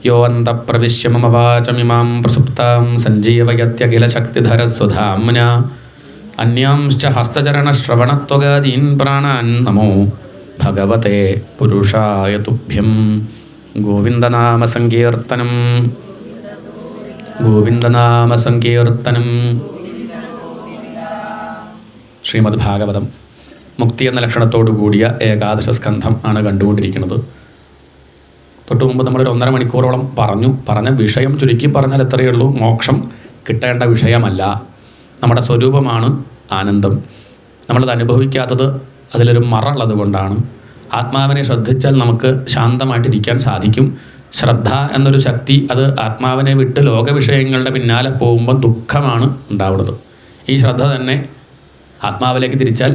യോ അന്തഃപ്രവിശ്യ മമ വാചമിമാം പ്രസുപ്താം സഞ്ജീവയത്യഖിലശക്തിധരസ്വധാംന അന്യാംശ്ച ഹസ്തചരണശ്രവണത്വഗാദീൻ പ്രാണാൻ നമോ ഭഗവതേ പുരുഷായ തുഭ്യം. ഗോവിന്ദനാമസങ്കീർത്തനം ഗോവിന്ദനാമസങ്കീർത്തനം. ശ്രീമദ് ഭാഗവതം മുക്തി എന്ന ലക്ഷണത്തോടു കൂടിയ ഏകാദശ സ്കന്ധം ആണ് കണ്ടുകൊണ്ടിരിക്കുന്നത്. തൊട്ടു മുമ്പ് നമ്മളൊരു 1.5 മണിക്കൂറോളം പറഞ്ഞ വിഷയം ചുരുക്കി പറഞ്ഞാൽ എത്രയേ ഉള്ളൂ. മോക്ഷം കിട്ടേണ്ട വിഷയമല്ല, നമ്മുടെ സ്വരൂപമാണ് ആനന്ദം. നമ്മളത് അനുഭവിക്കാത്തത് അതിലൊരു മറുള്ളത് കൊണ്ടാണ്. ആത്മാവിനെ ശ്രദ്ധിച്ചാൽ നമുക്ക് ശാന്തമായിട്ടിരിക്കാൻ സാധിക്കും. ശ്രദ്ധ എന്നൊരു ശക്തി, അത് ആത്മാവിനെ വിട്ട് ലോകവിഷയങ്ങളുടെ പിന്നാലെ പോകുമ്പോൾ ദുഃഖമാണ് ഉണ്ടാവുന്നത്. ഈ ശ്രദ്ധ തന്നെ ആത്മാവിലേക്ക് തിരിച്ചാൽ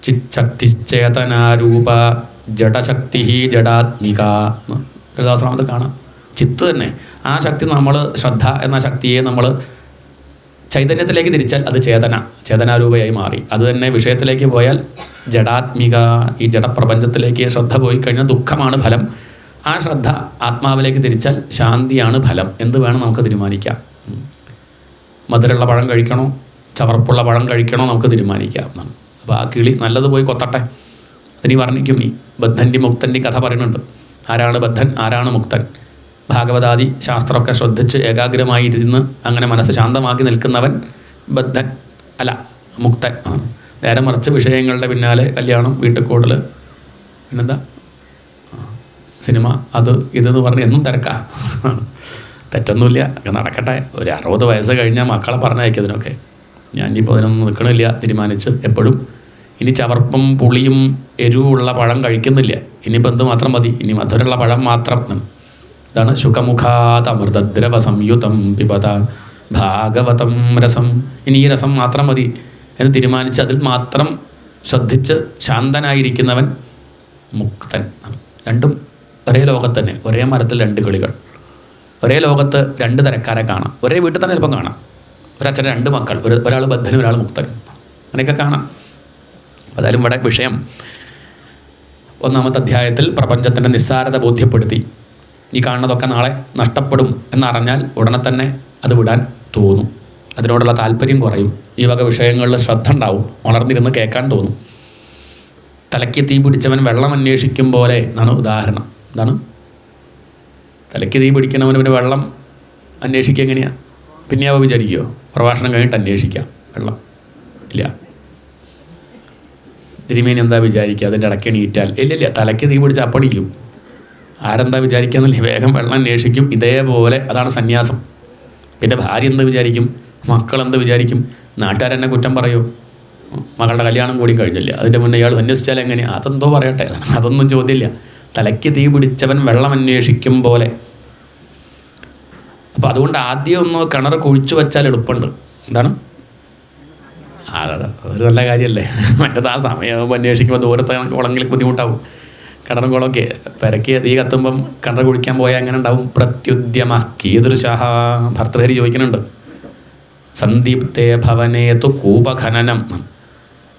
ചിച്ചക്തിശ്ചേതനാരൂപ ജഡശക്തി ജഡാത്മിക ലളിതാസഹസ്രനാമത്തിൽ കാണാം. ചിത്ത് തന്നെ, ആ ശക്തി നമ്മൾ ശ്രദ്ധ എന്ന ശക്തിയെ നമ്മൾ ചൈതന്യത്തിലേക്ക് തിരിച്ചാൽ അത് ചേതനാരൂപയായി മാറി. അത് തന്നെ വിഷയത്തിലേക്ക് പോയാൽ ജഡാത്മിക, ഈ ജഡപ്രപഞ്ചത്തിലേക്ക് ശ്രദ്ധ പോയി കഴിഞ്ഞാൽ ദുഃഖമാണ് ഫലം. ആ ശ്രദ്ധ ആത്മാവിലേക്ക് തിരിച്ചാൽ ശാന്തിയാണ് ഫലം. എന്ത് വേണം നമുക്ക് തീരുമാനിക്കാം. മധുരമുള്ള പഴം കഴിക്കണോ ചവർപ്പുള്ള പഴം കഴിക്കണോ നമുക്ക് തീരുമാനിക്കാം. അപ്പോൾ ആ കിളി നല്ലത് പോയി കൊത്തട്ടെ. അതിനി വർണ്ണിക്കും. ഈ ബദ്ധൻ്റെ മുക്തൻ്റെ കഥ പറയുന്നുണ്ട്. ആരാണ് ബദ്ധൻ, ആരാണ് മുക്തൻ? ഭാഗവതാദി ശാസ്ത്രമൊക്കെ ശ്രദ്ധിച്ച് ഏകാഗ്രമായി ഇരുന്ന് അങ്ങനെ മനസ്സ് ശാന്തമാക്കി നിൽക്കുന്നവൻ ബദ്ധൻ അല്ല, മുക്തൻ. നേരെ മറിച്ച് വിഷയങ്ങളുടെ പിന്നാലെ കല്യാണം, വീട്ടുകൂടൽ, പിന്നെന്താ സിനിമ, അത് ഇതെന്ന് പറഞ്ഞ് എന്നും തിരക്കാം. തെറ്റൊന്നുമില്ല, നടക്കട്ടെ. ഒരു 60 വയസ്സ് കഴിഞ്ഞാൽ മക്കളെ പറഞ്ഞയക്കുന്നതിനൊക്കെ ഞാനിപ്പോൾ അതിനൊന്നും നിൽക്കണില്ല തീരുമാനിച്ച്. എപ്പോഴും ഇനി ചവർപ്പും പുളിയും എരിവുള്ള പഴം കഴിക്കുന്നില്ല. ഇനിയിപ്പോൾ എന്ത് മാത്രം മതി, ഇനി മധുരമുള്ള പഴം മാത്രം. ഇതാണ് ശുഖമുഖാത് അമൃതദ്രവ സംയുതം പിബത ഭാഗവതം രസം. ഇനി ഈ രസം മാത്രം മതി എന്ന് തീരുമാനിച്ച് അതിൽ മാത്രം ശ്രദ്ധിച്ച് ശാന്തനായിരിക്കുന്നവൻ മുക്തൻ. രണ്ടും ഒരേ ലോകത്ത് തന്നെ, ഒരേ മരത്തിൽ 2 കിളികൾ. ഒരേ ലോകത്ത് 2 തരക്കാരെ കാണാം. ഒരേ വീട്ടിൽ തന്നെ ചിലപ്പം കാണാം. ഒരച്ഛൻ്റെ 2 മക്കൾ, ഒരാൾ ബദ്ധനും ഒരാൾ മുക്തനും, അങ്ങനെയൊക്കെ കാണാം. അതായാലും ഇവിടെ വിഷയം 1-ാമത്തെ അധ്യായത്തിൽ പ്രപഞ്ചത്തിൻ്റെ നിസ്സാരത ബോധ്യപ്പെടുത്തി. ഈ കാണുന്നതൊക്കെ നാളെ നഷ്ടപ്പെടും എന്നറിഞ്ഞാൽ ഉടനെ തന്നെ അത് വിടാൻ തോന്നും. അതിനോടുള്ള താല്പര്യം കുറയും. ഈ വക വിഷയങ്ങളിൽ ശ്രദ്ധ ഉണ്ടാവും. ഉണർന്നിരുന്ന് കേൾക്കാൻ തോന്നും. തലയ്ക്ക് തീ പിടിച്ചവൻ വെള്ളം അന്വേഷിക്കും പോലെ എന്നാണ് ഉദാഹരണം. എന്താണ് തലയ്ക്ക് തീ പിടിക്കുന്നവന് പിന്നെ വെള്ളം അന്വേഷിക്കുക എങ്ങനെയാണ്? പിന്നെയാവോ വിചാരിക്കുമോ പ്രഭാഷണം കഴിഞ്ഞിട്ട് അന്വേഷിക്കാം വെള്ളം? ഇല്ല. തിരുമേനി എന്താ വിചാരിക്കുക? അതിൻ്റെ ഇടയ്ക്ക് എണീറ്റാൽ ഇല്ലില്ല, തലയ്ക്ക് തീ പിടിച്ച് അപ്പടിക്കും. ആരെന്താ വിചാരിക്കാന്നില്ല, വേഗം വെള്ളം അന്വേഷിക്കും. ഇതേപോലെ അതാണ് സന്യാസം. പിന്നെ ഭാര്യ എന്ത് വിചാരിക്കും, മക്കളെന്ത് വിചാരിക്കും, നാട്ടുകാരെന്നെ കുറ്റം പറയോ? മകളുടെ കല്യാണം കൂടി കഴിഞ്ഞില്ല, അതിൻ്റെ മുന്നേ ഇയാൾ സന്യസിച്ചാൽ എങ്ങനെയാണ്? അതെന്തോ പറയട്ടെ, അതൊന്നും ചോദ്യമില്ല. തലയ്ക്ക് തീ പിടിച്ചവൻ വെള്ളം അന്വേഷിക്കും പോലെ. അപ്പോൾ അതുകൊണ്ട് ആദ്യം ഒന്ന് കിണർ കുഴിച്ചു വെച്ചാൽ എളുപ്പമുണ്ട്. എന്താണ് അതൊരു നല്ല കാര്യമല്ലേ? മറ്റേത് ആ സമയമാകുമ്പോൾ അന്വേഷിക്കുമ്പോൾ ദൂരത്തെ കുളങ്ങളിൽ ബുദ്ധിമുട്ടാവും. കിണറും കുളമൊക്കെ പെരക്കി തീ കത്തുമ്പം കിണർ കുഴിക്കാൻ പോയാൽ അങ്ങനെ ഉണ്ടാവും. പ്രത്യുദ്യമ കീദൃശ ഭർത്തൃഹരി ചോദിക്കുന്നുണ്ട്. സന്ദീപ്തേ ഭവനേതു കൂപഖനനം.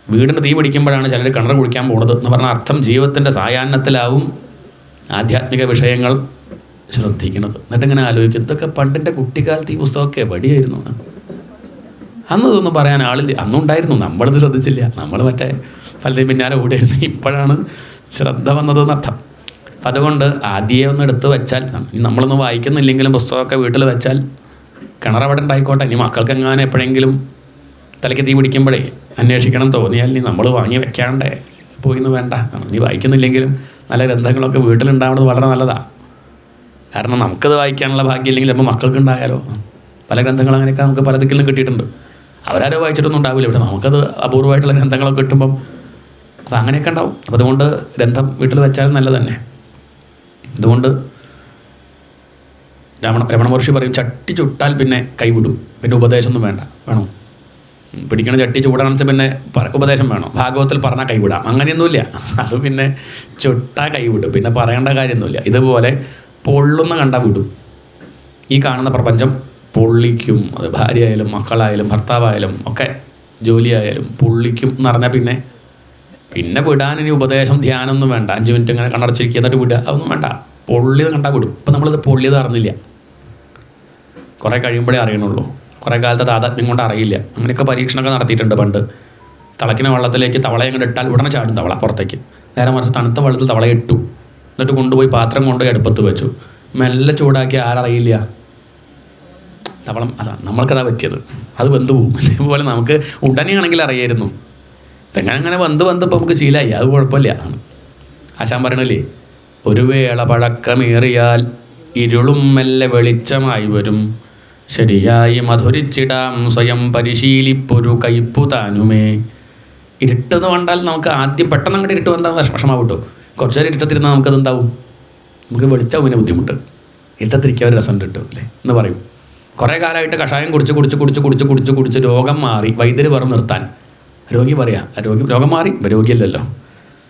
വീടിന് തീ പിടിക്കുമ്പോഴാണ് ചിലർ കിണർ കുഴിക്കാൻ പോകുന്നത് എന്ന് പറഞ്ഞ അർത്ഥം ജീവിതത്തിൻ്റെ സായാഹ്നത്തിലാവും ആധ്യാത്മിക വിഷയങ്ങൾ ശ്രദ്ധിക്കുന്നത്. എന്നിട്ടിങ്ങനെ ആലോചിക്കും, ഇതൊക്കെ പണ്ടിൻ്റെ കുട്ടിക്കാലത്ത് ഈ പുസ്തകമൊക്കെ എവിടെയായിരുന്നു? അന്ന് ഇതൊന്നും പറയാൻ ആളില്ല. അന്നുണ്ടായിരുന്നു, നമ്മളിത് ശ്രദ്ധിച്ചില്ല. നമ്മൾ മറ്റേ പലരും പിന്നാലെ ഓടിയായിരുന്നു. ഇപ്പോഴാണ് ശ്രദ്ധ വന്നതെന്നർത്ഥം. അപ്പം അതുകൊണ്ട് ആദ്യം ഒന്ന് എടുത്ത് വെച്ചാൽ, നമ്മളൊന്നും വായിക്കുന്നില്ലെങ്കിലും പുസ്തകമൊക്കെ വീട്ടിൽ വെച്ചാൽ കിണറവിടെ ഉണ്ടായിക്കോട്ടെ. ഇനി മക്കൾക്ക് എങ്ങാനും എപ്പോഴെങ്കിലും തലയ്ക്ക് തീ പിടിക്കുമ്പോഴേ അന്വേഷിക്കണം തോന്നിയാൽ ഇനി നമ്മൾ വാങ്ങി വെക്കാണ്ടേ പോയിന്ന് വേണ്ട. ഇനി വായിക്കുന്നില്ലെങ്കിലും നല്ല ഗ്രന്ഥങ്ങളൊക്കെ വീട്ടിലുണ്ടാവുന്നത് വളരെ നല്ലതാണ്. കാരണം നമുക്കത് വായിക്കാനുള്ള ഭാഗ്യം ഇല്ലെങ്കിൽ ചിലപ്പോൾ മക്കൾക്ക് ഉണ്ടായാലോ. പല ഗ്രന്ഥങ്ങൾ അങ്ങനെയൊക്കെ നമുക്ക് പല ദിക്കിലും കിട്ടിയിട്ടുണ്ട്. അവരാരോ വായിച്ചിട്ടൊന്നും ഉണ്ടാവില്ല. ഇവിടെ നമുക്കത് അപൂർവമായിട്ടുള്ള ഗ്രന്ഥങ്ങളൊക്കെ കിട്ടുമ്പം അത് അങ്ങനെയൊക്കെ ഉണ്ടാവും. അപ്പോൾ അതുകൊണ്ട് ഗ്രന്ഥം വീട്ടിൽ വെച്ചാലും നല്ലത് തന്നെ. അതുകൊണ്ട് രമണ മഹർഷി പറയും, ചട്ടി ചുട്ടാൽ പിന്നെ കൈവിടും, പിന്നെ ഉപദേശമൊന്നും വേണോ? പിടിക്കണ ചട്ടി ചൂടാണെന്ന് വെച്ചാൽ പിന്നെ ഉപദേശം വേണോ? ഭാഗവത്തിൽ പറഞ്ഞാൽ കൈവിടാം, അങ്ങനെയൊന്നുമില്ല. അത് പിന്നെ ചുട്ടാൽ കൈവിടും, പിന്നെ പറയേണ്ട കാര്യമൊന്നുമില്ല. ഇതുപോലെ പൊള്ളുന്ന കണ്ടാൽ വിടും. ഈ കാണുന്ന പ്രപഞ്ചം പൊള്ളിക്കും. അത് ഭാര്യയായാലും മക്കളായാലും ഭർത്താവായാലും ഒക്കെ ജോലിയായാലും പൊള്ളിക്കും എന്ന് പറഞ്ഞാൽ പിന്നെ വിടാൻ ഇനി ഉപദേശം ധ്യാനമൊന്നും വേണ്ട. 5 മിനിറ്റ് ഇങ്ങനെ കണ്ണടച്ചിരിക്കുക എന്നിട്ട് വിടുക, അതൊന്നും വേണ്ട. പൊള്ളിയത് കണ്ടാൽ വിടും. ഇപ്പം നമ്മളിത് പൊള്ളിയത് അറിഞ്ഞില്ല, കുറേ കഴിയുമ്പോഴേ അറിയണുള്ളൂ. കുറേ കാലത്തെ താതാത്മ്യം കൊണ്ട് അറിയില്ല. അങ്ങനെയൊക്കെ പരീക്ഷണമൊക്കെ നടത്തിയിട്ടുണ്ട് പണ്ട്. തിളയ്ക്കുന്ന വെള്ളത്തിലേക്ക് തവളയും കൊണ്ട് ഇട്ടാൽ ഉടനെ ചാടും തവള പുറത്തേക്ക്. നേരെ മറിച്ച് തണുത്ത വെള്ളത്തിൽ തവള ഇട്ടു, എന്നിട്ട് കൊണ്ടുപോയി പാത്രം കൊണ്ടുപോയി അടുപ്പത്ത് വെച്ചു. മെല്ലെ ചൂടാക്കി ആരറിയില്ല, തവള. അതാണ് നമ്മൾക്കതാ പറ്റിയത്, അത് വെന്ത് പോവും. ഇതേപോലെ നമുക്ക് ഉടനെയാണെങ്കിൽ അറിയായിരുന്നു. തെങ്ങനെ അങ്ങനെ വെന്ത് ഇപ്പോൾ നമുക്ക് ശീലമായി, അത് കുഴപ്പമില്ല. ആശാൻ പറയണില്ലേ, ഒരു വേള പഴക്കമേറിയാൽ ഇരുളും മെല്ലെ വെളിച്ചമായി വരും, ശരിയായി മധുരിച്ചിടാം സ്വയം പരിശീലിപ്പൊരു കയ്പു താനുമേ. ഇരുട്ടെന്ന് കണ്ടാൽ നമുക്ക് ആദ്യം പെട്ടെന്ന് അങ്ങോട്ട് ഇരുട്ട് വന്നാൽ വിഷമാവും കേട്ടോ. കുറച്ച് നേരം ഇരുട്ടത്തിരുന്നാൽ നമുക്കതുണ്ടാവും, നമുക്ക് വെളിച്ചാവും പിന്നെ ബുദ്ധിമുട്ട്. ഇരുട്ടത്തിരിക്കാൻ ഒരു രസം കിട്ടും അല്ലേ എന്ന് പറയും. കുറേ കാലമായിട്ട് കഷായം കുടിച്ച് രോഗം മാറി. വൈദ്യര് പറഞ്ഞു നിർത്താൻ. രോഗി പറയാം, രോഗം മാറി, രോഗിയല്ലല്ലോ.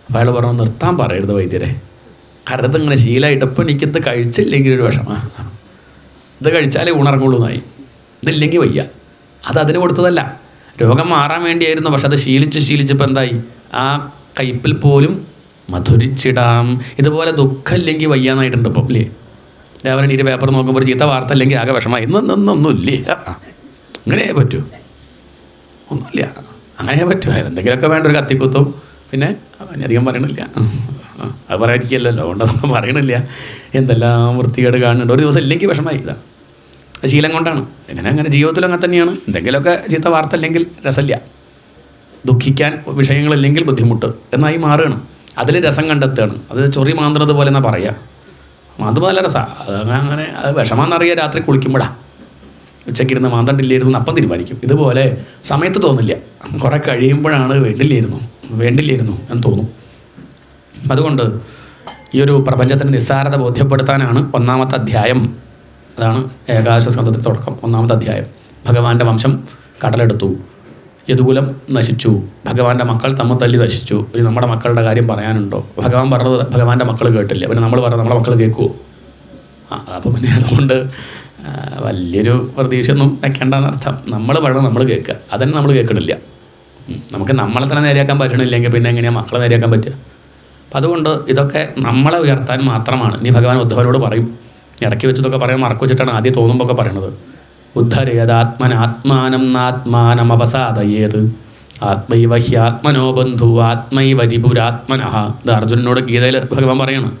അപ്പോൾ അയാൾ പറഞ്ഞു നിർത്താൻ പറയരുത് വൈദ്യരെ, കാരണം ഇതിങ്ങനെ ശീലമായിട്ട് ഇപ്പം എനിക്കിത് കഴിച്ചില്ലെങ്കിൽ ഒരു വിഷമാണ്. ഇത് കഴിച്ചാലേ ഉണർങ്ങുള്ളൂ എന്നായി, ഇതില്ലെങ്കിൽ വയ്യ. അത് അതിന് കൊടുത്തതല്ല, രോഗം മാറാൻ വേണ്ടിയായിരുന്നു. പക്ഷെ അത് ശീലിച്ചപ്പോൾ എന്തായി, ആ കയ്പിൽ പോലും മധുരിച്ചിടാം. ഇതുപോലെ ദുഃഖമില്ലെങ്കിൽ വയ്യാന്നായിട്ടുണ്ട് ഇപ്പം ഇല്ലേ. രാവിലെ നീര് പേപ്പർ നോക്കുമ്പോൾ ഒരു ചീത്ത വാർത്ത അല്ലെങ്കിൽ ആകെ വിഷമമായി. ഒന്നുമില്ല, അങ്ങനെ പറ്റൂ, ഒന്നുമില്ല, അങ്ങനെ പറ്റുമോ? എന്തെങ്കിലുമൊക്കെ വേണ്ട, ഒരു കത്തിക്കുത്തും. പിന്നെ അധികം പറയണില്ല, അത് പറയാതിരിക്കല്ലോ, അതുകൊണ്ടൊന്നും പറയണില്ല. എന്തെല്ലാം വൃത്തികേട് കാണുന്നുണ്ട്. ഒരു ദിവസം ഇല്ലെങ്കിൽ വിഷമമായി. ഇതാണ് ശീലം കൊണ്ടാണ്. അങ്ങനെ ജീവിതത്തിലും അങ്ങനെ തന്നെയാണ്. എന്തെങ്കിലുമൊക്കെ ചീത്ത വാർത്ത അല്ലെങ്കിൽ രസമില്ല, ദുഃഖിക്കാൻ വിഷയങ്ങളില്ലെങ്കിൽ ബുദ്ധിമുട്ട് എന്നായി മാറുകയാണ്. അതിൽ രസം കണ്ടെത്തുകയാണ്. അത് ചൊറി മാന്തണത് പോലെ എന്നാ പറയുക. അത് നല്ല രസമാണ്. അങ്ങനെ അത് വിഷമാണെന്നറിയാം രാത്രി കുളിക്കുമ്പോഴാണ്. ഉച്ചയ്ക്കിരുന്ന് മാന്തണ്ടില്ലായിരുന്നു അപ്പം തീരുമാനിക്കും. ഇതുപോലെ സമയത്ത് തോന്നില്ല, കുറേ കഴിയുമ്പോഴാണ് വേണ്ടില്ലായിരുന്നു എന്ന് തോന്നും. അതുകൊണ്ട് ഈ ഒരു പ്രപഞ്ചത്തിൻ്റെ നിസ്സാരത ബോധ്യപ്പെടുത്താനാണ് 1-ാമത്തെ അധ്യായം. അതാണ് ഏകാദശ സ്കന്ധത്തിൻ്റെ തുടക്കം. 1-ാമത്തെ അധ്യായം. ഭഗവാന്റെ വംശം കടലെടുത്തു, യദുകുലം നശിച്ചു, ഭഗവാന്റെ മക്കൾ തമ്മിൽ തല്ലി നശിച്ചു. ഇനി നമ്മുടെ മക്കളുടെ കാര്യം പറയാനുണ്ടോ? ഭഗവാൻ പറഞ്ഞത് ഭഗവാന്റെ മക്കൾ കേട്ടില്ല, പിന്നെ നമ്മൾ പറഞ്ഞത് നമ്മളെ മക്കൾ കേൾക്കുമോ? അപ്പോൾ പിന്നെ അതുകൊണ്ട് വലിയൊരു പ്രതീക്ഷയൊന്നും വെക്കേണ്ടെന്നർത്ഥം. നമ്മൾ പറയണം, നമ്മൾ കേൾക്കുക, അതന്നെ നമ്മൾ കേൾക്കണില്ല. നമുക്ക് നമ്മളെ തന്നെ നേരെയാക്കാൻ പറ്റണില്ലെങ്കിൽ പിന്നെ എങ്ങനെയാണ് മക്കളെ നേരെയാക്കാൻ പറ്റുക? അപ്പം അതുകൊണ്ട് ഇതൊക്കെ നമ്മളെ ഉയർത്താൻ മാത്രമാണ്. ഇനി ഭഗവാൻ ഉദ്ധവനോട് പറയും, ഇടയ്ക്ക് വെച്ചതൊക്കെ പറയാൻ മറക്കു വെച്ചിട്ടാണ് ആദ്യം തോന്നുമ്പോൾ ഒക്കെ പറയണത്. ഉദ്ധരേതാത്മനാത്മാനം നാത്മാനം അവസാദയേത് ആത്മൈവ ഹ്യാത്മനോ ബന്ധു ആത്മൈവ രിപുരാത്മനഃ. ഇത് അർജുനനോട് ഗീതയിൽ ഭഗവാൻ പറയണം.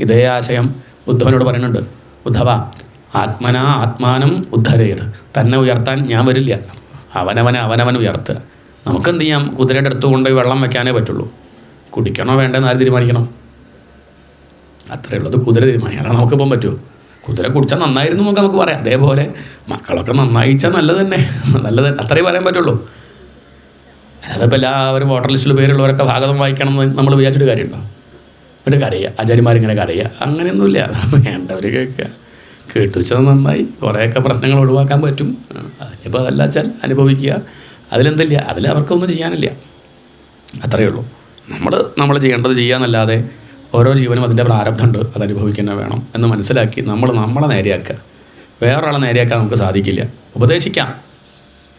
ഇതേ ആശയം ഉദ്ധവനോട് പറയുന്നുണ്ട്. ഉദ്ധവ, ആത്മാനം ഉദ്ധരേത്. തന്നെ ഉയർത്താൻ ഞാൻ വരില്ല, അവനവൻ ഉയർത്തുക. നമുക്കെന്ത് ചെയ്യാം? കുതിരയുടെ അടുത്ത് കൊണ്ടുപോയി വെള്ളം വെക്കാനേ പറ്റുള്ളൂ. കുടിക്കണോ വേണ്ടെന്ന് ആര് തീരുമാനിക്കണം? അത്രയേ ഉള്ളൂ, അത് കുതിര തീരുമാനിക്കണം. നമുക്കിപ്പം പറ്റുമോ? കുതിര കുടിച്ചാൽ നന്നായിരുന്നു എന്നൊക്കെ നമുക്ക് പറയാം. അതേപോലെ മക്കളൊക്കെ നന്നായിച്ചാൽ നല്ലത് തന്നെ, അത്രയേ പറയാൻ പറ്റുള്ളൂ. അതിപ്പോൾ എല്ലാവരും വോട്ടർ ലിസ്റ്റിൽ പേരുള്ളവരൊക്കെ ഭാഗവതം വായിക്കണം എന്ന് നമ്മൾ വിചാരിച്ചിട്ട് കാര്യമുണ്ടോ? എന്നിട്ട് കരയുക, ആചാര്യന്മാരിങ്ങനെ കരയുക, അങ്ങനെയൊന്നുമില്ല. വേണ്ടവർ കേട്ടു വെച്ചത് നന്നായി, കുറേയൊക്കെ പ്രശ്നങ്ങൾ ഒഴിവാക്കാൻ പറ്റും. അതിനിപ്പോൾ അതല്ല വെച്ചാൽ അനുഭവിക്കുക, അതിലെന്തില്ല, അതിൽ അവർക്കൊന്നും ചെയ്യാനില്ല. അത്രയേ ഉള്ളൂ. നമ്മൾ ചെയ്യേണ്ടത് ചെയ്യാന്നല്ലാതെ ഓരോ ജീവനും അതിൻ്റെ പ്രാരബ്ധമുണ്ട്, അത് അനുഭവിക്കുന്ന വേണം എന്ന് മനസ്സിലാക്കി നമ്മളെ നേരെയാക്കുക. വേറൊരാളെ നേരെയാക്കാൻ നമുക്ക് സാധിക്കില്ല.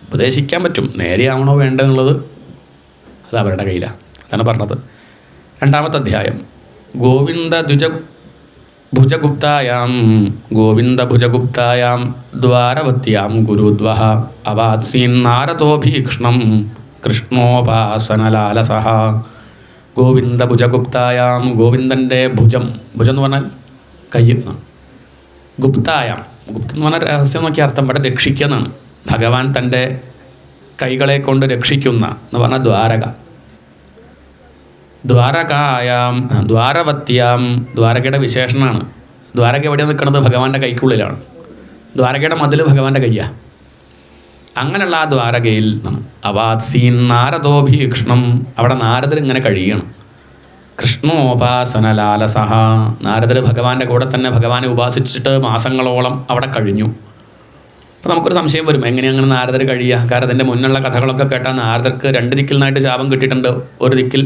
ഉപദേശിക്കാൻ പറ്റും, നേരെയാവണോ വേണ്ടെന്നുള്ളത് അത് അവരുടെ കയ്യിലാണ്. അതാണ് പറഞ്ഞത്. 2-ാമത്തെ അധ്യായം. ഗോവിന്ദഭുജഗുപ്തായാം ദ്വാരവത്യാം ഗുരുദ്വഹ അവാത്സീൻ നാരദോഭീക്ഷ്ണം കൃഷ്ണോപാസനലാലസഹ. ഗോവിന്ദഭുജഗുപ്തായാം, ഗോവിന്ദൻ്റെ ഭുജം എന്ന് പറഞ്ഞാൽ കയ്യ്. ഗുപ്തായാം, ഗുപ്തം എന്ന് പറഞ്ഞാൽ രഹസ്യം നോക്കി അർത്ഥം. ഇവിടെ രക്ഷിക്കുക എന്നാണ്. ഭഗവാൻ തൻ്റെ കൈകളെ കൊണ്ട് രക്ഷിക്കുന്ന എന്ന് പറഞ്ഞാൽ ദ്വാരകായാം, ദ്വാരവത്യാം, ദ്വാരകയുടെ വിശേഷണമാണ്. ദ്വാരക എവിടെയാണ് നിൽക്കുന്നത്? ഭഗവാന്റെ കൈക്കുള്ളിലാണ്. ദ്വാരകയുടെ മതിൽ ഭഗവാന്റെ കയ്യാണ്. അങ്ങനെയുള്ള ആ ദ്വാരകയിൽ അവാത്സീൻ നാരദോഭീക്ഷ്ണം, അവിടെ നാരദർ ഇങ്ങനെ കഴിയണം. കൃഷ്ണോപാസനലാലസഹ, നാരദർ ഭഗവാന്റെ കൂടെ തന്നെ ഭഗവാനെ ഉപാസിച്ചിട്ട് മാസങ്ങളോളം അവിടെ കഴിഞ്ഞു. അപ്പോൾ നമുക്കൊരു സംശയം വരും, എങ്ങനെയാണ് നാരദർ കഴിയുക? കാരണം അതിൻ്റെ മുന്നുള്ള കഥകളൊക്കെ കേട്ടാൽ നാരദർക്ക് 2 ദിക്കിൽ നിന്നായിട്ട് ശാപം കിട്ടിയിട്ടുണ്ട്. ഒരു ദിക്കിൽ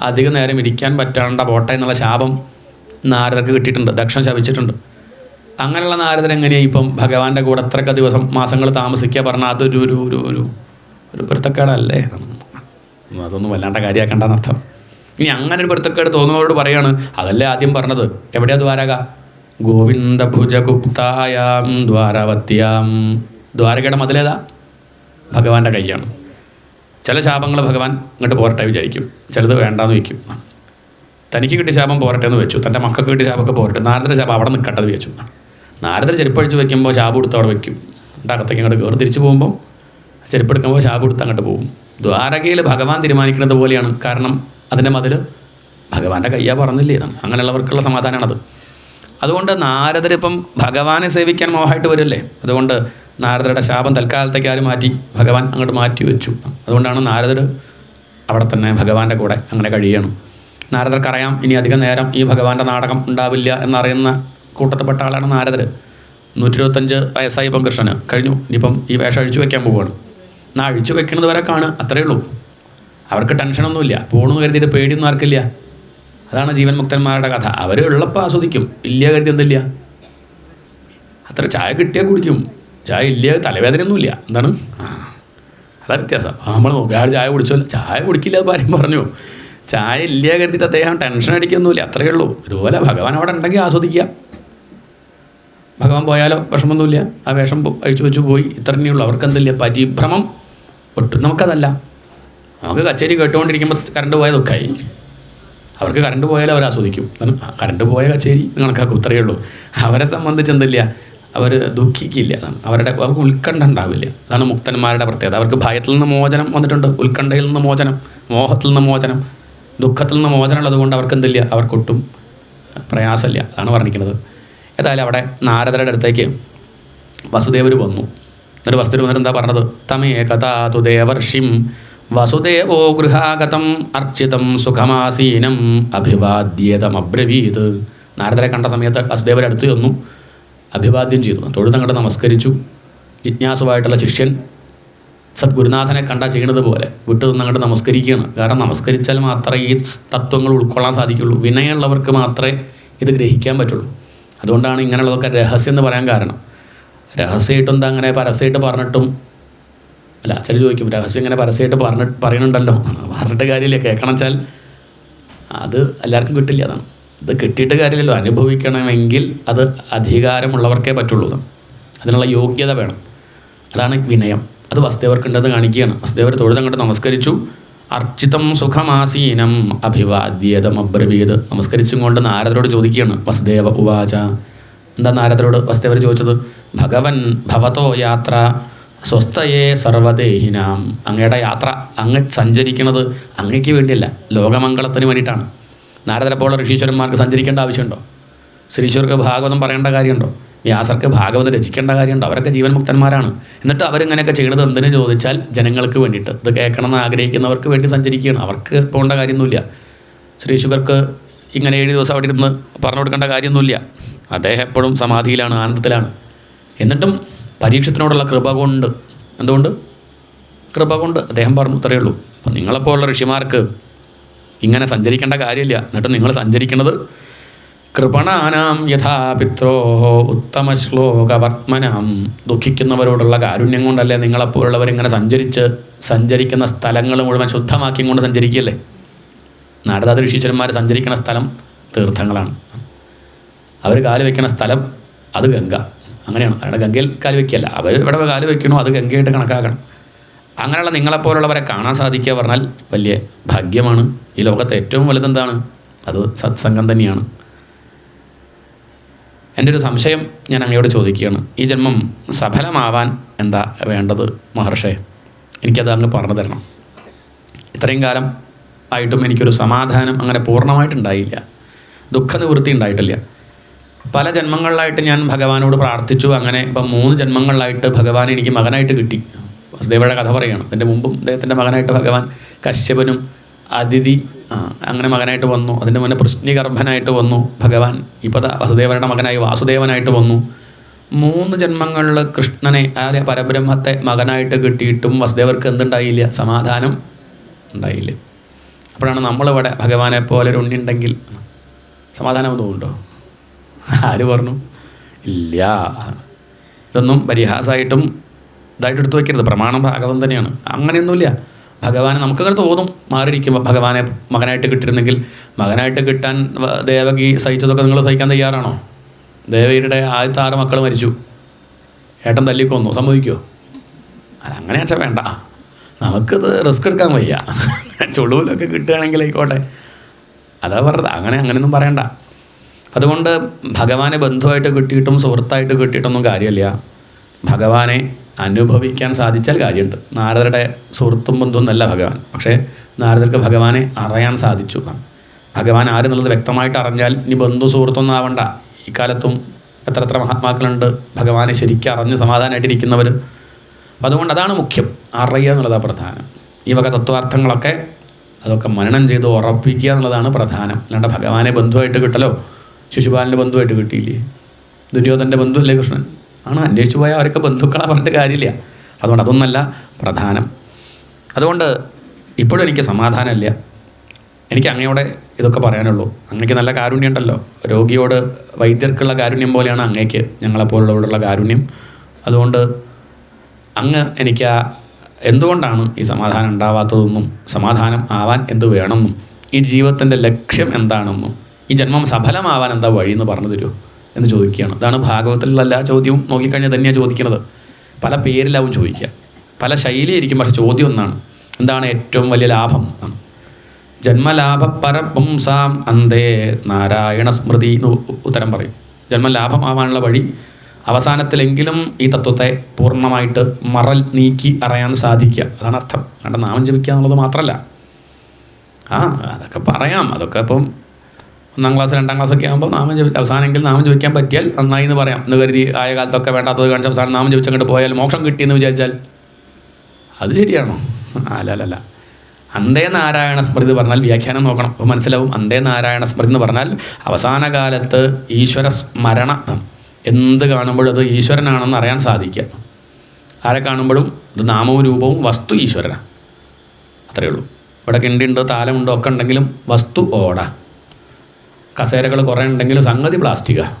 അധികം നേരം ഇരിക്കാൻ പറ്റാണ്ട പോട്ടെ എന്നുള്ള ശാപം നാരദർക്ക് കിട്ടിയിട്ടുണ്ട്, ദക്ഷൻ ശപിച്ചിട്ടുണ്ട്. അങ്ങനെയുള്ള നാരദർ എങ്ങനെയാണ് ഇപ്പം ഭഗവാന്റെ കൂടെ അത്രയൊക്കെ ദിവസം മാസങ്ങൾ താമസിക്കുക പറഞ്ഞാൽ അതൊരു ഒരു ഒരു ഒരു പൊരുത്തക്കേടല്ലേ? അതൊന്നും വല്ലാണ്ട കാര്യമാക്കണ്ടെന്നർത്ഥം. ഇനി അങ്ങനെ ഒരു പൊരുത്തക്കേട് തോന്നുന്നവരോട് പറയാണ്, അതല്ലേ ആദ്യം പറഞ്ഞത്, എവിടെയാ ദ്വാരക? ഗോവിന്ദ ഭുജഗുപ്തായാം ദ്വാരവത്യാം. ദ്വാരകയുടെ മതിലേതാ? ഭഗവാന്റെ കൈയാണ്. ചില ശാപങ്ങൾ ഭഗവാൻ ഇങ്ങോട്ട് പോരട്ടെ വിചാരിക്കും, ചിലത് വേണ്ടാന്ന് വയ്ക്കും. തനിക്ക് കിട്ടിയ ശാപം പോരട്ടെ എന്ന് വെച്ചു, തൻ്റെ മക്കൾക്ക് കിട്ടിയ ശാപമൊക്കെ പോരട്ടെ, നാരദരുടെ ശാപം അവിടെ നിൽക്കട്ടെ എന്ന് വെച്ചു. നാരദർ ചെരുപ്പഴിച്ച് വയ്ക്കുമ്പോൾ ശാപം എടുത്ത് അവിടെ വയ്ക്കും, എന്നിട്ട് അകത്തേക്ക് അങ്ങോട്ട് കയറി തിരിച്ചു പോകുമ്പോൾ ചെരുപ്പെടുക്കുമ്പോൾ ശാപം എടുത്ത് അങ്ങോട്ട് പോകും. ദ്വാരകയിൽ ഭഗവാൻ തീരുമാനിക്കുന്നത് പോലെയാണ്. കാരണം അതിൻ്റെ മതിൽ ഭഗവാന്റെ കയ്യാ പറഞ്ഞില്ലേ, അങ്ങനെയുള്ളവർക്കുള്ള സമാധാനമാണത്. അതുകൊണ്ട് നാരദരിപ്പം ഭഗവാനെ സേവിക്കാൻ മോഹമായിട്ട് വരില്ലേ, അതുകൊണ്ട് നാരദരുടെ ശാപം തൽക്കാലത്തേക്ക് ആരും മാറ്റി, ഭഗവാൻ അങ്ങോട്ട് മാറ്റി വെച്ചു. അതുകൊണ്ടാണ് നാരദർ അവിടെ തന്നെ ഭഗവാന്റെ കൂടെ അങ്ങനെ കഴിയണം. നാരദർക്കറിയാം ഇനി അധികം നേരം ഈ ഭഗവാന്റെ നാടകം ഉണ്ടാവില്ല എന്നറിയുന്ന കൂട്ടത്തിൽപ്പെട്ട ആളാണ് നാരദർ. 125 വയസ്സായി ഇപ്പം കൃഷ്ണന് കഴിഞ്ഞു, ഇനിയിപ്പം ഈ വേഷം അഴിച്ചു വയ്ക്കാൻ പോവുകയാണ്. എന്നാൽ അഴിച്ചു വെക്കുന്നത് വരെ കാണുക, അത്രയേ ഉള്ളൂ. അവർക്ക് ടെൻഷനൊന്നുമില്ല, പോകണമെന്ന് കരുതിയിട്ട് പേടിയൊന്നും ആർക്കില്ല. അതാണ് ജീവൻ മുക്തന്മാരുടെ കഥ. അവർ ഉള്ളപ്പോൾ ആസ്വദിക്കും, ഇല്ല കരുതി എന്തില്ല, അത്ര ചായ കിട്ടിയാൽ കുടിക്കും, ചായ ഇല്ല തലവേദനയൊന്നുമില്ല. എന്താണ് അതാ വ്യത്യാസം. നമ്മൾ ഒരാൾ ചായ കുടിച്ചല്ലോ, ചായ കുടിക്കില്ല ആരും പറഞ്ഞു, ചായ ഇല്ല കരുതിയിട്ട് അദ്ദേഹം ടെൻഷൻ അടിക്കൊന്നുമില്ല, അത്രയേ ഉള്ളൂ. ഇതുപോലെ ഭഗവാൻ അവിടെ ഉണ്ടെങ്കിൽ ആസ്വദിക്കുക, ഭഗവാൻ പോയാലോ വിഷമമൊന്നുമില്ല, ആ വേഷം അഴിച്ചു വെച്ച് പോയി, ഇത്ര തന്നെയുള്ളൂ. അവർക്കെന്തില്ല പരിഭ്രമം ഒട്ടും. നമുക്കതല്ല, നമുക്ക് കച്ചേരി കേട്ടുകൊണ്ടിരിക്കുമ്പോൾ കറണ്ട് പോയ ദുഃഖമായി. അവർക്ക് കറണ്ട് പോയാലും അവർ ആസ്വദിക്കും, കറണ്ട് പോയ കച്ചേരി കണക്കാക്കും, ഇത്രയേ ഉള്ളൂ. അവരെ സംബന്ധിച്ച് എന്തില്ല, അവർ ദുഃഖിക്കില്ല, അവർക്ക് ഉത്കണ്ഠ ഉണ്ടാവില്ല. അതാണ് മുക്തന്മാരുടെ പ്രത്യേകത. അവർക്ക് ഭയത്തിൽ നിന്ന് മോചനം വന്നിട്ടുണ്ട്, ഉത്കണ്ഠയിൽ നിന്ന് മോചനം, മോഹത്തിൽ നിന്ന് മോചനം, ദുഃഖത്തിൽ നിന്ന് മോചനം ഉള്ളതുകൊണ്ട് അവർക്ക് എന്തില്ല, അവർക്കൊട്ടും പ്രയാസമില്ല. അതാണ് പറഞ്ഞിരിക്കുന്നത്. ഏതായാലും അവിടെ നാരദരുടെ അടുത്തേക്ക് വസുദേവർ വന്നു. എന്നിട്ട് വസുദേവർ വന്നിട്ട് എന്താ പറഞ്ഞത്? തമേ കഥാതു ദേവർഷിം വസുദേവോ ഗൃഹാഗതം അർച്ചിതം സുഖമാസീനം അഭിവാദ്യേതമബ്രവീത്. നാരദരെ കണ്ട സമയത്ത് വസുദേവരെ അടുത്ത് ചെന്നു, അഭിവാദ്യം ചെയ്തു, തൊഴുതങ്ങോട്ട് നമസ്കരിച്ചു. ജിജ്ഞാസുവായിട്ടുള്ള ശിഷ്യൻ സദ്ഗുരുനാഥനെ കണ്ടാൽ ചെയ്യുന്നത് പോലെ വിട്ടു നിന്നങ്ങോട്ട് നമസ്കരിക്കുകയാണ്. കാരണം നമസ്കരിച്ചാൽ മാത്രമേ ഈ തത്വങ്ങൾ ഉൾക്കൊള്ളാൻ സാധിക്കുള്ളൂ, വിനയമുള്ളവർക്ക് മാത്രമേ ഇത് ഗ്രഹിക്കാൻ പറ്റുള്ളൂ. അതുകൊണ്ടാണ് ഇങ്ങനെയുള്ളതൊക്കെ രഹസ്യം എന്ന് പറയാൻ കാരണം. രഹസ്യമായിട്ടും എന്താ അങ്ങനെ പരസ്യമായിട്ട് പറഞ്ഞിട്ടും അല്ല, ചില ചോദിക്കും രഹസ്യം ഇങ്ങനെ പരസ്യമായിട്ട് പറയുന്നുണ്ടല്ലോ, പറഞ്ഞിട്ട് കാര്യമില്ല, കേൾക്കണം വെച്ചാൽ അത് എല്ലാവർക്കും കിട്ടില്ല. അതാണ്, ഇത് കിട്ടിയിട്ട് കാര്യമില്ലല്ലോ, അനുഭവിക്കണമെങ്കിൽ അത് അധികാരമുള്ളവർക്കേ പറ്റുള്ളൂ. അതിനുള്ള യോഗ്യത വേണം, അതാണ് വിനയം. അത് വസുദേവർക്കുണ്ടെന്ന് കാണിക്കുകയാണ്. വസുദേവർ തൊഴുതങ്ങോട്ട് നമസ്കരിച്ചു. അർച്ചിതം സുഖമാസീനം അഭിവാദ്യേതമബ്രവീത്. നമസ്കരിച്ചും കൊണ്ട് നാരദരോട് ചോദിക്കുകയാണ്. വസുദേവ ഉവാച. എന്താ നാരദരോട് വസുദേവർ ചോദിച്ചത്? ഭഗവൻ ഭവതോ യാത്ര സ്വസ്ഥയേ സർവദേഹിനാം. അങ്ങയുടെ യാത്ര, അങ്ങ് സഞ്ചരിക്കുന്നത് അങ്ങയ്ക്ക് വേണ്ടിയല്ല, ലോകമംഗളത്തിന് വേണ്ടിയിട്ടാണ്. നാരദരെ പോലെ ഋഷീശ്വരന്മാർക്ക് സഞ്ചരിക്കേണ്ട ആവശ്യമുണ്ടോ? ശ്രീശ്വർക്ക് ഭാഗവതം പറയേണ്ട കാര്യമുണ്ടോ? വ്യാസർക്ക് ഭാഗവതം രചിക്കേണ്ട കാര്യമുണ്ടോ? അവരൊക്കെ ജീവൻ മുക്തന്മാരാണ്. എന്നിട്ട് അവരിങ്ങനെയൊക്കെ ചെയ്യുന്നത് എന്തിനു ചോദിച്ചാൽ ജനങ്ങൾക്ക് വേണ്ടിയിട്ട്, ഇത് കേൾക്കണമെന്ന് ആഗ്രഹിക്കുന്നവർക്ക് വേണ്ടി സഞ്ചരിക്കുകയാണ്. അവർക്ക് പോകേണ്ട കാര്യമൊന്നുമില്ല. ശ്രീശുഖർക്ക് ഇങ്ങനെ 7 ദിവസം അവിടെ ഇരുന്ന് പറഞ്ഞു കൊടുക്കേണ്ട കാര്യമൊന്നുമില്ല. അദ്ദേഹം എപ്പോഴും സമാധിയിലാണ്, ആനന്ദത്തിലാണ്. എന്നിട്ടും പരീക്ഷത്തിനോടുള്ള കൃപ കൊണ്ട്, എന്തുകൊണ്ട്? കൃപ കൊണ്ട് അദ്ദേഹം പറഞ്ഞു, ഇത്രയേ ഉള്ളൂ. അപ്പം നിങ്ങളെപ്പോലുള്ള ഋഷിമാർക്ക് ഇങ്ങനെ സഞ്ചരിക്കേണ്ട കാര്യമില്ല. എന്നിട്ട് നിങ്ങൾ സഞ്ചരിക്കുന്നത് കൃപണാനാം യഥാ പിത്രോ ഉത്തമ ശ്ലോകവർമ്മനാം. ദുഃഖിക്കുന്നവരോടുള്ള കാരുണ്യം കൊണ്ടല്ലേ നിങ്ങളെപ്പോലുള്ളവരിങ്ങനെ സഞ്ചരിക്കുന്ന സ്ഥലങ്ങൾ മുഴുവൻ ശുദ്ധമാക്കി കൊണ്ട് സഞ്ചരിക്കുകയല്ലേ. നാരദാദ ഋഷീശ്വരന്മാർ സഞ്ചരിക്കുന്ന സ്ഥലം തീർത്ഥങ്ങളാണ്. അവർ കാല് വയ്ക്കുന്ന സ്ഥലം അത് ഗംഗ. അങ്ങനെയാണ്. അവിടെ ഗംഗയിൽ കാല് വയ്ക്കുകയല്ല, അവർ ഇവിടെ കാല് വയ്ക്കണോ അത് ഗംഗയായിട്ട് കണക്കാക്കണം. അങ്ങനെയുള്ള നിങ്ങളെപ്പോലുള്ളവരെ കാണാൻ സാധിക്കുക പറഞ്ഞാൽ വലിയ ഭാഗ്യമാണ്. ഈ ലോകത്തെ ഏറ്റവും വലുതെന്താണ്? അത് സത്സംഗം തന്നെയാണ്. എൻ്റെ ഒരു സംശയം ഞാൻ അങ്ങയോട് ചോദിക്കുകയാണ്. ഈ ജന്മം സഫലമാവാൻ എന്താ വേണ്ടത് മഹർഷേ? എനിക്കത് അങ്ങ് പറഞ്ഞു തരണം. ഇത്രയും കാലം ആയിട്ടും എനിക്കൊരു സമാധാനം അങ്ങനെ പൂർണ്ണമായിട്ടുണ്ടായില്ല, ദുഃഖനിവൃത്തി ഉണ്ടായിട്ടില്ല. പല ജന്മങ്ങളിലായിട്ട് ഞാൻ ഭഗവാനോട് പ്രാർത്ഥിച്ചു. അങ്ങനെ ഇപ്പം 3 ജന്മങ്ങളിലായിട്ട് ഭഗവാൻ എനിക്ക് മകനായിട്ട് കിട്ടി. വസുദേവയുടെ കഥ പറയുകയാണ്. അതിൻ്റെ മുമ്പും അദ്ദേഹത്തിൻ്റെ മകനായിട്ട് ഭഗവാൻ കശ്യപനും അതിഥി അങ്ങനെ മകനായിട്ട് വന്നു. അതിൻ്റെ മുന്നേ പൃശ്നിഗർഭനായിട്ട് വന്നു ഭഗവാൻ. ഇപ്പോൾ വസുദേവരുടെ മകനായി വാസുദേവനായിട്ട് വന്നു. 3 ജന്മങ്ങളിൽ കൃഷ്ണനെ, പരബ്രഹ്മത്തെ മകനായിട്ട് കിട്ടിയിട്ടും വസുദേവർക്ക് എന്തുണ്ടായില്ല? സമാധാനം ഉണ്ടായില്ല. അപ്പോഴാണ് നമ്മളിവിടെ ഭഗവാനെ പോലെ ഒരു ഉണ്ണി ഉണ്ടെങ്കിൽ സമാധാനം ഒന്നുമുണ്ടോ? ആര് പറഞ്ഞു? ഇല്ല. ഇതൊന്നും പരിഹാസമായിട്ടും ഇതായിട്ട് എടുത്തു വയ്ക്കരുത്. പ്രമാണം ഭാഗവതം തന്നെയാണ്. അങ്ങനെയൊന്നുമില്ല. ഭഗവാനെ നമുക്കങ്ങനെ തോന്നും മാറിയിരിക്കുമ്പോൾ ഭഗവാനെ മകനായിട്ട് കിട്ടിയിരുന്നെങ്കിൽ. മകനായിട്ട് കിട്ടാൻ ദേവകി സഹിച്ചതൊക്കെ നിങ്ങൾ സഹിക്കാൻ തയ്യാറാണോ? ദേവകിയുടെ ആദ്യത്തെ 6 മക്കൾ മരിച്ചു, ഏട്ടൻ തല്ലിക്കൊന്നു, സമ്മതിക്കുമോ? അല്ല, അങ്ങനെ വെച്ചാൽ വേണ്ട, നമുക്കിത് റിസ്ക് എടുക്കാൻ വയ്യ. ചുളുവിലൊക്കെ കിട്ടുകയാണെങ്കിൽ ആയിക്കോട്ടെ, അതാ പറഞ്ഞത്. അങ്ങനെയൊന്നും പറയണ്ട. അതുകൊണ്ട് ഭഗവാനെ ബന്ധുവായിട്ട് കിട്ടിയിട്ടും സുഹൃത്തായിട്ട് കിട്ടിയിട്ടൊന്നും കാര്യമില്ല. ഭഗവാനെ അനുഭവിക്കാൻ സാധിച്ചാൽ കാര്യമുണ്ട്. നാരദരുടെ സുഹൃത്തും ബന്ധുവും എന്നല്ല ഭഗവാൻ, പക്ഷേ നാരദർക്ക് ഭഗവാനെ അറിയാൻ സാധിച്ചു. ഭഗവാൻ ആരെന്നുള്ളത് വ്യക്തമായിട്ട് അറിഞ്ഞാൽ ഇനി ബന്ധു സുഹൃത്തൊന്നും ആവണ്ട. ഇക്കാലത്തും എത്ര മഹാത്മാക്കളുണ്ട് ഭഗവാനെ ശരിക്കും അറിഞ്ഞ് സമാധാനമായിട്ടിരിക്കുന്നവർ. അപ്പം അതുകൊണ്ട് അതാണ് മുഖ്യം, അറിയുക എന്നുള്ളതാണ് പ്രധാനം. ഈ വക തത്വാർത്ഥങ്ങളൊക്കെ അതൊക്കെ മനനം ചെയ്ത് ഉറപ്പിക്കുക എന്നുള്ളതാണ് പ്രധാനം. അല്ലാണ്ട് ഭഗവാനെ ബന്ധുവായിട്ട് കിട്ടലോ, ശിശുപാലൻ്റെ ബന്ധുവായിട്ട് കിട്ടിയില്ലേ, ദുര്യോധൻ്റെ ബന്ധുവല്ലേ കൃഷ്ണൻ, അന്വേഷിച്ച് പോയാൽ അവരൊക്കെ ബന്ധുക്കളെ പറഞ്ഞിട്ട് കാര്യമില്ല. അതുകൊണ്ട് അതൊന്നല്ല പ്രധാനം. അതുകൊണ്ട് ഇപ്പോഴും എനിക്ക് സമാധാനമില്ല. എനിക്ക് അങ്ങയോടെ ഇതൊക്കെ പറയാനുള്ളൂ. അങ്ങേക്ക് നല്ല കാരുണ്യം ഉണ്ടല്ലോ, രോഗിയോട് വൈദ്യർക്കുള്ള കാരുണ്യം പോലെയാണ് അങ്ങേക്ക് ഞങ്ങളെപ്പോലുള്ളവരോടുള്ള കാരുണ്യം. അതുകൊണ്ട് അങ്ങ് എനിക്ക് എന്തുകൊണ്ടാണ് ഈ സമാധാനം ഉണ്ടാവാത്തതെന്നും സമാധാനം ആവാൻ എന്ത് വേണമെന്നും ഈ ജീവിതത്തിൻ്റെ ലക്ഷ്യം എന്താണെന്നും ഈ ജന്മം സഫലമാവാൻ എന്താ വഴിയെന്ന് പറഞ്ഞു തരുമോ എന്ന് ചോദിക്കുകയാണ്. അതാണ് ഭാഗവതത്തിലുള്ള എല്ലാ ചോദ്യവും നോക്കിക്കഴിഞ്ഞാൽ തന്നെയാണ് ചോദിക്കുന്നത്. പല പേരിലാവും ചോദിക്കുക, പല ശൈലിയായിരിക്കും, പക്ഷേ ചോദ്യം ഒന്നാണ്, എന്താണ് ഏറ്റവും വലിയ ലാഭം ആണ്. ജന്മലാഭപരപുംസാം അന്തേ നാരായണ സ്മൃതി എന്ന് ഉത്തരം പറയും. ജന്മലാഭമാവാനുള്ള വഴി അവസാനത്തിലെങ്കിലും ഈ തത്വത്തെ പൂർണ്ണമായിട്ട് മറൽ നീക്കി അറിയാൻ സാധിക്കുക, അതാണ് അർത്ഥം. അവിടെ നാമം ജപിക്കുക എന്നുള്ളത് മാത്രമല്ല. അതൊക്കെ പറയാം, അതൊക്കെ ഇപ്പം 1-ാം ക്ലാസ് 2-ാം ക്ലാസ്സൊക്കെ ആകുമ്പോൾ അവസാനമെങ്കിൽ നാമം ജപിക്കാൻ പറ്റിയാൽ നന്നായി എന്ന് പറയാം എന്ന് കരുതി ആയ കാലത്തൊക്കെ വേണ്ടാത്തത് കാണിച്ച് അവസാനം നാമം ജപിച്ചങ്ങോട്ട് പോയാൽ മോക്ഷം കിട്ടിയെന്ന് വിചാരിച്ചാൽ അത് ശരിയാണോ? അല്ലല്ല. അന്തേ നാരായണ സ്മൃതി പറഞ്ഞാൽ വ്യാഖ്യാനം നോക്കണം, അപ്പോൾ മനസ്സിലാവും. അന്തേ നാരായണ സ്മൃതി എന്ന് പറഞ്ഞാൽ അവസാന കാലത്ത് ഈശ്വര സ്മരണ, എന്ത് കാണുമ്പോഴും അത് ഈശ്വരനാണെന്ന് അറിയാൻ സാധിക്കുക. ആരെ കാണുമ്പോഴും ഇത് നാമവും രൂപവും വസ്തു ഈശ്വരനാണ്, അത്രയേ ഉള്ളൂ. ഇവിടെ കിണ്ടിയുണ്ട്, താലമുണ്ടോ ഒക്കെ ഉണ്ടെങ്കിലും വസ്തു ഓട. കസേരകൾ കുറേ ഉണ്ടെങ്കിലും സംഗതി പ്ലാസ്റ്റിക്കാണ്.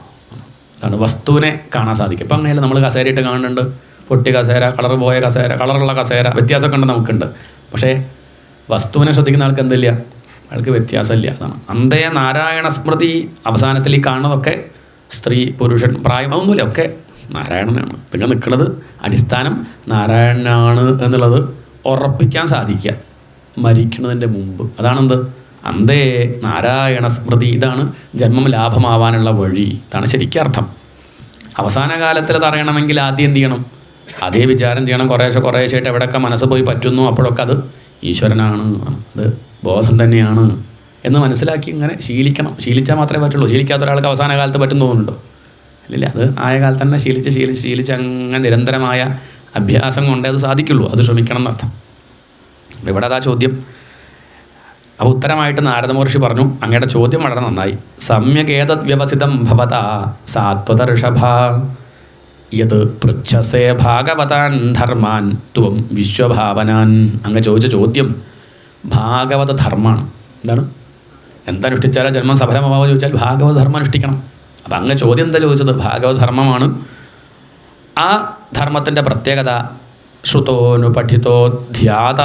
അതാണ് വസ്തുവിനെ കാണാൻ സാധിക്കും. ഇപ്പം അങ്ങനെയല്ല, നമ്മൾ കസേരയിട്ട് കാണുന്നുണ്ട്, പൊട്ടി കസേര, കളർ പോയ കസേര, കളറുള്ള കസേര, വ്യത്യാസമൊക്കെ ഉണ്ട് നമുക്കുണ്ട്. പക്ഷേ വസ്തുവിനെ ശ്രദ്ധിക്കുന്ന ആൾക്ക് എന്തില്ല, അയാൾക്ക് വ്യത്യാസമില്ല. അതാണ് അന്തേ നാരായണ സ്മൃതി. അവസാനത്തിൽ ഈ കാണുന്നതൊക്കെ സ്ത്രീ പുരുഷൻ പ്രായം അതൊന്നുമില്ല, ഒക്കെ നാരായണനാണ്. പിന്നെ നിൽക്കുന്നത് അടിസ്ഥാനം നാരായണനാണ് എന്നുള്ളത് ഉറപ്പിക്കാൻ സാധിക്കുക മരിക്കുന്നതിൻ്റെ മുമ്പ്. അതാണെന്ത് അന്തേ നാരായണ സ്മൃതി. ഇതാണ് ജന്മം ലാഭമാവാനുള്ള വഴി. ഇതാണ് ശരിക്കും അർത്ഥം. അവസാന കാലത്തിൽ അത് അറിയണമെങ്കിൽ ആദ്യം എന്ത് ചെയ്യണം? അതേ വിചാരം ചെയ്യണം. കുറേശ്ശായിട്ട് എവിടെയൊക്കെ മനസ്സ് പോയി പറ്റുന്നു അപ്പോഴൊക്കെ അത് ഈശ്വരനാണ്, അത് ബോധം തന്നെയാണ് എന്ന് മനസ്സിലാക്കി ഇങ്ങനെ ശീലിക്കണം. ശീലിച്ചാൽ മാത്രമേ പറ്റുള്ളൂ. ശീലിക്കാത്ത ഒരാൾക്ക് അവസാന കാലത്ത് പറ്റും തോന്നുന്നുണ്ടോ? ഇല്ല, അത് ആയ കാലത്ത് തന്നെ ശീലിച്ച് അങ്ങനെ നിരന്തരമായ അഭ്യാസം കൊണ്ടേ അത് സാധിക്കുള്ളൂ. അത് ശ്രമിക്കണം എന്നർത്ഥം. അപ്പോൾ ഇവിടെ അതാ ചോദ്യം. അപ്പോൾ ഉത്തരമായിട്ട് നാരദ മഹർഷി പറഞ്ഞു, അങ്ങയുടെ ചോദ്യം വളരെ നന്നായി. സമ്യകേതദ് വ്യവസിതം ഭവത സാത്വത ഋഷഭ യത് പൃച്ഛസേ ഭാഗവതാൻ ധർമാൻ ത്വം വിശ്വഭാവനാൻ. അങ്ങ് ചോദിച്ച ചോദ്യം ഭാഗവത ധർമ്മമാണ്. എന്തനുഷ്ഠിച്ചാലും ജന്മം സഫലമാവോ ചോദിച്ചാൽ ഭാഗവത ധർമ്മം അനുഷ്ഠിക്കണം. അപ്പം അങ്ങ് ചോദ്യം എന്താ ചോദിച്ചത്? ഭാഗവത ധർമ്മമാണ്. ആ ധർമ്മത്തിൻ്റെ പ്രത്യേകത ശ്രുതോനു പഠിതോ ധ്യാത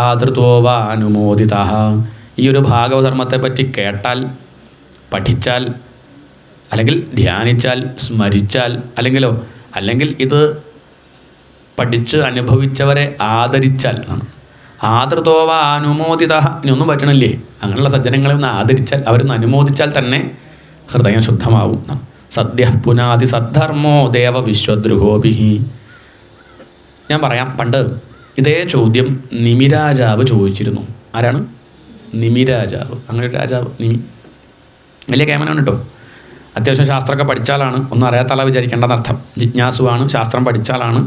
ആദൃതോ വാ അനുമോദിത. ഈ ഒരു ഭാഗവധർമ്മത്തെപ്പറ്റി കേട്ടാൽ, പഠിച്ചാൽ, അല്ലെങ്കിൽ ധ്യാനിച്ചാൽ, സ്മരിച്ചാൽ, അല്ലെങ്കിൽ ഇത് പഠിച്ച് അനുഭവിച്ചവരെ ആദരിച്ചാൽ ആണ്. ആദൃതോവ അനുമോദിത. ഇനി ഒന്നും പറ്റണില്ലേ, അങ്ങനെയുള്ള സജ്ജനങ്ങളെ ഒന്ന് ആദരിച്ചാൽ, അവരൊന്ന് അനുമോദിച്ചാൽ തന്നെ ഹൃദയം ശുദ്ധമാവും. സദ്യ പുനാതി സദ്ധർമ്മോ ദേവ വിശ്വദ്രുഹോഭിഹി. ഞാൻ പറയാം, പണ്ട് ഇതേ ചോദ്യം നിമിരാജാവ് ചോദിച്ചിരുന്നു. ആരാണ്? നിമിരാജാവ്. അങ്ങനെ ഒരു രാജാവ് നിമി വലിയ കേമനാണ് കേട്ടോ. അത്യാവശ്യം ശാസ്ത്രമൊക്കെ പഠിച്ചാലാണ്, ഒന്നും അറിയാത്ത ആളെ വിചാരിക്കേണ്ടെന്നർത്ഥം. ജിജ്ഞാസുവാണ്, ശാസ്ത്രം പഠിച്ചാലാണ്,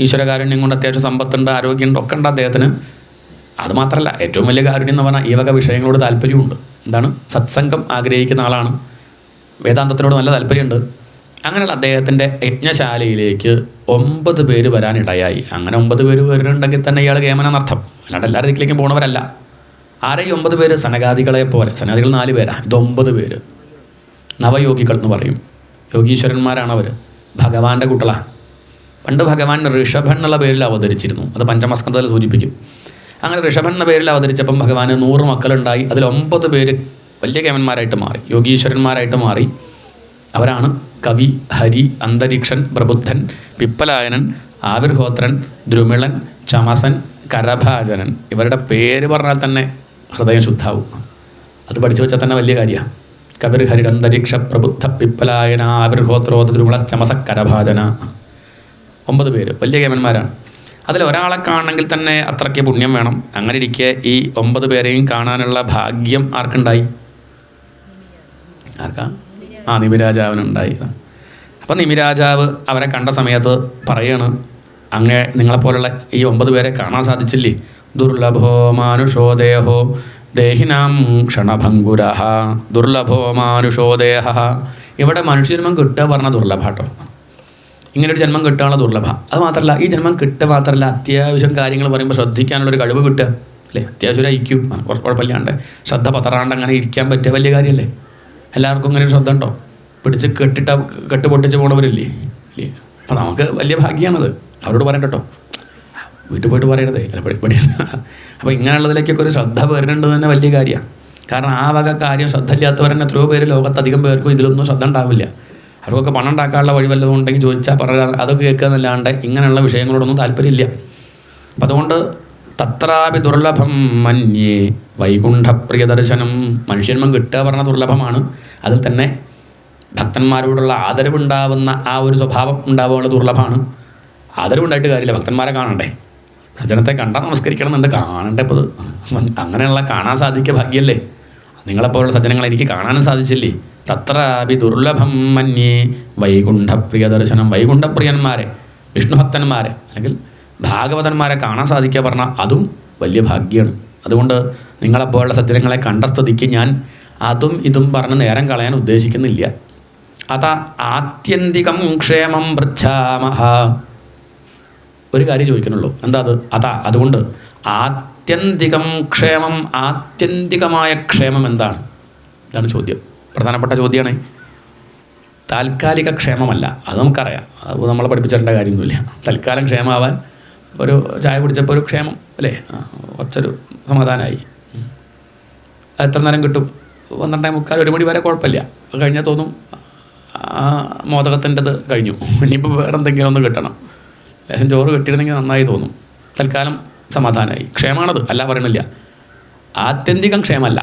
ഈശ്വരകാരുണ്യം കൊണ്ട് അത്യാവശ്യം സമ്പത്തുണ്ട്, ആരോഗ്യമുണ്ട്, ഒക്കെ ഉണ്ട് അദ്ദേഹത്തിന്. അതുമാത്രമല്ല, ഏറ്റവും വലിയ കാരുണ്യം എന്ന് പറഞ്ഞാൽ ഈ വക വിഷയങ്ങളോട് താല്പര്യമുണ്ട്. എന്താണ്? സത്സംഗം ആഗ്രഹിക്കുന്ന ആളാണ്, വേദാന്തത്തിനോട് നല്ല താല്പര്യമുണ്ട്. അങ്ങനെയുള്ള അദ്ദേഹത്തിൻ്റെ യജ്ഞശാലയിലേക്ക് 9 പേര് വരാനിടയായി. അങ്ങനെ 9 പേര് വരുന്നുണ്ടെങ്കിൽ തന്നെ ഇയാൾ കേമനെന്നർത്ഥം, അല്ലാണ്ട് എല്ലാവരുടെ ദിക്കിലേക്കും പോണവരല്ല. ആരെ ഈ 9 പേര്? സനകാദികളെ പോലെ. സനകാദികൾ 4 പേരാണ്, ഇത് 9 പേര്. നവയോഗികൾ എന്ന് പറയും, യോഗീശ്വരന്മാരാണവർ, ഭഗവാന്റെ കുട്ടികളാണ്. പണ്ട് ഭഗവാൻ ഋഷഭൻ എന്നുള്ള പേരിൽ അവതരിച്ചിരുന്നു. അത് പഞ്ചമസ്കന്ധത്തിൽ സൂചിപ്പിക്കും. അങ്ങനെ ഋഷഭൻ എന്ന പേരിൽ അവതരിച്ചപ്പം ഭഗവാന് 100 മക്കളുണ്ടായി. അതിൽ 9 പേര് വലിയ കേമന്മാരായിട്ട് മാറി, യോഗീശ്വരന്മാരായിട്ട് മാറി. അവരാണ് കവി, ഹരി, അന്തരീക്ഷൻ, പ്രബുദ്ധൻ, പിപ്പലായനൻ, ആവിർഹോത്രൻ, ദ്രുമിളൻ, ചമസൻ, കരഭാജനൻ. ഇവരുടെ പേര് പറഞ്ഞാൽ തന്നെ ഹൃദയം ശുദ്ധാവും. അത് പഠിച്ചു വെച്ചാൽ തന്നെ വലിയ കാര്യമാണ്. കവിർ, ഹരിർ, അന്തരീക്ഷ, പ്രബുദ്ധ, പിപ്പലായന, ആവിർഹോത്രോദ, ദ്രുമിള, ചമസ, കരഭാജന. 9 പേര് വലിയ കേമന്മാരാണ്. അതിൽ ഒരാളെ കാണണമെങ്കിൽ തന്നെ അത്രയ്ക്ക് പുണ്യം വേണം. അങ്ങനെ ഇരിക്കെ ഈ 9 പേരെയും കാണാനുള്ള ഭാഗ്യം ആർക്കുണ്ടായി? ആർക്കാ? നിമിരാജാവിനുണ്ടായി. അപ്പം നിമിരാജാവ് അവരെ കണ്ട സമയത്ത് പറയാണ്, അങ്ങേ നിങ്ങളെപ്പോലുള്ള ഈ 9 പേരെ കാണാൻ സാധിച്ചില്ലേ? ദുർലഭോ മാനുഷോദേഹോ ദേഹിനാം ക്ഷണഭംഗുരഹ. ദുർലഭോ മാനുഷോദേഹ. ഇവിടെ മനുഷ്യജന്മം കിട്ടുക പറഞ്ഞാൽ ദുർലഭാട്ടോ. ഇങ്ങനൊരു ജന്മം കിട്ടാനുള്ള ദുർലഭ. അത് മാത്രമല്ല, ഈ ജന്മം കിട്ടുക മാത്രമല്ല, അത്യാവശ്യം കാര്യങ്ങൾ പറയുമ്പോൾ ശ്രദ്ധിക്കാനുള്ളൊരു കഴിവ് കിട്ടുക അല്ലേ? അത്യാവശ്യം ഒരു ഐക്യു, കുറച്ച് കുഴപ്പമില്ലാണ്ട് ശ്രദ്ധ പതറാണ്ട് അങ്ങനെ ഇരിക്കാൻ പറ്റിയ വലിയ കാര്യമല്ലേ? എല്ലാവർക്കും ഇങ്ങനെ ഒരു ശ്രദ്ധ ഉണ്ടോ? പിടിച്ച് കെട്ട് പൊട്ടിച്ച് പോണവരില്ലേ ഇല്ലേ? അപ്പം നമുക്ക് വലിയ ഭാഗ്യമാണത്. അവരോട് പറയണ്ട കേട്ടോ, വീട്ടിൽ പോയിട്ട് പറയണതേ പടി. അപ്പോൾ ഇങ്ങനെയുള്ളതിലേക്കൊക്കെ ഒരു ശ്രദ്ധ വരുന്നുണ്ട് തന്നെ വലിയ കാര്യമാണ്. കാരണം ആ വക കാര്യം ശ്രദ്ധ ഇല്ലാത്തവരെന്നെ എത്രയോ പേര് ലോകത്തധികം പേർക്കും ഇതിലൊന്നും ശ്രദ്ധ ഉണ്ടാവില്ല. അവർക്കൊക്കെ പണം ഉണ്ടാക്കാനുള്ള വഴി വല്ലതും ഉണ്ടെങ്കിൽ ചോദിച്ചാൽ പറയാം, അതൊക്കെ കേൾക്കുക എന്നല്ലാണ്ട് ഇങ്ങനെയുള്ള വിഷയങ്ങളോടൊന്നും താല്പര്യമില്ല. അപ്പം അതുകൊണ്ട് തത്രാപി ദുർലഭം മന്യേ വൈകുണ്ഠപ്രിയ ദർശനം. മനുഷ്യന്മം കിട്ടുക പറഞ്ഞ ദുർലഭമാണ്. അതിൽ തന്നെ ഭക്തന്മാരോടുള്ള ആദരവുണ്ടാവുന്ന ആ ഒരു സ്വഭാവം ഉണ്ടാവുക ദുർലഭമാണ്. ആദരവുണ്ടായിട്ട് കാര്യമില്ല, ഭക്തന്മാരെ കാണണ്ടേ? സജ്ജനത്തെ കണ്ടാൽ നമസ്കരിക്കണം എന്നുണ്ട്, കാണണ്ടേ? ഇപ്പോൾ അങ്ങനെയുള്ള കാണാൻ സാധിക്കുക ഭാഗ്യമല്ലേ? നിങ്ങളെപ്പോലുള്ള സജ്ജനങ്ങളെ എനിക്ക് കാണാനും സാധിച്ചില്ലേ? തത്രാപി ദുർലഭം മന്യേ വൈകുണ്ഠപ്രിയ ദർശനം. വൈകുണ്ഠപ്രിയന്മാരെ, വിഷ്ണുഭക്തന്മാരെ അല്ലെങ്കിൽ ഭാഗവതന്മാരെ കാണാൻ സാധിക്കുക പറഞ്ഞാൽ അതും വലിയ ഭാഗ്യമാണ്. അതുകൊണ്ട് നിങ്ങളെപ്പോലുള്ള സജ്ജനങ്ങളെ കണ്ട സ്ഥിതിക്ക് ഞാൻ അതും ഇതും പറഞ്ഞ് നേരം കളയാൻ ഉദ്ദേശിക്കുന്നില്ല. അതാ ആത്യന്തികം ക്ഷേമം പൃച്ഛാമഹ. ഒരു കാര്യം ചോദിക്കുന്നുള്ളൂ, എന്താ അത്? അതുകൊണ്ട് ആത്യന്തികം ക്ഷേമം, ആത്യന്തികമായ ക്ഷേമം എന്താണ്? ഇതാണ് ചോദ്യം. പ്രധാനപ്പെട്ട ചോദ്യമാണ്. താൽക്കാലിക ക്ഷേമമല്ല, അത് നമുക്കറിയാം, അത് നമ്മളെ പഠിപ്പിച്ചിട്ടേണ്ട കാര്യമൊന്നുമില്ല. തൽക്കാലം ക്ഷേമമാവാൻ ഒരു ചായ കുടിച്ചപ്പോൾ ഒരു ക്ഷേമം അല്ലേ, കുറച്ചൊരു സമാധാനമായി. എത്ര നേരം കിട്ടും? 12:45 1 മണി വരെ കുഴപ്പമില്ല. അത് കഴിഞ്ഞാൽ തോന്നും മോദകത്തിൻ്റെത് കഴിഞ്ഞു, ഇനിയിപ്പോൾ വേറെ എന്തെങ്കിലും ഒന്ന് കിട്ടണം, ലേശം ചോറ് കിട്ടിയിരുന്നെങ്കിൽ നന്നായി തോന്നും. തൽക്കാലം സമാധാനമായി. ക്ഷേമമാണത്, അല്ല പറയണില്ല. ആത്യന്തികം ക്ഷേമമല്ല.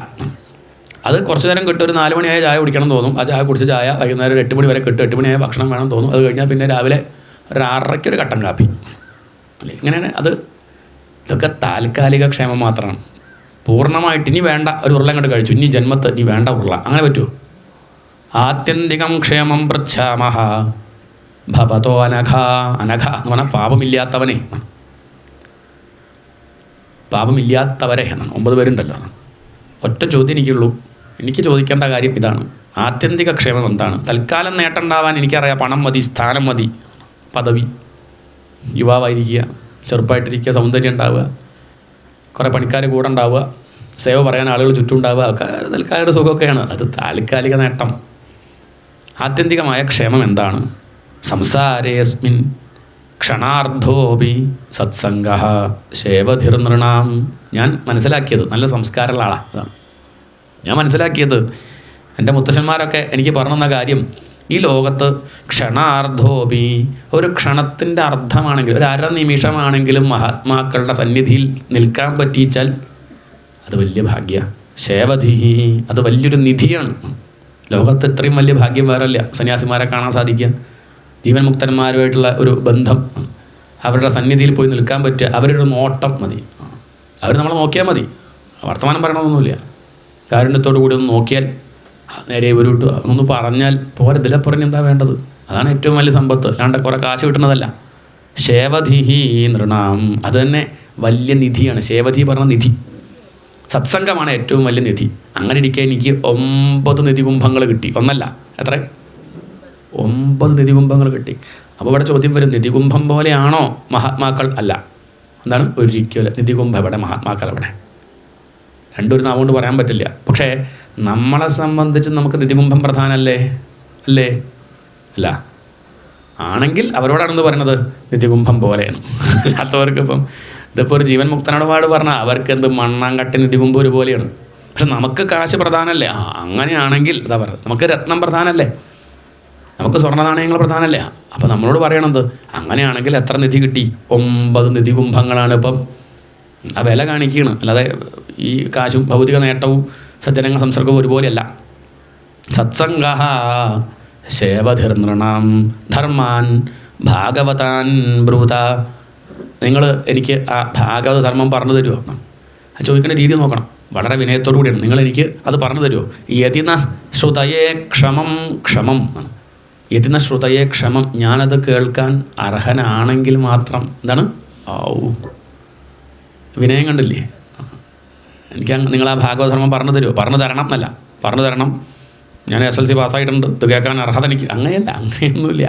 അത് കുറച്ച് നേരം കിട്ടും. ഒരു 4 മണിയായ ചായ കുടിക്കണം തോന്നും, ആ ചായ കുടിച്ച ചായ വൈകുന്നേരം 8 മണി വരെ കിട്ടും. 8 മണിയായ ഭക്ഷണം വേണം തോന്നും. അത് കഴിഞ്ഞാൽ പിന്നെ രാവിലെ ഒരു 6:30 ഒരു കട്ടൻ കാപ്പി അല്ലേ? ഇങ്ങനെയാണ് അത്. ഇതൊക്കെ താൽക്കാലിക ക്ഷേമം മാത്രമാണ്. പൂർണ്ണമായിട്ട് ഇനി വേണ്ട ഒരു ഉരുള കണ്ട് കഴിച്ചു, ഇനി ജന്മത്ത് ഇനി വേണ്ട ഉരുള, അങ്ങനെ പറ്റുമോ? ആത്യന്തികം ക്ഷേമം പൃച്ഛാമഹ ഭവതോ അനഘ. അനഘ എന്ന് പറഞ്ഞാൽ പാപമില്ലാത്തവനെ, പാപമില്ലാത്തവരെ എന്നാണ്. 9 പേരുണ്ടല്ലോ. ഒറ്റ ചോദ്യം എനിക്കുള്ളൂ, എനിക്ക് ചോദിക്കേണ്ട കാര്യം ഇതാണ്. ആത്യന്തിക ക്ഷേമം എന്താണ്? തൽക്കാലം നേട്ടം ഉണ്ടാവാൻ എനിക്കറിയാം, പണം മതി, സ്ഥാനം മതി, പദവി, യുവാവായിരിക്കുക, ചെറുപ്പമായിട്ടിരിക്കുക, സൗന്ദര്യം ഉണ്ടാവുക, കുറേ പണിക്കാർ കൂടെ ഉണ്ടാവുക, സേവ പറയാൻ ആളുകൾ ചുറ്റും ഉണ്ടാവുക, ഒക്കെ തൽക്കാലിക സുഖമൊക്കെയാണ്. അത് താൽക്കാലിക നേട്ടം. ആത്യന്തികമായ ക്ഷേമം എന്താണ്? സംസാരേസ്മിൻ ക്ഷണാർദ്ധോപി സത്സംഗ ശേവധിർനൃണാം. ഞാൻ മനസ്സിലാക്കിയത്, നല്ല സംസ്കാരമുള്ള ആളാണ്, അതാണ് ഞാൻ മനസ്സിലാക്കിയത്. എൻ്റെ മുത്തശ്ശന്മാരൊക്കെ എനിക്ക് പറഞ്ഞു തന്ന കാര്യം, ഈ ലോകത്ത് ക്ഷണാർദ്ധോപി, ഒരു ക്ഷണത്തിൻ്റെ അർത്ഥമാണെങ്കിൽ, ഒരു അരനിമിഷമാണെങ്കിലും മഹാത്മാക്കളുടെ സന്നിധിയിൽ നിൽക്കാൻ പറ്റിച്ചാൽ അത് വലിയ ഭാഗ്യ. ശേവധി, അത് വലിയൊരു നിധിയാണ്. ലോകത്ത് ഇത്രയും വലിയ ഭാഗ്യം വേറല്ല. സന്യാസിമാരെ കാണാൻ സാധിക്കുക, ജീവൻ മുക്തന്മാരുമായിട്ടുള്ള ഒരു ബന്ധം, അവരുടെ സന്നിധിയിൽ പോയി നിൽക്കാൻ പറ്റുക, അവരുടെ നോട്ടം മതി. അവർ നമ്മളെ നോക്കിയാൽ മതി, വർത്തമാനം പറയണമെന്നൊന്നുമില്ല. കാരുണ്യത്തോടു കൂടി ഒന്ന് നോക്കിയാൽ നേരെ ഉരുട്ടു ഒന്ന് പറഞ്ഞാൽ പോരെ. ഇതിലപ്പുറം എന്താ വേണ്ടത്? അതാണ് ഏറ്റവും വലിയ സമ്പത്ത്, അല്ലാണ്ട് കുറേ കാശ് കിട്ടുന്നതല്ല. ശേവധിഹി നൃണാം, അത് തന്നെ വലിയ നിധിയാണ്. ശേവധി പറഞ്ഞ നിധി, സത്സംഗമാണ് ഏറ്റവും വലിയ നിധി. അങ്ങനെ ഇരിക്കെ എനിക്ക് 9 നിധികുംഭങ്ങൾ കിട്ടി. ഒന്നല്ല, എത്ര? 9 നിധികുംഭങ്ങൾ കിട്ടി. അപ്പോൾ ഇവിടെ ചോദ്യം വരും, നിധികുംഭം പോലെയാണോ മഹാത്മാക്കൾ? അല്ല. എന്താണ്? ഒരിക്കലും. നിധികുംഭം എവിടെ, മഹാത്മാക്കൾ എവിടെ? രണ്ടൊരു നാവുകൊണ്ട് പറയാൻ പറ്റില്ല. പക്ഷേ നമ്മളെ സംബന്ധിച്ച് നമുക്ക് നിധികുംഭം പ്രധാനമല്ലേ? അല്ലേ? അല്ല. ആണെങ്കിൽ അവരോടാണെന്ന് പറയുന്നത് നിധികുംഭം പോലെയാണ്. അല്ലാത്തവർക്ക് ഇപ്പം ഇതിപ്പോൾ ഒരു ജീവൻ മുക്തനോട് പാട് പറഞ്ഞാൽ അവർക്ക് എന്ത് മണ്ണാങ്കട്ടി നിധികുംഭം ഒരുപോലെയാണ്. പക്ഷെ നമുക്ക് കാശ് പ്രധാനമല്ലേ? അങ്ങനെയാണെങ്കിൽ എന്താ പറയുക, നമുക്ക് രത്നം പ്രധാനമല്ലേ, നമുക്ക് സ്വർണ്ണ നാണയങ്ങൾ പ്രധാനമല്ലേ? അപ്പം നമ്മളോട് പറയണത് അങ്ങനെയാണെങ്കിൽ എത്ര നിധി കിട്ടി? 9 നിധികുംഭങ്ങളാണ് ഇപ്പം ആ വില കാണിക്കുകയാണ്. അല്ലാതെ ഈ കാശും ഭൗതിക നേട്ടവും സജ്ജനങ്ങൾ സംസർഗവും ഒരുപോലെയല്ല. സത്സംഗ ശേവധിർനൃണാം ധർമാൻ ഭാഗവതാൻ ബ്രൂത. നിങ്ങൾ എനിക്ക് ആ ഭാഗവത ധർമ്മം പറഞ്ഞു തരുമോ? ആ ചോദിക്കേണ്ട രീതി നോക്കണം, വളരെ വിനയത്തോടു കൂടിയാണ്. നിങ്ങളെനിക്ക് അത് പറഞ്ഞു തരുമോ? യതിന ശ്രുതയേ ക്ഷമം ക്ഷമം, യതിന ശ്രുതയേ ക്ഷമം, ഞാനത് കേൾക്കാൻ അർഹനാണെങ്കിൽ മാത്രം. എന്താണ് വിനയം കണ്ടില്ലേ? എനിക്ക് നിങ്ങൾ ആ ഭാഗവതധർമ്മം പറഞ്ഞു തരുമോ? പറഞ്ഞു തരണം എന്നല്ല, പറഞ്ഞു തരണം. ഞാൻ SLC പാസ്സായിട്ടുണ്ട്, ഇത് കേൾക്കാൻ അർഹത എനിക്ക്. അങ്ങനെയല്ല, അങ്ങനെയൊന്നുമില്ല.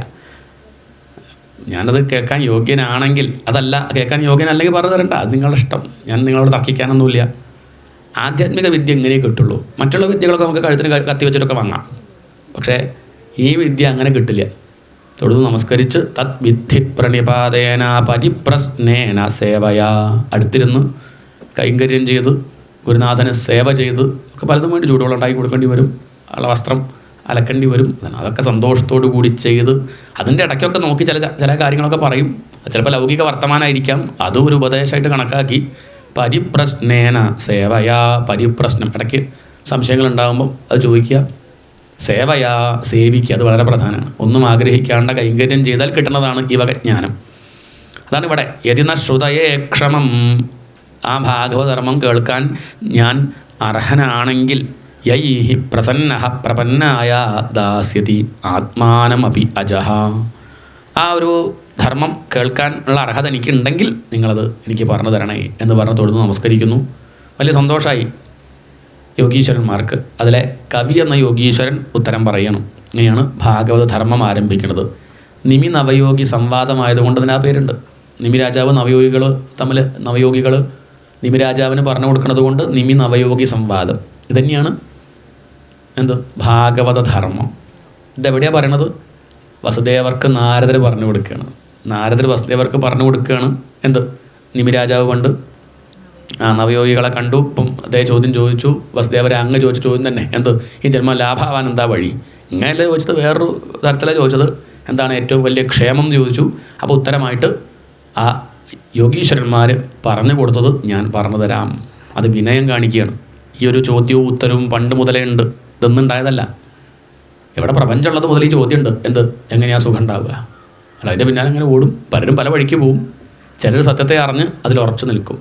ഞാനത് കേൾക്കാൻ യോഗ്യനാണെങ്കിൽ, അതല്ല കേൾക്കാൻ യോഗ്യനല്ലെങ്കിൽ പറഞ്ഞു തരണ്ട, അത് നിങ്ങളുടെ ഇഷ്ടം. ഞാൻ നിങ്ങളോട് തർക്കിക്കാനൊന്നുമില്ല. ആധ്യാത്മിക വിദ്യ എങ്ങനെ കിട്ടുള്ളൂ. മറ്റുള്ള വിദ്യകളൊക്കെ നമുക്ക് കഴുത്തിന് കത്തി വെച്ചിട്ടൊക്കെ വാങ്ങാം. പക്ഷേ ഈ വിദ്യ അങ്ങനെ കിട്ടില്ല. തൊഴുതു നമസ്കരിച്ച് തത് വിദ്ധി പ്രണിപാതേന പരിപ്രശ്നേന സേവയാ, അടുത്തിരുന്ന് കൈങ്കര്യം ചെയ്ത് ഗുരുനാഥന് സേവ ചെയ്ത് ഒക്കെ പലതും വേണ്ടി ചൂടുവെള്ളം ഉണ്ടാക്കി കൊടുക്കേണ്ടി വരും, ഉള്ള വസ്ത്രം അലക്കേണ്ടി വരും. അതൊക്കെ സന്തോഷത്തോടു കൂടി ചെയ്ത് അതിൻ്റെ ഇടയ്ക്കൊക്കെ നോക്കി ചില കാര്യങ്ങളൊക്കെ പറയും. ചിലപ്പോൾ ലൗകിക വർത്തമാനമായിരിക്കാം, അതും ഒരു ഉപദേശമായിട്ട് കണക്കാക്കി പരിപ്രശ്നേന സേവയാ, പരിപ്രശ്നം, ഇടയ്ക്ക് സംശയങ്ങൾ ഉണ്ടാകുമ്പോൾ അത് ചോദിക്കുക, സേവയാ സേവിക്കുക, അത് വളരെ പ്രധാനമാണ്. ഒന്നും ആഗ്രഹിക്കാണ്ട കൈങ്കര്യം ചെയ്താൽ കിട്ടുന്നതാണ് ഈ വക ജ്ഞാനം. അതാണ് ഇവിടെ യതിന ശ്രുതയേ ക്ഷമം, ആ ഭാഗവതധർമ്മം കേൾക്കാൻ ഞാൻ അർഹനാണെങ്കിൽ യൈഹി പ്രസന്നഃ പ്രപന്നായ ദാസ്യതി ആത്മാനമപി അജഹ. ആ ഒരു ധർമ്മം കേൾക്കാൻ ഉള്ള അർഹത എനിക്കുണ്ടെങ്കിൽ നിങ്ങളത് എനിക്ക് പറഞ്ഞു തരണേ എന്ന് പറഞ്ഞ് തൊഴുതു നമസ്കരിക്കുന്നു. വലിയ സന്തോഷമായി യോഗീശ്വരന്മാർക്ക്. അതിലെ കവി എന്ന യോഗീശ്വരൻ ഉത്തരം പറയണം. ഇങ്ങനെയാണ് ഭാഗവത ധർമ്മം ആരംഭിക്കുന്നത്. നിമി നവയോഗി സംവാദമായതുകൊണ്ട് അതിന് ആ പേരുണ്ട്. നിമി രാജാവ് നവയോഗികൾ തമ്മിൽ, നവയോഗികൾ നിമി രാജാവിന് പറഞ്ഞു കൊടുക്കുന്നത് കൊണ്ട് നിമി നവയോഗി സംവാദം. ഇതന്നെയാണ് എന്ത് ഭാഗവത ധർമ്മം. ഇതെവിടെയാണ് പറയണത്? വസുദേവർക്ക് നാരദർ പറഞ്ഞു കൊടുക്കുകയാണ്. നാരദർ വസുദേവർക്ക് പറഞ്ഞു കൊടുക്കുകയാണ് എന്ത്? നിമി രാജാവ് പണ്ട് നവയോഗികളെ കണ്ടു, ഇപ്പം അതേ ചോദ്യം ചോദിച്ചു. വസുദേവരെ അങ്ങ് ചോദിച്ച ചോദ്യം തന്നെ, എന്ത് ഈ ജന്മം ലാഭമാവാൻ എന്താ വഴി? ഇങ്ങനെയല്ലേ ചോദിച്ചത്, വേറൊരു തരത്തിലാണ് ചോദിച്ചത്. എന്താണ് ഏറ്റവും വലിയ ക്ഷേമം എന്ന് ചോദിച്ചു. അപ്പോൾ ഉത്തരമായിട്ട് ആ യോഗീശ്വരന്മാർ പറഞ്ഞു കൊടുത്തത് ഞാൻ പറഞ്ഞു തരാം. അത് വിനയം കാണിക്കുകയാണ്. ഈ ഒരു ചോദ്യവും ഉത്തരവും പണ്ട് മുതലേ ഉണ്ട്, ഇതൊന്നുണ്ടായതല്ല. ഇവിടെ പ്രപഞ്ചമുള്ളത് മുതൽ ഈ ചോദ്യമുണ്ട്, എന്ത് എങ്ങനെയാണ് സുഖം ഉണ്ടാവുക? അല്ല, അതിൻ്റെ പിന്നാലെ അങ്ങനെ ഓടും. പലരും പല വഴിക്ക് പോവും. ചിലർ സത്യത്തെ അറിഞ്ഞ് അതിൽ ഉറച്ചു നിൽക്കും.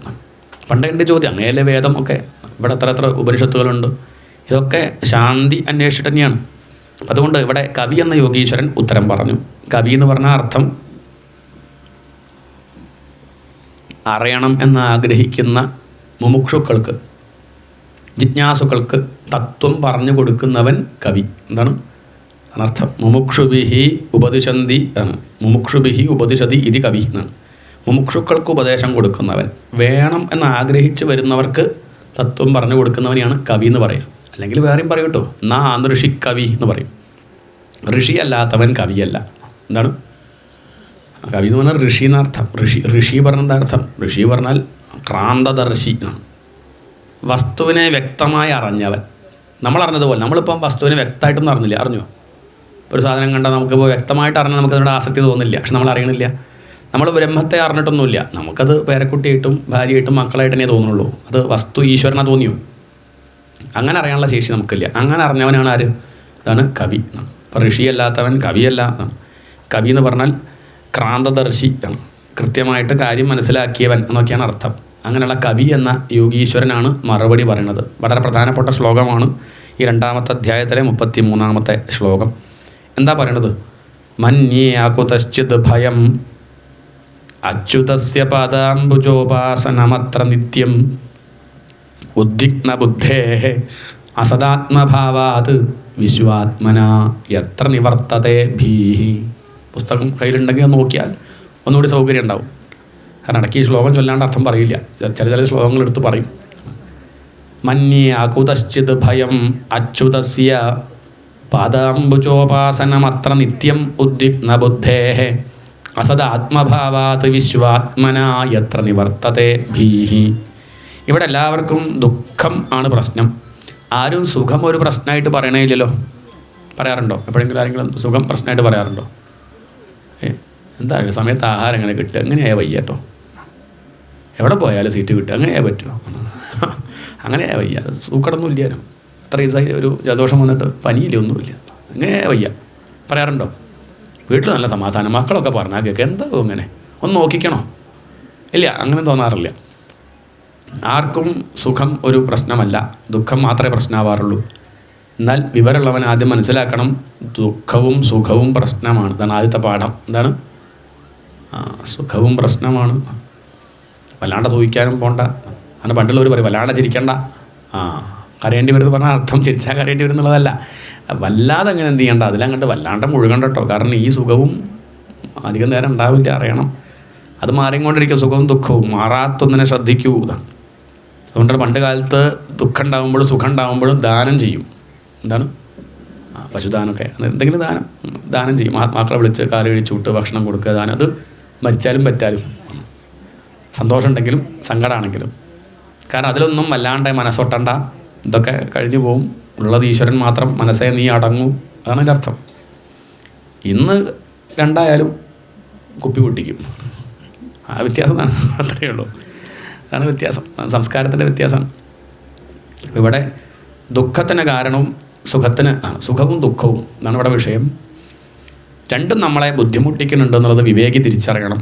പണ്ടേ ഉണ്ട് ചോദ്യം. അങ്ങനെയല്ലേ വേദം ഒക്കെ. ഇവിടെ എത്ര ഉപനിഷത്തുകളുണ്ട്. ഇതൊക്കെ ശാന്തി അന്വേഷിച്ചിട്ട് തന്നെയാണ്. അതുകൊണ്ട് ഇവിടെ കവി എന്ന യോഗീശ്വരൻ ഉത്തരം പറഞ്ഞു. കവി എന്ന് പറഞ്ഞ അർത്ഥം അറിയണം എന്ന് ആഗ്രഹിക്കുന്ന മുമുക്ഷുക്കൾക്ക്, ജിജ്ഞാസുക്കൾക്ക് തത്വം പറഞ്ഞു കൊടുക്കുന്നവൻ കവി. എന്താണ് അനർത്ഥം? മുമുക്ഷുഭിഹി ഉപദിശന്തി ആണ്. മുമുക്ഷുഭിഹി ഉപദിശതി ഇത് കവി എന്നാണ്. മുമുക്ഷുക്കൾക്ക് ഉപദേശം കൊടുക്കുന്നവൻ, വേണം എന്ന് ആഗ്രഹിച്ച് വരുന്നവർക്ക് തത്വം പറഞ്ഞു കൊടുക്കുന്നവനെയാണ് കവി എന്ന് പറയുക. അല്ലെങ്കിൽ വേറെയും പറയും കേട്ടോ, ഋഷി കവി എന്ന് പറയും. ഋഷി അല്ലാത്തവൻ കവിയല്ല. എന്താണ് കവി എന്ന് പറഞ്ഞാൽ? ഋഷി എന്നർത്ഥം. ഋഷി പറഞ്ഞ എന്താ അർത്ഥം? ഋഷി പറഞ്ഞാൽ ക്രാന്തദർശി ആണ്. വസ്തുവിനെ വ്യക്തമായി അറിഞ്ഞവൻ. നമ്മൾ അറിഞ്ഞതുപോലെ, നമ്മളിപ്പം വസ്തുവിനെ വ്യക്തമായിട്ടൊന്നും അറിഞ്ഞില്ല. അറിഞ്ഞോ? ഒരു സാധനം കണ്ടാൽ നമുക്കിപ്പോൾ വ്യക്തമായിട്ട് അറിഞ്ഞാൽ നമുക്കതിനോട് ആസക്തി തോന്നില്ല. പക്ഷെ നമ്മൾ അറിയണില്ല. നമ്മൾ ബ്രഹ്മത്തെ അറിഞ്ഞിട്ടൊന്നുമില്ല. നമുക്കത് പേരക്കുട്ടിയായിട്ടും ഭാര്യയായിട്ടും മക്കളായിട്ട് തന്നെ തോന്നുള്ളൂ. അത് വസ്തു ഈശ്വരനെ തോന്നിയോ? അങ്ങനെ അറിയാനുള്ള ശേഷി നമുക്കില്ല. അങ്ങനെ അറിഞ്ഞവനാണ് ആര്? അതാണ് കവി. അപ്പോൾ ഋഷിയല്ലാത്തവൻ കവിയല്ല. കവി എന്ന് പറഞ്ഞാൽ ക്രാന്തദർശി, കൃത്യമായിട്ട് കാര്യം മനസ്സിലാക്കിയവൻ എന്നൊക്കെയാണ് അർത്ഥം. അങ്ങനെയുള്ള കവി എന്ന യോഗീശ്വരനാണ് മറുപടി പറയുന്നത്. വളരെ പ്രധാനപ്പെട്ട ശ്ലോകമാണ് ഈ 2-ാമത്തെ അധ്യായത്തിലെ 33-ാമത്തെ ശ്ലോകം. എന്താ പറയണത്? മന്യേ അകുതശ്ചിത് ഭയം അച്യുതസ്യ പാദാംബുജോപാസനമത്ര നിത്യം ഉദ്വിഗ്ന ബുദ്ധേഃ അസദാത്മഭാവാത് വിശ്വാത്മന യത്ര നിവർത്തതേ ഭീഹി. പുസ്തകം കയ്യിലുണ്ടെങ്കിൽ നോക്കിയാൽ ഒന്നുകൂടി സൗകര്യം ഉണ്ടാവും. കാരണം ഇടയ്ക്ക് ഈ ശ്ലോകം ചൊല്ലാണ്ട് അർത്ഥം പറയില്ല. ചില ശ്ലോകങ്ങൾ എടുത്ത് പറയും. മന്യേ അകുതശ്ചിത് ഭയം അച്യുതസ്യ പാദാംബുജോപാസനമത്ര നിത്യം ഉദ്വിഗ്ന ബുദ്ധേ അസദാത്മഭാവാത് വിശ്വാത്മനാ യത്ര നിവർത്തത്തെ ഭീഹി. ഇവിടെ എല്ലാവർക്കും ദുഃഖം ആണ് പ്രശ്നം. ആരും സുഖം ഒരു പ്രശ്നമായിട്ട് പറയണേ ഇല്ലല്ലോ. പറയാറുണ്ടോ? എപ്പോഴെങ്കിലും ആരെങ്കിലും സുഖം പ്രശ്നമായിട്ട് പറയാറുണ്ടോ? എന്താ സമയത്ത് ആഹാരം എങ്ങനെ കിട്ടുക, എങ്ങനെയാ വയ്യ കേട്ടോ, എവിടെ പോയാലും സീറ്റ് കിട്ടുക, അങ്ങനെയാ പറ്റുമോ, അങ്ങനെയാ വയ്യ, സൂക്കടൊന്നും ഇല്ലാനും, അത്ര ഈസായി ഒരു ജലദോഷം വന്നിട്ട് പനിയില്ല, ഒന്നുമില്ല, അങ്ങനെയാ വയ്യ പറയാറുണ്ടോ? വീട്ടിൽ നല്ല സമാധാനം, മക്കളൊക്കെ പറഞ്ഞാൽ കേൾക്കുക, എന്താ ഇങ്ങനെ ഒന്ന് നോക്കിക്കണോ? ഇല്ല, അങ്ങനെ തോന്നാറില്ല. ആർക്കും സുഖം ഒരു പ്രശ്നമല്ല, ദുഃഖം മാത്രമേ പ്രശ്നമാവാറുള്ളൂ. എന്നാൽ വിവരമുള്ളവൻ ആദ്യം മനസ്സിലാക്കണം, ദുഃഖവും സുഖവും പ്രശ്നമാണ്. ഇതാണ് ആദ്യത്തെ പാഠം. എന്താണ്? സുഖവും പ്രശ്നമാണ്. വല്ലാണ്ട് സൂഹിക്കാനും പോണ്ട. അങ്ങനെ പണ്ടുള്ളവർ പറയും വല്ലാണ്ട് ചിരിക്കണ്ട. കരയേണ്ടി വരുന്നത് പറഞ്ഞാൽ അർത്ഥം ചിരിച്ചാൽ കരയേണ്ടി വരുന്നുള്ളതല്ല. വല്ലാതെ അങ്ങനെ എന്ത് ചെയ്യണ്ട, അതിലങ്ങോട്ട് വല്ലാണ്ട് മുഴുകണ്ട കേട്ടോ. കാരണം ഈ സുഖവും അധികം നേരം ഉണ്ടാവില്ല, അറിയണം. അത് മാറിക്കൊണ്ടിരിക്കും. സുഖവും ദുഃഖവും മാറാത്തൊന്നിനെ ശ്രദ്ധിക്കൂ. അതുകൊണ്ടാണ് പണ്ട് കാലത്ത് ദുഃഖം ഉണ്ടാകുമ്പോഴും സുഖം ഉണ്ടാകുമ്പോഴും ദാനം ചെയ്യും. എന്താണ്? പശുദാനമൊക്കെ, എന്തെങ്കിലും ദാനം ചെയ്യും. മക്കളെ വിളിച്ച് കാല് കഴിച്ചു വിട്ട് ഭക്ഷണം കൊടുക്കുക, ദാനം. അത് മരിച്ചാലും പറ്റാലും, സന്തോഷം ഉണ്ടെങ്കിലും സങ്കടമാണെങ്കിലും. കാരണം അതിലൊന്നും വല്ലാണ്ട് മനസ്സൊട്ടണ്ട, ഇതൊക്കെ കഴിഞ്ഞു പോവും. ഉള്ളത് ഈശ്വരൻ മാത്രം, മനസ്സേ നീ അടങ്ങൂ, അതാണ് എൻ്റെ അർത്ഥം. ഇന്ന് രണ്ടായാലും കുപ്പി പൊട്ടിക്കും. ആ വ്യത്യാസം അത്രയേ ഉള്ളൂ. അതാണ് വ്യത്യാസം, സംസ്കാരത്തിൻ്റെ വ്യത്യാസമാണ്. ഇവിടെ ദുഃഖത്തിന് കാരണവും സുഖത്തിന് ആണ്. സുഖവും ദുഃഖവും എന്നാണ് ഇവിടെ വിഷയം. രണ്ടും നമ്മളെ ബുദ്ധിമുട്ടിക്കുന്നുണ്ട് എന്നുള്ളത് വിവേകി തിരിച്ചറിയണം.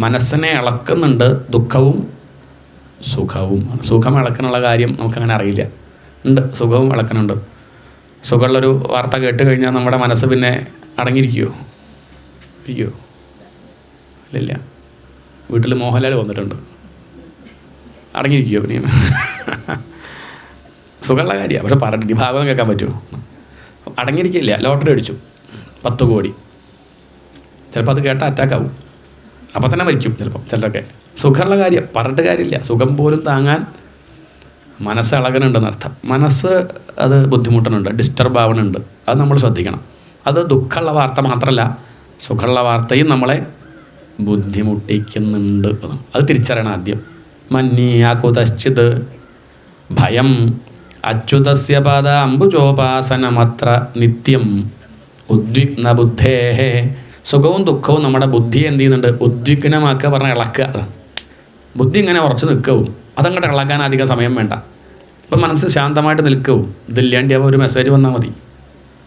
മനസ്സിനെ ഇളക്കുന്നുണ്ട് ദുഃഖവും സുഖവും. സുഖം ഇളക്കാനുള്ള കാര്യം നമുക്കങ്ങനെ അറിയില്ല. ഉണ്ട്, സുഖവും ഇളക്കുന്നുണ്ട്. സുഖമുള്ളൊരു വാർത്ത കേട്ട് കഴിഞ്ഞാൽ നമ്മുടെ മനസ്സ് പിന്നെ അടങ്ങിയിരിക്കുമോ? ഇരിക്കുമോ? ഇല്ല. വീട്ടിൽ മോഹൻലാൽ വന്നിട്ടുണ്ട്, അടങ്ങിയിരിക്കുമോ? പിന്നെ സുഖമുള്ള കാര്യമാണ്, പക്ഷെ പറഞ്ഞിട്ട് ഈ ഭാഗം കേൾക്കാൻ പറ്റുമോ? അടങ്ങിയിരിക്കില്ല. ലോട്ടറി അടിച്ചു 10 കോടി, ചിലപ്പോൾ അത് കേട്ടാൽ അറ്റാക്കാവും, അപ്പോൾ തന്നെ മരിക്കും ചിലപ്പോൾ ചിലരൊക്കെ. സുഖമുള്ള കാര്യം പറഞ്ഞിട്ട് കാര്യമില്ല. സുഖം പോലും താങ്ങാൻ മനസ്സ് ഇളകുന്നുണ്ടെന്നർത്ഥം. മനസ്സ് അത് ബുദ്ധിമുട്ടുന്നുണ്ട്, ഡിസ്റ്റർബ് ആവുന്നുണ്ട്. അത് നമ്മൾ ശ്രദ്ധിക്കണം. അത് ദുഃഖമുള്ള വാർത്ത മാത്രമല്ല, സുഖമുള്ള വാർത്തയും നമ്മളെ ബുദ്ധിമുട്ടിക്കുന്നുണ്ട്. അത് തിരിച്ചറിയണം ആദ്യം. മന്യകുതശ്ചിത് ഭയം അച്യുതസ്യ പാദാംബുജോപാസനമത്ര നിത്യം ഉദ്വിഗ്ന ബുദ്ധേഹേ. സുഖവും ദുഃഖവും നമ്മുടെ ബുദ്ധിയെ എന്ത് ചെയ്യുന്നുണ്ട്? ഉദ്വിഗ്നമാക്കുക, പറഞ്ഞാൽ ഇളക്കുക. ബുദ്ധി ഇങ്ങനെ ഉറച്ച് നിൽക്കവും, അതങ്ങോട്ട് ഇളകാൻ അധികം സമയം വേണ്ട. ഇപ്പം മനസ്സ് ശാന്തമായിട്ട് നിൽക്കവും. ഇതില്ലാണ്ടിയാവുക ഒരു മെസ്സേജ് വന്നാൽ മതി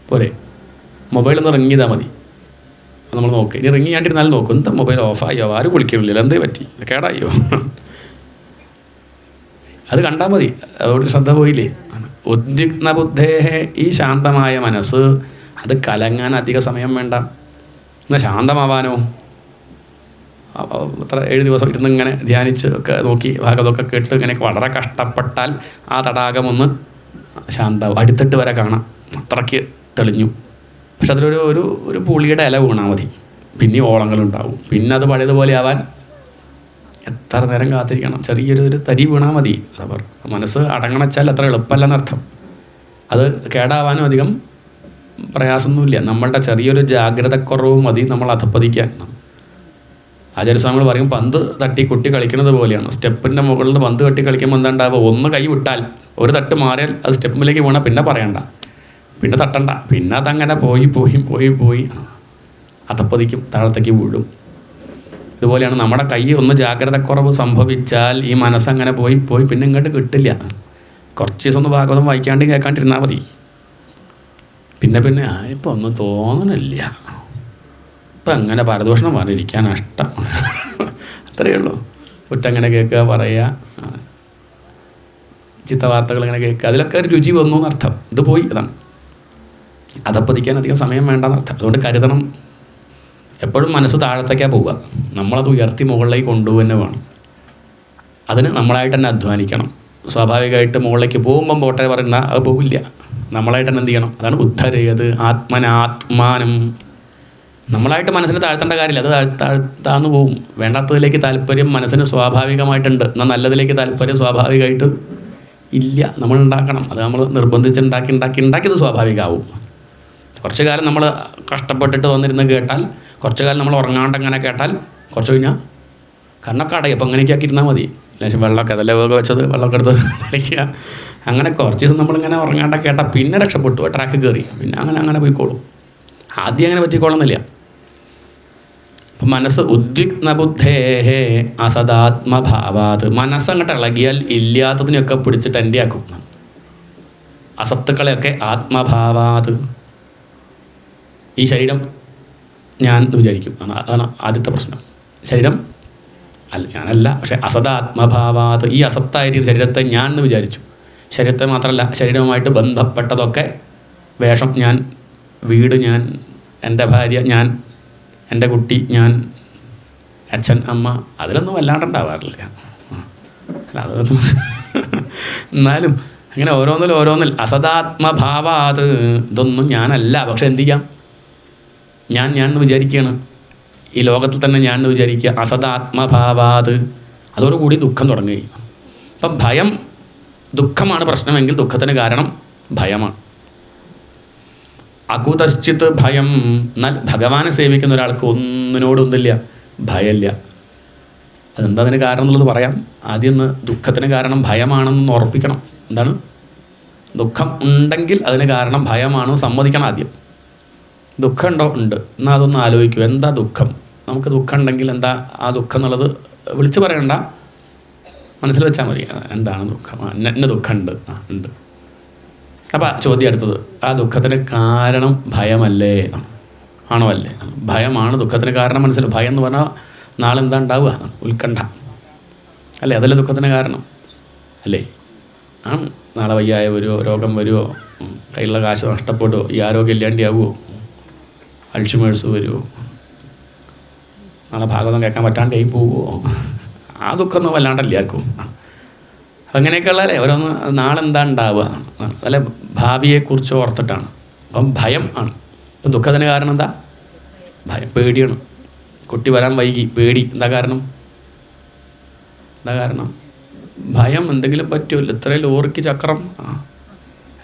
പോരെ, മൊബൈലൊന്ന് റിങ് ചെയ്താൽ മതി. നമ്മൾ നോക്ക്, ഇനി റിങ് ചെയ്യാണ്ടിരുന്നാലും നോക്കും, എന്താ മൊബൈൽ ഓഫായോ, ആരും വിളിക്കുന്നില്ലല്ലോ, എന്തേ പറ്റി, കേടായോ, അത് കണ്ടാൽ മതി. അതുകൊണ്ട് ശ്രദ്ധ പോയില്ലേ. ഉദ്വിഗ്ന ബുദ്ധേഹേ, ഈ ശാന്തമായ മനസ്സ് അത് കലങ്ങാൻ അധിക സമയം വേണ്ട. എന്നാൽ ശാന്തമാവാനോ അത്ര 7 ദിവസം ഇരുന്ന് ഇങ്ങനെ ധ്യാനിച്ച് ഒക്കെ നോക്കി ഭാഗത്തൊക്കെ കേട്ട് ഇങ്ങനെയൊക്കെ വളരെ കഷ്ടപ്പെട്ടാൽ ആ തടാകം ഒന്ന് ശാന്തമാവും. അടുത്തിട്ട് വരെ കാണാം, അത്രയ്ക്ക് തെളിഞ്ഞു. പക്ഷെ അതിലൊരു ഒരു ഒരു പുളിയുടെ ഇല വീണാൽ മതി, പിന്നെ ഓളങ്ങളുണ്ടാവും. പിന്നെ അത് പഴയതുപോലെ ആവാൻ എത്ര നേരം കാത്തിരിക്കണം? ചെറിയൊരു തരി വീണാൽ മതി. അതവർ മനസ്സ് അടങ്ങണച്ചാൽ അത്ര എളുപ്പമല്ലെന്നർത്ഥം. അത് കേടാവാനും അധികം പ്രയാസമൊന്നുമില്ല. നമ്മളുടെ ചെറിയൊരു ജാഗ്രതക്കുറവ് മതി നമ്മൾ അധപ്പതിക്കാൻ. ആചാര്യസ്വാമികൾ പറയും, പന്ത് തട്ടി കുട്ടി കളിക്കുന്നത് പോലെയാണ്. സ്റ്റെപ്പിൻ്റെ മുകളിൽ നിന്ന് പന്ത് തട്ടി കളിക്കുമ്പോൾ എന്താ ഉണ്ടാവുക? ഒന്ന് കൈ വിട്ടാൽ, ഒരു തട്ട് മാറിയാൽ അത് സ്റ്റെപ്പിലേക്ക് വീണാൽ പിന്നെ പറയണ്ട, പിന്നെ തട്ടണ്ട, പിന്നെ അതങ്ങനെ പോയി പോയി പോയി പോയി അധപ്പതിക്കും, താഴത്തേക്ക് വീഴും. ഇതുപോലെയാണ് നമ്മുടെ കൈ ഒന്ന് ജാഗ്രതക്കുറവ് സംഭവിച്ചാൽ ഈ മനസ്സങ്ങനെ പോയി പോയി പിന്നെ ഇങ്ങോട്ട് കിട്ടില്ല. കുറച്ച് ദിവസം ഒന്ന് ഭാഗവതം വായിക്കാണ്ട് കേൾക്കാണ്ടിരുന്നാൽ മതി. പിന്നെ ഇപ്പോൾ ഒന്നും തോന്നണില്ല, ഇപ്പം അങ്ങനെ പരദൂഷണം പറഞ്ഞിരിക്കാൻ ഇഷ്ടം, അത്രയേ ഉള്ളൂ. കുറ്റങ്ങനെ കേൾക്കുക, പറയുക, ചിത്തവാർത്തകൾ ഇങ്ങനെ കേൾക്കുക, അതിലൊക്കെ ഒരു രുചി വന്നു എന്നർത്ഥം. ഇത് പോയി, അതാണ്. അധപ്പതിക്കാൻ അധികം സമയം വേണ്ടെന്നർത്ഥം. അതുകൊണ്ട് കരുതണം. എപ്പോഴും മനസ്സ് താഴത്തേക്കാണ് പോവുക, നമ്മളത് ഉയർത്തി മുകളിലേക്ക് കൊണ്ടുപോകുന്നെ വേണം. അതിന് നമ്മളായിട്ട് തന്നെ അധ്വാനിക്കണം. സ്വാഭാവികമായിട്ട് മുകളിലേക്ക് പോകുമ്പം പോട്ടെ പറയുന്ന അത് പോവില്ല. നമ്മളായിട്ട് തന്നെ എന്ത് ചെയ്യണം? അതാണ് ഉദ്ധരയത് ആത്മനാത്മാനം. നമ്മളായിട്ട് മനസ്സിന് താഴ്ത്തേണ്ട കാര്യമില്ല, അത് താഴ്ന്നു പോവും. വേണ്ടാത്തതിലേക്ക് താല്പര്യം മനസ്സിന് സ്വാഭാവികമായിട്ടുണ്ട്, എന്നാൽ നല്ലതിലേക്ക് താല്പര്യം സ്വാഭാവികമായിട്ട് ഇല്ല. നമ്മൾ ഉണ്ടാക്കണം. അത് നമ്മൾ നിർബന്ധിച്ച് ഉണ്ടാക്കിയത് സ്വാഭാവികമാവും. കുറച്ച് കാലം നമ്മൾ കഷ്ടപ്പെട്ടിട്ട് വന്നിരുന്ന് കേട്ടാൽ, കുറച്ച് കാലം നമ്മൾ ഉറങ്ങാണ്ട് അങ്ങനെ കേട്ടാൽ, കുറച്ച് കഴിഞ്ഞാൽ കണ്ണൊക്കെ അടയും. അപ്പോൾ അങ്ങനെയൊക്കെ ആക്കിയിരുന്നാൽ മതി. ലേശം വെള്ളമൊക്കെ അതല്ലേ വേഗം വെച്ചത്, വെള്ളമൊക്കെ എടുത്ത് കളിക്കുക. അങ്ങനെ കുറച്ച് ദിവസം നമ്മളിങ്ങനെ ഉറങ്ങാണ്ടൊക്കെ കേട്ടാൽ പിന്നെ രക്ഷപ്പെട്ടു, ട്രാക്ക് കയറി, പിന്നെ അങ്ങനെ പോയിക്കോളും. ആദ്യം അങ്ങനെ പറ്റിക്കോളുന്നില്ല. അപ്പം മനസ്സ് ഉദ്വിഗ്ന ബുദ്ധേഹേ അസദാത്മഭാവാത്, മനസ്സങ്ങോട്ട് ഇളകിയാൽ ഇല്ലാത്തതിനെയൊക്കെ പിടിച്ചിട്ട് എൻ്റെ ആക്കും. അസത്തുക്കളെയൊക്കെ ആത്മഭാവാത്, ഈ ശരീരം ഞാൻ എന്ന് വിചാരിക്കും. അതാണ് ആദ്യത്തെ പ്രശ്നം. ശരീരം അല്ല, ഞാനല്ല, പക്ഷേ അസദാത്മഭാവാത്, ഈ അസത്തായിരിക്കും ശരീരത്തെ ഞാൻ എന്ന് വിചാരിച്ചു. ശരീരത്തെ മാത്രമല്ല, ശരീരവുമായിട്ട് ബന്ധപ്പെട്ടതൊക്കെ, വേഷം ഞാൻ, വീട് ഞാൻ, എൻ്റെ ഭാര്യ ഞാൻ, എൻ്റെ കുട്ടി ഞാൻ, അച്ഛൻ അമ്മ, അതിലൊന്നും വല്ലാണ്ടുണ്ടാവാറില്ല. അതൊന്നും എന്നാലും അങ്ങനെ ഓരോന്നിൽ അസദാത്മഭാവാത്, ഇതൊന്നും ഞാനല്ല, പക്ഷെ എന്ത് ചെയ്യാം, ഞാൻ എന്ന് വിചാരിക്കുകയാണ്. ഈ ലോകത്തിൽ തന്നെ ഞാൻ എന്ന് വിചാരിക്കുക. അസദാത്മഭാവാത്, അതോടുകൂടി ദുഃഖം തുടങ്ങുകയും. അപ്പം ഭയം, ദുഃഖമാണ് പ്രശ്നമെങ്കിൽ ദുഃഖത്തിന് കാരണം ഭയമാണ്. അകുതശ്ചിത് ഭയം, എന്നാൽ ഭഗവാനെ സേവിക്കുന്ന ഒരാൾക്ക് ഒന്നിനോടൊന്നില്ല, ഭയമില്ല. അതെന്താ അതിന് കാരണം എന്നുള്ളത് പറയാം. ആദ്യം ദുഃഖത്തിന് കാരണം ഭയമാണെന്ന് ഉറപ്പിക്കണം. എന്താണ് ദുഃഖം ഉണ്ടെങ്കിൽ അതിന് കാരണം ഭയമാണെന്ന് സമ്മതിക്കണം ആദ്യം. ദുഃഖമുണ്ടോ? ഉണ്ട്. എന്നാൽ അതൊന്ന് ആലോചിക്കൂ, എന്താ ദുഃഖം? നമുക്ക് ദുഃഖം ഉണ്ടെങ്കിൽ എന്താ ആ ദുഃഖം എന്നുള്ളത് വിളിച്ച് പറയണ്ട, മനസ്സിൽ വെച്ചാൽ മതി. എന്താണ് ദുഃഖം? എന്നെ ദുഃഖമുണ്ട്. ഉണ്ട്. അപ്പം ചോദ്യം അടുത്തത്, ആ ദുഃഖത്തിന് കാരണം ഭയമല്ലേ? ആണോ? അല്ലേ? ഭയമാണ് ദുഃഖത്തിന് കാരണം. മനസ്സിലാവും. ഭയം എന്ന് പറഞ്ഞാൽ നാളെ എന്താ ഉണ്ടാവുക? ഉത്കണ്ഠ അല്ലേ? അതല്ലേ ദുഃഖത്തിന് കാരണം അല്ലേ? ആണ്. നാളെ വയ്യായ വരുമോ, രോഗം വരുമോ, കയ്യിലുള്ള കാശ് നഷ്ടപ്പെടുമോ, ഈ ആരോഗ്യം ഇല്ലാണ്ടാവുമോ, അൾഷിമേഴ്സ് വരുമോ, നാളെ ഭാഗവതം കേൾക്കാൻ പറ്റാണ്ടായി പോവുമോ? ആ ദുഃഖമൊന്നും വല്ലാണ്ടല്ലേ ആർക്കും. അങ്ങനെയൊക്കെയുള്ള അല്ലേ ഓരോന്ന്, നാളെ എന്താ ഉണ്ടാവുക അല്ലെ, ഭാവിയെക്കുറിച്ച് ഓർത്തിട്ടാണ്. അപ്പം ഭയം ആണ്. ഇപ്പം ദുഃഖത്തിന് കാരണം എന്താ? ഭയം, പേടിയാണ്. കുട്ടി വരാൻ വൈകി, പേടി. എന്താ കാരണം? ഭയം. എന്തെങ്കിലും പറ്റുമല്ലോ, ഇത്രയും ലോറിക്ക് ചക്രം,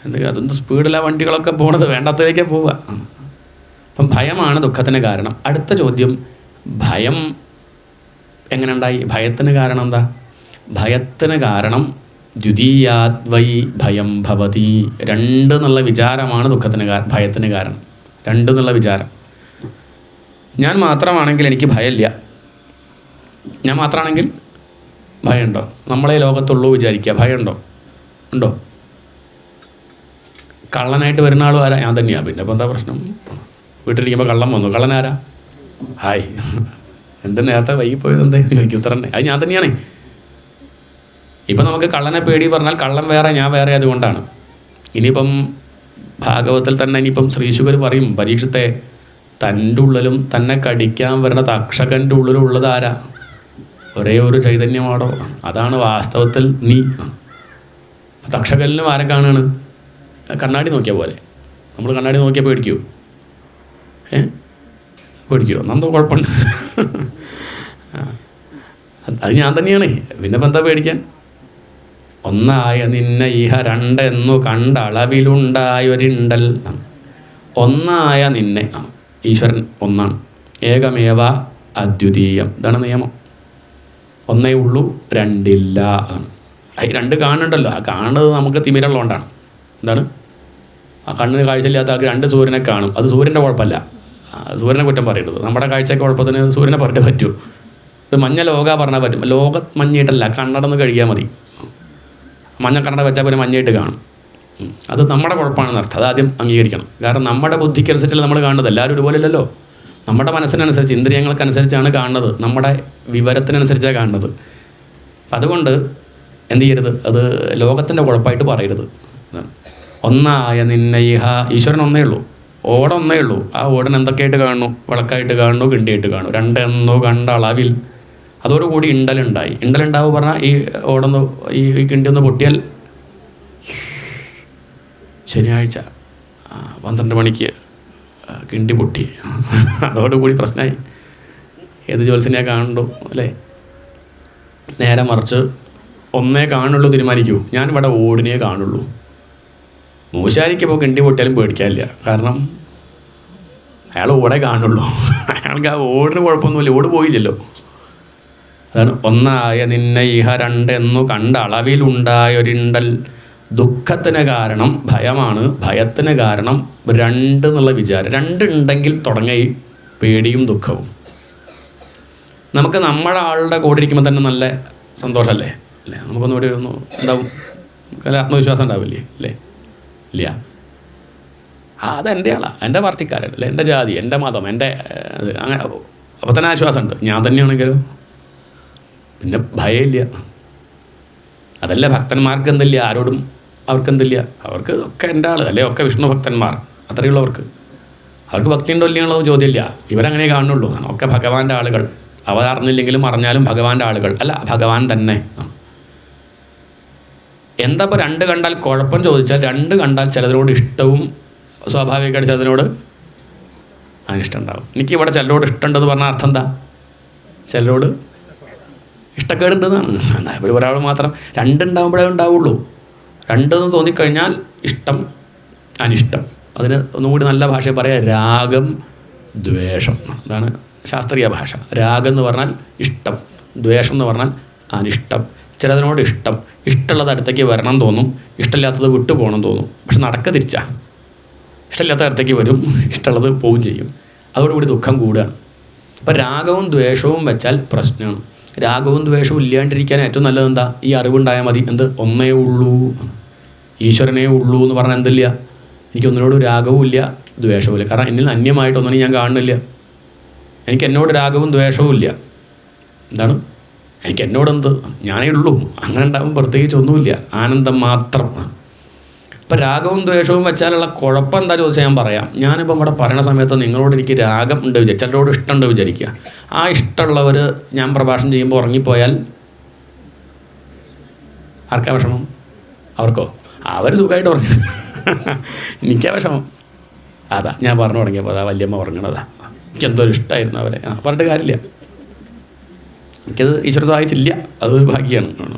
എന്തെങ്കിലും അതൊന്ന് സ്പീഡിലാണ് വണ്ടികളൊക്കെ പോണത്, വേണ്ടാത്തതിലേക്കേ പോവുക. അപ്പം ഭയമാണ് ദുഃഖത്തിന് കാരണം. അടുത്ത ചോദ്യം, ഭയം എങ്ങനെ ഉണ്ടായി? ഭയത്തിന് കാരണം എന്താ? ഭയത്തിന് കാരണം ദ്വിതീയാദ്വൈ ഭയം ഭവതി, രണ്ട് എന്നുള്ള വിചാരമാണ് ദുഃഖത്തിന് ഭയത്തിന് കാരണം. രണ്ട് എന്നുള്ള വിചാരം. ഞാൻ മാത്രമാണെങ്കിൽ എനിക്ക് ഭയമില്ല, ഞാൻ മാത്രമാണെങ്കിൽ ഭയമുണ്ടോ? നമ്മളെ ലോകത്തുള്ളൂ വിചാരിക്കുക, ഭയമുണ്ടോ? ഉണ്ടോ? കള്ളനായിട്ട് വരുന്ന ആളും ആരാ? ഞാൻ തന്നെയാണ്. പിന്നെ ഇപ്പം എന്താ പ്രശ്നം? വീട്ടിലിരിക്കുമ്പോൾ കള്ളൻ വന്നു, കള്ളനാരാ? ഹായ്, എന്താ നേരത്തെ വൈകിപ്പോയത് എന്താ ചോദിക്കും, ഉത്തരം അത് ഞാൻ തന്നെയാണ്. ഇപ്പം നമുക്ക് കള്ളനെ പേടി പറഞ്ഞാൽ കള്ളൻ വേറെ, ഞാൻ വേറെ. അതുകൊണ്ടാണ് ഇനിയിപ്പം ഭാഗവതത്തിൽ തന്നെ ഇനിയിപ്പം ശ്രീശുകർ പറയും, പരീക്ഷത്തെ തൻ്റെ ഉള്ളിലും തന്നെ കടിക്കാൻ വരുന്ന തക്ഷകൻ്റെ ഉള്ളിലും ഉള്ളത് ആരാ? ഒരേ ഒരു ചൈതന്യമാണോ? അതാണ് വാസ്തവത്തിൽ നീ. തക്ഷകലിനും ആരെ കാണുകയാണ്? കണ്ണാടി നോക്കിയ പോലെ. നമ്മൾ കണ്ണാടി നോക്കിയാൽ പേടിക്കുമോ? പേടിക്കുമോ? എന്നെന്തോ കുഴപ്പമുണ്ട്. അത് ഞാൻ തന്നെയാണ്. പിന്നെ ഇപ്പം എന്താ പേടിക്കാൻ? ഒന്നായ നിന്നെ ഇഹ രണ്ടെന്നു കണ്ട അളവിലുണ്ടായൊരിണ്ടൽ. ഒന്നായ നിന്നെ, ഈശ്വരൻ ഒന്നാണ്. ഏകമേവ അദ്വിതീയം, ഇതാണ് നിയമം. ഒന്നേ ഉള്ളൂ, രണ്ടില്ല. രണ്ട് കാണുന്നുണ്ടല്ലോ, ആ കാണുന്നത് നമുക്ക് തിമിരമുള്ളതുകൊണ്ടാണ്. എന്താണ്? ആ കണ്ണിന് കാഴ്ചയില്ലാത്ത ആൾക്ക് രണ്ട് സൂര്യനെ കാണും. അത് സൂര്യൻ്റെ കുഴപ്പമല്ല, സൂര്യനെ കുറ്റം പറയേണ്ടത്. നമ്മുടെ കാഴ്ചയ്ക്ക് കുഴപ്പത്തിന് സൂര്യനെ പറഞ്ഞിട്ട് പറ്റൂ. ഇത് മഞ്ഞ ലോക പറഞ്ഞാൽ പറ്റും. ലോക മഞ്ഞയിട്ടല്ല, കണ്ണടന്ന് കഴിയാൽ മതി. മഞ്ഞ കണ്ണട വെച്ചാൽ പിന്നെ മഞ്ഞയിട്ട് കാണും. അത് നമ്മുടെ കുഴപ്പമാണെന്ന് അർത്ഥം. അതാദ്യം അംഗീകരിക്കണം. കാരണം നമ്മുടെ ബുദ്ധിക്കനുസരിച്ചല്ല നമ്മൾ കാണുന്നത്. എല്ലാവരും ഒരുപോലെ അല്ലല്ലോ. നമ്മുടെ മനസ്സിനനുസരിച്ച്, ഇന്ദ്രിയങ്ങൾക്കനുസരിച്ചാണ് കാണുന്നത്. നമ്മുടെ വിവരത്തിനനുസരിച്ചാണ് കാണുന്നത്. അതുകൊണ്ട് എന്ത് ചെയ്യരുത്? അത് ലോകത്തിൻ്റെ കുഴപ്പമായിട്ട് പറയരുത്. ഒന്നായ നിന്നെ ഇഹ, ഈശ്വരൻ ഒന്നേ ഉള്ളൂ, ഓടൊന്നേ ഉള്ളൂ. ആ ഓടൻ എന്തൊക്കെയായിട്ട് കാണുന്നു? വിളക്കായിട്ട് കാണുന്നു, കിണ്ടിയായിട്ട് കാണുന്നു. രണ്ടെന്നോ കണ്ട അളവിൽ. അതോടുകൂടി ഇണ്ടലുണ്ടായി. ഇണ്ടലുണ്ടാവുക പറഞ്ഞാൽ ഈ ഓടൊന്ന്, ഈ കിണ്ടി ഒന്ന് പൊട്ടിയാൽ ശനിയാഴ്ച 12 മണിക്ക് കിണ്ടി പൊട്ടി, അതോടുകൂടി പ്രശ്നമായി. ഏത് ജ്യോത്സ്യനെ കാണുള്ളൂ അല്ലേ? നേരെ മറിച്ച് ഒന്നേ കാണുള്ളൂ തീരുമാനിക്കൂ. ഞാനിവിടെ ഓടിനെ കാണുള്ളൂ. മൂശാരിക്കിപ്പോൾ കിണ്ടി പൊട്ടിയാലും പേടിക്കാനില്ല. കാരണം അയാൾ ഓടെ കാണുള്ളൂ. അയാൾക്ക് ആ ഓടിന് കുഴപ്പമൊന്നുമില്ല, ഓട് പോയില്ലല്ലോ. അതാണ് ഒന്നായ നിന്നെ ഇഹ രണ്ടെന്നു കണ്ട അളവിലുണ്ടായൊരിണ്ടൽ. ദുഃഖത്തിന് കാരണം ഭയമാണ്, ഭയത്തിന് കാരണം രണ്ട് എന്നുള്ള വിചാരം. രണ്ടുണ്ടെങ്കിൽ തുടങ്ങി പേടിയും ദുഃഖവും. നമുക്ക് നമ്മുടെ ആളുടെ കൂടെ ഇരിക്കുമ്പോൾ തന്നെ നല്ല സന്തോഷമല്ലേ അല്ലേ? നമുക്കൊന്നുകൂടി ഒന്ന് എന്താവും, നമുക്ക് ആത്മവിശ്വാസം ഉണ്ടാവില്ലേ അല്ലേ? ഇല്ല. അതെൻ്റെ ആളാണ്, എൻ്റെ പാർട്ടിക്കാരൻ അല്ലേ, എൻ്റെ ജാതി, എൻ്റെ മതം, എൻ്റെ അങ്ങനെ. അപ്പോൾ തന്നെ ആശ്വാസമുണ്ട്. ഞാൻ തന്നെയാണെങ്കിലോ പിന്നെ ഭയമില്ല. അതല്ല ഭക്തന്മാർക്ക് എന്തില്ല, ആരോടും അവർക്കെന്തില്ല, അവർക്ക് ഒക്കെ എൻ്റെ ആൾ അല്ലേ, ഒക്കെ വിഷ്ണു ഭക്തന്മാർ, അത്രയേ ഉള്ളവർക്ക്. അവർക്ക് ഭക്തി ഉണ്ടോ ഇല്ലയോ ചോദ്യമില്ല, ഇവരങ്ങനെ കാണുള്ളൂ. ഒക്കെ ഭഗവാന്റെ ആളുകൾ. അവർ അറിഞ്ഞില്ലെങ്കിലും അറിഞ്ഞാലും ഭഗവാന്റെ ആളുകൾ അല്ല, ഭഗവാൻ തന്നെ. എന്താ ഇപ്പോൾ രണ്ട് കണ്ടാൽ കുഴപ്പം ചോദിച്ചാൽ, രണ്ട് കണ്ടാൽ ചിലതിനോട് ഇഷ്ടവും സ്വാഭാവികമായിട്ട് ചിലതിനോട് അനിഷ്ടം ഉണ്ടാവും. എനിക്കിവിടെ ചിലരോട് ഇഷ്ടമുണ്ടെന്ന് പറഞ്ഞാൽ അർത്ഥം എന്താ? ചിലരോട് ഇഷ്ടക്കേടുണ്ടെന്നാണ്. ഇവിടെ ഒരാൾ മാത്രം രണ്ടുണ്ടാകുമ്പോഴേ ഉണ്ടാവുള്ളൂ. രണ്ടെന്ന് തോന്നിക്കഴിഞ്ഞാൽ ഇഷ്ടം അനിഷ്ടം. അതിന് ഒന്നും കൂടി നല്ല ഭാഷ പറയാം, രാഗം ദ്വേഷം. അതാണ് ശാസ്ത്രീയ ഭാഷ. രാഗം എന്ന് പറഞ്ഞാൽ ഇഷ്ടം, ദ്വേഷം എന്ന് പറഞ്ഞാൽ അനിഷ്ടം. ചിലതിനോട് ഇഷ്ടം, ഇഷ്ടമുള്ളത് അടുത്തേക്ക് വരണം തോന്നും, ഇഷ്ടമില്ലാത്തത് വിട്ടു പോകണം തോന്നും. പക്ഷെ നടക്ക തിരിച്ചാ, ഇഷ്ടമില്ലാത്ത അടുത്തേക്ക് വരും, ഇഷ്ടമുള്ളത് പോവുകയും ചെയ്യും. അതോടുകൂടി ദുഃഖം കൂടുകയാണ്. അപ്പം രാഗവും ദ്വേഷവും വെച്ചാൽ പ്രശ്നമാണ്. രാഗവും ദ്വേഷവും ഇല്ലാണ്ടിരിക്കാൻ ഏറ്റവും നല്ലത് എന്താ? ഈ അറിവുണ്ടായാൽ മതി. എന്ത്? ഒന്നേ ഉള്ളൂ, ഈശ്വരനേ ഉള്ളൂ എന്ന് പറഞ്ഞാൽ എന്തില്ല, എനിക്കൊന്നിനോടും രാഗവും ഇല്ല ദ്വേഷവും ഇല്ല. കാരണം എന്നിൽ അന്യമായിട്ടൊന്നും ഞാൻ കാണുന്നില്ല. എനിക്ക് എന്നോട് രാഗവും ദ്വേഷവും ഇല്ല. എന്താണ്? എനിക്ക് എന്നോടെന്ത്, ഞാനേ ഉള്ളൂ. അങ്ങനെ ഉണ്ടാകും പ്രത്യേകിച്ച് ഒന്നുമില്ല, ആനന്ദം മാത്രം. ഇപ്പം രാഗവും ദ്വേഷവും വെച്ചാലുള്ള കുഴപ്പം എന്താ ചോദിച്ചാൽ ഞാൻ പറയാം. ഞാനിപ്പോൾ ഇവിടെ പറയുന്ന സമയത്ത് നിങ്ങളോട് എനിക്ക് രാഗം ഉണ്ട് വിചാരിക്കുക, ചിലരോട് ഇഷ്ടമുണ്ട് വിചാരിക്കുക. ആ ഇഷ്ടമുള്ളവർ ഞാൻ പ്രഭാഷണം ചെയ്യുമ്പോൾ ഉറങ്ങിപ്പോയാൽ ആർക്കാ വിഷമം? അവർക്കോ? അവർ സുഖമായിട്ട് ഉറങ്ങി. എനിക്കാ വിഷമം. അതാ ഞാൻ പറഞ്ഞു തുടങ്ങിയപ്പോൾ അതാ വല്യമ്മ ഉറങ്ങണതാ. എനിക്കെന്തോ ഇഷ്ടമായിരുന്നു അവരെ. പറഞ്ഞിട്ട് കാര്യമില്ല, എനിക്കത് ഈശ്വര സഹായിച്ചില്ല, അതൊരു ഭാഗ്യമാണ്.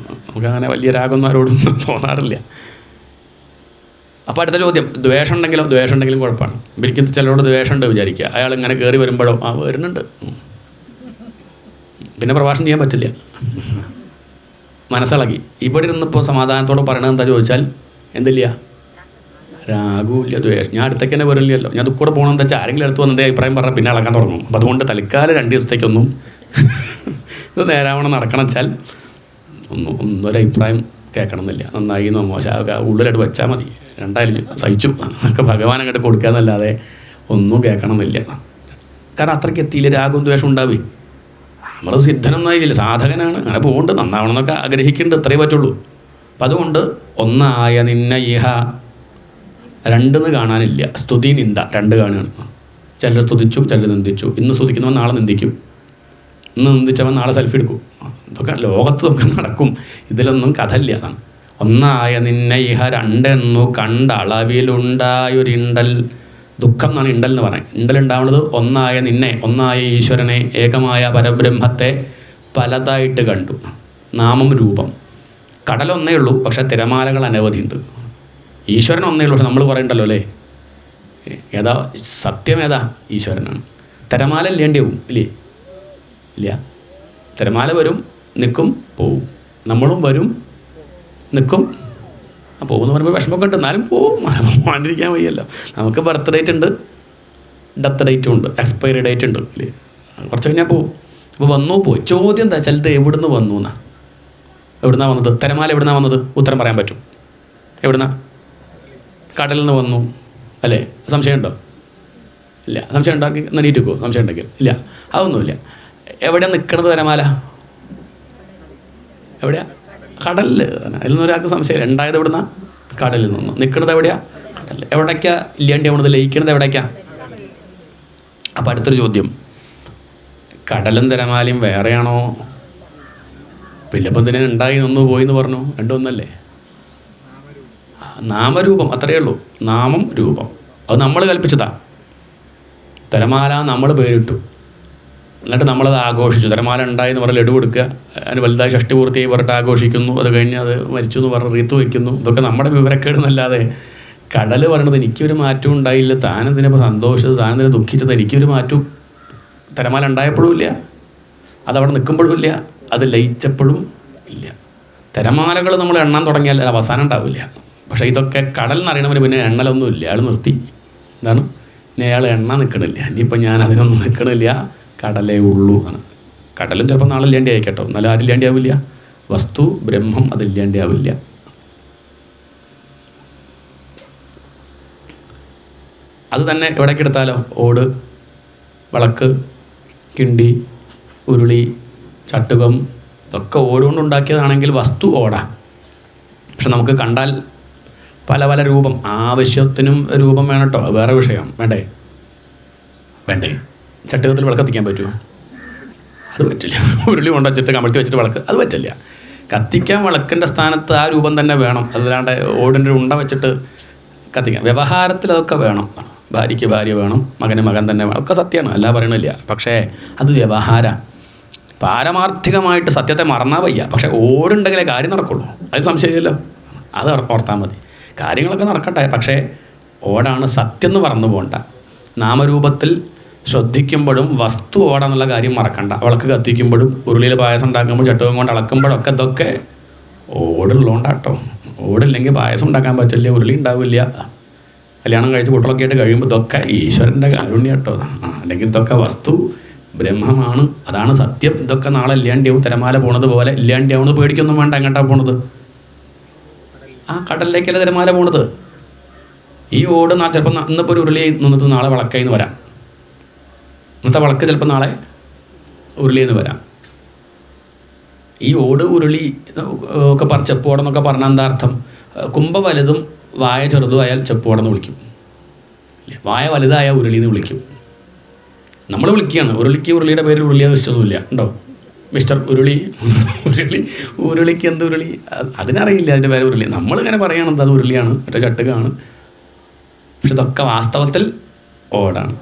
നമുക്കങ്ങനെ വലിയ രാഗമൊന്നും ആരോടും തോന്നാറില്ല. അപ്പോൾ അടുത്ത ചോദ്യം, ദ്വേഷം ഉണ്ടെങ്കിലും കുഴപ്പമാണ്. എനിക്ക് ചിലരോട് ദ്വേഷമുണ്ട് വിചാരിക്കുക, അയാൾ ഇങ്ങനെ കയറി വരുമ്പോഴോ വരുന്നുണ്ട്, പിന്നെ പ്രഭാഷണം ചെയ്യാൻ പറ്റില്ല, മനസ്സിളകി. ഇവിടെ ഇരുന്നിപ്പോൾ സമാധാനത്തോടെ പറയണത് എന്താ ചോദിച്ചാൽ എന്തില്ല, രാഗവുമില്ല ദ്വേഷം. ഞാൻ അടുത്തേക്ക് തന്നെ വരില്ലല്ലോ. ഞാൻ കൂടെ പോകണം എന്താ വെച്ചാൽ ആരെങ്കിലും അടുത്ത് വന്നതേ അഭിപ്രായം പറഞ്ഞാൽ പിന്നെ ഇളക്കാൻ തുടങ്ങും. അപ്പോൾ അതുകൊണ്ട് തൽക്കാലം 2 ദിവസത്തേക്കൊന്നും ഇത് നേരാവണം നടക്കണം വെച്ചാൽ ഒന്നൊരഭിപ്രായം കേൾക്കണം എന്നില്ല. നന്നായി മോശമാക്കുക ഉള്ളിലായിട്ട് വെച്ചാൽ മതി, രണ്ടായാലും സഹിച്ചു ഒക്കെ ഭഗവാൻ അങ്ങോട്ട് കൊടുക്കാന്നല്ലാതെ ഒന്നും കേൾക്കണം എന്നില്ല. കാരണം അത്രയ്ക്ക് എത്തിയില്ല, രാഗവും ദ്വേഷം ഉണ്ടാവേ. നമ്മൾ സിദ്ധനൊന്നായില്ല, സാധകനാണ്, അങ്ങനെ പോകുന്നുണ്ട്, നന്നാവണം എന്നൊക്കെ ആഗ്രഹിക്കുന്നുണ്ട്, ഇത്രയേ പറ്റുള്ളൂ. അപ്പം അതുകൊണ്ട് ഒന്നായ നിന്നെ ഇഹ രണ്ടെന്ന് കാണാനില്ല. സ്തുതി നിന്ദ രണ്ട് കാണുകയാണ്. ചിലർ സ്തുതിച്ചു, ചിലർ നിന്ദിച്ചു. ഇന്ന് സ്തുതിക്കുന്നവൻ നാളെ നിന്ദിക്കും, ഇന്ന് നിന്ദിച്ചവൻ നാളെ സെൽഫി എടുക്കും. ഇതൊക്കെ ലോകത്തൊക്കെ നടക്കും, ഇതിലൊന്നും കഥയില്ല. അതാണ് ഒന്നായ നിന്നെ ഇഹ രണ്ടെന്നു കണ്ട അളവിലുണ്ടായൊരിണ്ടൽ. ദുഃഖം എന്നാണ് ഇണ്ടൽ എന്ന് പറയുന്നത്. ഇണ്ടൽ ഉണ്ടാവുന്നത് ഒന്നായ നിന്നെ, ഒന്നായ ഈശ്വരനെ, ഏകമായ പരബ്രഹ്മത്തെ പലതായിട്ട് കണ്ടു. നാമം രൂപം. കടലൊന്നേ ഉള്ളൂ, പക്ഷേ തിരമാലകൾ അനവധിയുണ്ട്. ഈശ്വരൻ ഒന്നേ ഉള്ളൂ, പക്ഷെ നമ്മൾ പറയണ്ടല്ലോ അല്ലേ, ഏതാ സത്യം, ഏതാ ഈശ്വരനാണ്. തിരമാല ഇല്ലേണ്ടിയാവും ഇല്ലേ? ഇല്ല. തിരമാല വരും, നിൽക്കും, പോവും. നമ്മളും വരും, നിൽക്കും, പോകുമെന്ന് പറയുമ്പോൾ വിഷമമൊക്കെ ഉണ്ട്, എന്നാലും പോവും. പോകാണ്ടിരിക്കാൻ വയ്യല്ലോ. നമുക്ക് ബർത്ത് ഡേറ്റ് ഉണ്ട്, ഡെത്ത് ഡേറ്റും ഉണ്ട്, എക്സ്പയറി ഡേറ്റ് ഉണ്ട് ഇല്ലേ? കുറച്ച് കഴിഞ്ഞാൽ പോവും. അപ്പോൾ വന്നു പോയി. ചോദ്യം എന്താ വെച്ചാൽ ഇത് എവിടുന്ന് വന്നു എന്നാ? എവിടുന്നാണ് വന്നത്? തിരമാല എവിടുന്നാണ് വന്നത്? ഉത്തരം പറയാൻ പറ്റും. എവിടുന്നാ? കടലിൽ നിന്ന് വന്നു അല്ലേ? സംശയമുണ്ടോ? ഇല്ല. സംശയം ഉണ്ടാക്കി നനീറ്റുക്കോ? സംശയം ഉണ്ടെങ്കിൽ ഇല്ല, അതൊന്നുമില്ല. എവിടെയാണ് നിൽക്കണത് തിരമാല? എവിടെയാ? കടലിൽ. അതിൽ നിന്ന് ഒരാൾക്ക് സംശയം. ഉണ്ടായത് എവിടുന്നാ? കടലിൽ നിന്ന്. നിൽക്കണത് എവിടെയാ? കടലിൽ. എവിടേക്കാ ഇല്ലാണ്ട് ആവണത്? ലയിക്കണത് എവിടേക്കാ? അപ്പം അടുത്തൊരു ചോദ്യം, കടലും തിരമാലയും വേറെയാണോ? പിന്നപ്പം തന്നെ ഉണ്ടായി നിന്ന് പോയി എന്ന് പറഞ്ഞു, രണ്ടും ഒന്നല്ലേ? നാമരൂപം, അത്രയേ ഉള്ളൂ. നാമം രൂപം, അത് നമ്മൾ കൽപ്പിച്ചതാ. തിരമാല നമ്മൾ പേരിട്ടു, എന്നിട്ട് നമ്മളത് ആഘോഷിച്ചു. തിരമാല ഉണ്ടായി എന്ന് പറഞ്ഞ് ലഡു കൊടുക്കുക, അതിന് വലുതായി ഷഷ്ടി പൂർത്തിയായി പറഞ്ഞിട്ട് ആഘോഷിക്കുന്നു. അത് കഴിഞ്ഞ് അത് മരിച്ചു എന്ന് പറഞ്ഞ് റീത്ത് വയ്ക്കുന്നു. ഇതൊക്കെ നമ്മുടെ വിവരക്കേട് എന്നല്ലാതെ കടൽ പറയണത് എനിക്കൊരു മാറ്റവും ഉണ്ടായില്ല, താനെന്തിനിപ്പോൾ സന്തോഷിച്ചത്, താനെന്തിനെ ദുഃഖിച്ചത്, എനിക്കൊരു മാറ്റവും തിരമാല ഉണ്ടായപ്പോഴും ഇല്ല, അതവിടെ നിൽക്കുമ്പോഴും ഇല്ല, അത് ലയിച്ചപ്പോഴും ഇല്ല. തിരമാലകൾ നമ്മൾ എണ്ണാൻ തുടങ്ങിയാൽ അവസാനം ഉണ്ടാവില്ല. പക്ഷേ ഇതൊക്കെ കടൽ എന്നറിയണവന് പിന്നെ എണ്ണലൊന്നും ഇല്ല, അയാൾ നിർത്തി. എന്താണ്? ഇനി അയാൾ എണ്ണ നിൽക്കണില്ല, ഇനിയിപ്പോൾ ഞാൻ അതിനൊന്നും നിൽക്കണില്ല, കടലേ ഉള്ളൂ ആണ്. കടലും ചിലപ്പോൾ നാളെ ഇല്ലാണ്ടി ആയിക്കട്ടോ, എന്നാലും ആരില്ലാണ്ടി ആവില്ല, വസ്തു ബ്രഹ്മം അതില്ലാണ്ടി ആവില്ല. അത് തന്നെ എവിടേക്ക് എടുത്താലോ, ഓട്, വിളക്ക്, കിണ്ടി, ഉരുളി, ചട്ടുകം, ഇതൊക്കെ ഓടുകൊണ്ടുണ്ടാക്കിയതാണെങ്കിൽ വസ്തു ഓടാം. പക്ഷെ നമുക്ക് കണ്ടാൽ പല പല രൂപം, ആവശ്യത്തിനും രൂപം വേണം കേട്ടോ, വേറെ വിഷയം. വേണ്ടേ ചട്ടുകത്തിൽ വിളക്ക് കത്തിക്കാൻ പറ്റുമോ? അത് പറ്റില്ല. ഉരുളി കൊണ്ടുവച്ചിട്ട് കമഴ്ത്തി വെച്ചിട്ട് വിളക്ക്, അത് പറ്റില്ല. കത്തിക്കാൻ വിളക്കിൻ്റെ സ്ഥാനത്ത് ആ രൂപം തന്നെ വേണം, അതല്ലാണ്ട് ഓടിൻ്റെ ഉണ്ട വെച്ചിട്ട് കത്തിക്കാം. വ്യവഹാരത്തിൽ അതൊക്കെ വേണം. ഭാര്യയ്ക്ക് ഭാര്യ വേണം, മകന് മകൻ തന്നെ വേണം, ഒക്കെ സത്യമാണ്, അല്ല പറയണില്ല. പക്ഷേ അത് വ്യവഹാരം. പാരമാർത്ഥികമായിട്ട് സത്യത്തെ മറന്നാൽ വയ്യ. പക്ഷേ ഓടുണ്ടെങ്കിലേ കാര്യം നടക്കുള്ളൂ, അത് സംശയമില്ലല്ലോ. അത് ഓർത്താൽ മതി. കാര്യങ്ങളൊക്കെ നടക്കട്ടെ, പക്ഷേ ഓടാണ് സത്യം എന്ന് പറഞ്ഞു പോകണ്ട. നാമരൂപത്തിൽ ശ്രദ്ധിക്കുമ്പോഴും വസ്തു ഓടാന്നുള്ള കാര്യം മറക്കണ്ട. വിളക്ക് കത്തിക്കുമ്പോഴും ഉരുളിയിൽ പായസം ഉണ്ടാക്കുമ്പോൾ ചട്ടുകം കൊണ്ട് ഇളക്കുമ്പോഴൊക്കെ ഇതൊക്കെ ഓടുള്ളതുകൊണ്ടാട്ടോ. ഓടില്ലെങ്കിൽ പായസം ഉണ്ടാക്കാൻ പറ്റില്ല, ഉരുളി ഉണ്ടാവില്ല. കല്യാണം കഴിച്ച് കുട്ടികളൊക്കെ ആയിട്ട് കഴിയുമ്പോൾ ഇതൊക്കെ ഈശ്വരൻ്റെ കാരുണ്യം കേട്ടോ. അല്ലെങ്കിൽ ഇതൊക്കെ വസ്തു ബ്രഹ്മമാണ്, അതാണ് സത്യം. ഇതൊക്കെ നാളെ ഇല്ലാണ്ടിയാവും. തിരമാല പോണത് പോലെ ഇല്ലാണ്ടിയാവുന്നത് പേടിക്കൊന്നും വേണ്ട. എങ്ങോട്ടാണ് പോണത്? ആ കടലിലേക്കല്ലേ തിരമാല പോണത്. ഈ ഓട് ചിലപ്പോൾ ഇന്നിപ്പോൾ ഒരു ഉരുളി നിന്നിട്ട് നാളെ വിളക്കായി എന്ന് വരാം. ഇന്നത്തെ വിളക്ക് ചിലപ്പോൾ നാളെ ഉരുളിയെന്ന് വരാം. ഈ ഓട് ഉരുളി ഒക്കെ ചെപ്പോടെന്നൊക്കെ പറഞ്ഞാൽ എന്താ അർത്ഥം? കുംഭ വലുതും വായ ചെറുതുമായാൽ ചെപ്പോടെന്ന് വിളിക്കും, വായ വലുതായ ഉരുളിന്ന് വിളിക്കും. നമ്മൾ വിളിക്കുകയാണ്. ഉരുളിയുടെ പേരിൽ ഉരുളിയാന്ന് വെച്ചൊന്നുമില്ല ഉണ്ടോ? മിസ്റ്റർ ഉരുളി, ഉരുളിക്ക് എന്ത് ഉരുളി? അതിനറിയില്ല അതിൻ്റെ പേര് ഉരുളി. നമ്മളിങ്ങനെ പറയണത് അത് ഉരുളിയാണ്, മറ്റേ ചട്ടുകമാണ്. പക്ഷെ ഇതൊക്കെ വാസ്തവത്തിൽ ഓടാണ്.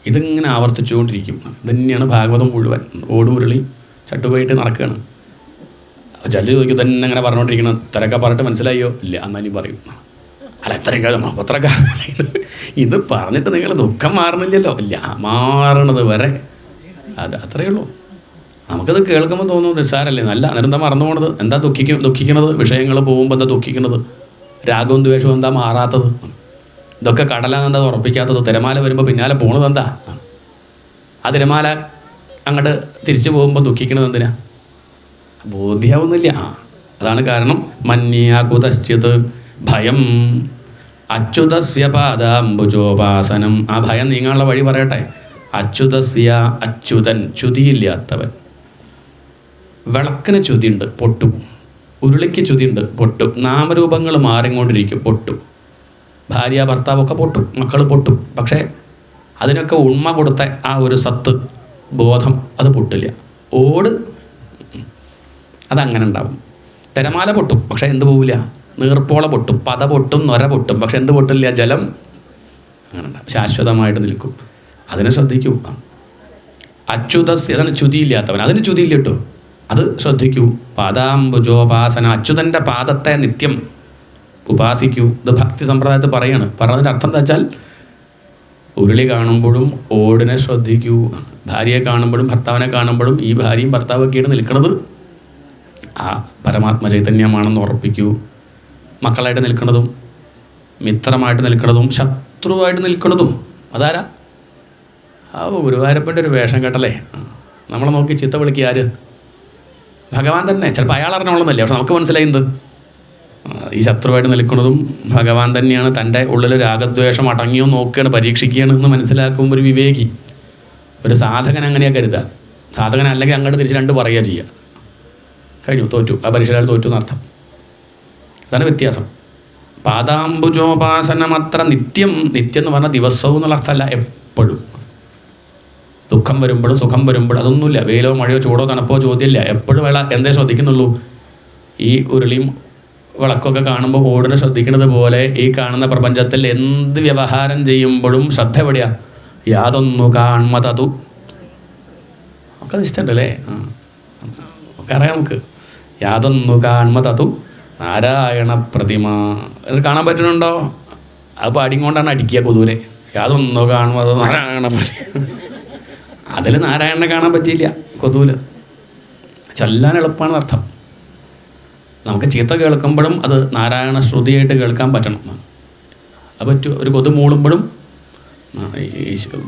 ഇതിങ്ങനെ ആവർത്തിച്ചുകൊണ്ടിരിക്കും. ഇതന്നെയാണ് ഭാഗവതം മുഴുവൻ. ഓട് ഉരുളി ചട്ടുകമായിട്ട് നടക്കുകയാണ്. ചില ചോദിക്കും തന്നെ അങ്ങനെ പറഞ്ഞുകൊണ്ടിരിക്കണം. ഇത്രയൊക്കെ പറഞ്ഞിട്ട് മനസ്സിലായോ? ഇല്ല, എന്നാലും പറയും. അല്ല എത്രയൊക്കെ ഇത് പറഞ്ഞിട്ട് നിങ്ങൾ ദുഃഖം മാറണില്ലല്ലോ. ഇല്ല, മാറണത് വരെ അത് അത്രയേ ഉള്ളൂ. നമുക്കത് കേൾക്കുമ്പോൾ തോന്നുന്നു നിസ്സാരല്ലേ, നല്ല അനന്ത മറന്നു പോണത്. എന്താ ദുഃഖിക്കണത്? വിഷയങ്ങൾ പോകുമ്പോൾ എന്താ ദുഃഖിക്കണത്? രാഗവും ദ്വേഷവും എന്താ മാറാത്തത്? ഇതൊക്കെ കടലാണെന്താ ഉറപ്പിക്കാത്തത്? തിരമാല വരുമ്പോൾ പിന്നാലെ പോണത് എന്താ? ആ തിരമാല അങ്ങോട്ട് തിരിച്ചു പോകുമ്പോൾ ദുഃഖിക്കണത് എന്തിനാ? ബോധ്യാവുന്നില്ല. അതാണ് കാരണം. മന്യാകുതശ്ചിത് ഭയം അച്യുതസ്യ പാദാംബുജോപാസനം. ആ ഭയം നീങ്ങാനുള്ള വഴി പറയട്ടെ. അച്യുതസ്യ, അച്യുതൻ, ച്യുതിയില്ലാത്തവൻ. വിളക്കിന് ച്യുതിയുണ്ട്, പൊട്ടും. ഉരുളിക്ക് ച്യുതിയുണ്ട്, പൊട്ടും. നാമരൂപങ്ങൾ മാറിക്കൊണ്ടിരിക്കും, പൊട്ടും. ഭാര്യ ഭർത്താവൊക്കെ പൊട്ടും, മക്കൾ പൊട്ടും. പക്ഷേ അതിനൊക്കെ ഉണ്മ കൊടുത്ത ആ ഒരു സത്ത് ബോധം അത് പൊട്ടില്ല. ഓട് അതങ്ങനെ ഉണ്ടാവും. തിരമാല പൊട്ടും, പക്ഷേ എന്ത് പോവില്ല? നീർപ്പോള പൊട്ടും, പത പൊട്ടും, നൊര പൊട്ടും. പക്ഷെ എന്ത് പൊട്ടില്ല? ജലം അങ്ങനെ ഉണ്ടാവും, ശാശ്വതമായിട്ട് നിൽക്കും. അതിനെ ശ്രദ്ധിക്കൂ. അച്യുതസ്യ, അതാണ് ച്യുതിയില്ലാത്തവൻ. അതിന് ച്യുതിയില്ല കേട്ടോ, അത് ശ്രദ്ധിക്കൂ. പാദാംബുജോപാസന, അച്യുതൻ്റെ പാദത്തെ നിത്യം ഉപാസിക്കൂ. ഇത് ഭക്തി സമ്പ്രദായത്തിൽ പറയാണ്. പറഞ്ഞതിൻ്റെ അർത്ഥം എന്താ വെച്ചാൽ, ഉരുളി കാണുമ്പോഴും ഓടിനെ ശ്രദ്ധിക്കൂ. ഭാര്യയെ കാണുമ്പോഴും ഭർത്താവിനെ കാണുമ്പോഴും ഈ ഭാര്യയും ഭർത്താവൊക്കെയാണ് നിൽക്കുന്നത് ആ പരമാത്മ ചൈതന്യമാണെന്ന് ഉറപ്പിക്കൂ. മക്കളായിട്ട് നിൽക്കുന്നതും മിത്രമായിട്ട് നിൽക്കുന്നതും ശത്രുവായിട്ട് നിൽക്കുന്നതും അതാരാ? ആ ഗുരുവായൂരപ്പൻ്റെ ഒരു വേഷം കേട്ടല്ലേ. നമ്മളെ നോക്കി ചിത്ത വിളിക്കുക ആര്? ഭഗവാൻ തന്നെ. ചിലപ്പോൾ അയാൾ അറിഞ്ഞോളുന്നില്ല, പക്ഷെ നമുക്ക് മനസ്സിലായത് ഈ ശത്രുവായിട്ട് നിൽക്കുന്നതും ഭഗവാൻ തന്നെയാണ്. തൻ്റെ ഉള്ളിൽ രാഗദ്വേഷം അടങ്ങിയോ നോക്കുകയാണ്, പരീക്ഷിക്കുകയാണ് എന്ന് മനസ്സിലാക്കുമ്പോൾ ഒരു വിവേകി, ഒരു സാധകൻ അങ്ങനെയാണ് കരുതാൻ. സാധകൻ അല്ലെങ്കിൽ അങ്ങോട്ട് തിരിച്ച് രണ്ട് പറയുക ചെയ്യുക. കഴിഞ്ഞു, തോറ്റു, ആ പരീക്ഷയിൽ തോറ്റു എന്നർത്ഥം. അതാണ് വ്യത്യാസം. പാദാംബുജോപാസനമത്ര നിത്യം. നിത്യം എന്ന് പറഞ്ഞാൽ ദിവസവും എന്നുള്ള അർത്ഥമല്ല, എപ്പോഴും. ദുഃഖം വരുമ്പോഴും സുഖം വരുമ്പോഴും അതൊന്നുമില്ല. വെയിലോ മഴയോ ചൂടോ തണുപ്പോ ചോദ്യമില്ല. എപ്പോഴും എന്തേ ശ്രദ്ധിക്കുന്നുള്ളൂ? ഈ ഉരുളിയും വിളക്കൊക്കെ കാണുമ്പോൾ ഓടിനെ ശ്രദ്ധിക്കുന്നത് പോലെ ഈ കാണുന്ന പ്രപഞ്ചത്തിൽ എന്ത് വ്യവഹാരം ചെയ്യുമ്പോഴും ശ്രദ്ധ എവിടെയാ? യാതൊന്നു കാൺമതതു. ഒക്കെ ഇഷ്ടമുണ്ടല്ലേ? ഒക്കെ അറിയാം നമുക്ക്. യാതൊന്നു കാൺമതതു നാരായണ പ്രതിമ. ഇത് കാണാൻ പറ്റുന്നുണ്ടോ? അത് പാടിക്കൊണ്ടാണ് അടിക്കുക കൊതുവിനെ. യാതൊന്നോ കാണും അത് നാരായണ പോലെ. അതിൽ നാരായണനെ കാണാൻ പറ്റിയില്ല കൊതുവിൽ. ചൊല്ലാൻ എളുപ്പമാണ് അർത്ഥം. നമുക്ക് ചീത്ത കേൾക്കുമ്പോഴും അത് നാരായണ ശ്രുതിയായിട്ട് കേൾക്കാൻ പറ്റണം. അത് പറ്റും. ഒരു കൊതു മൂളുമ്പോഴും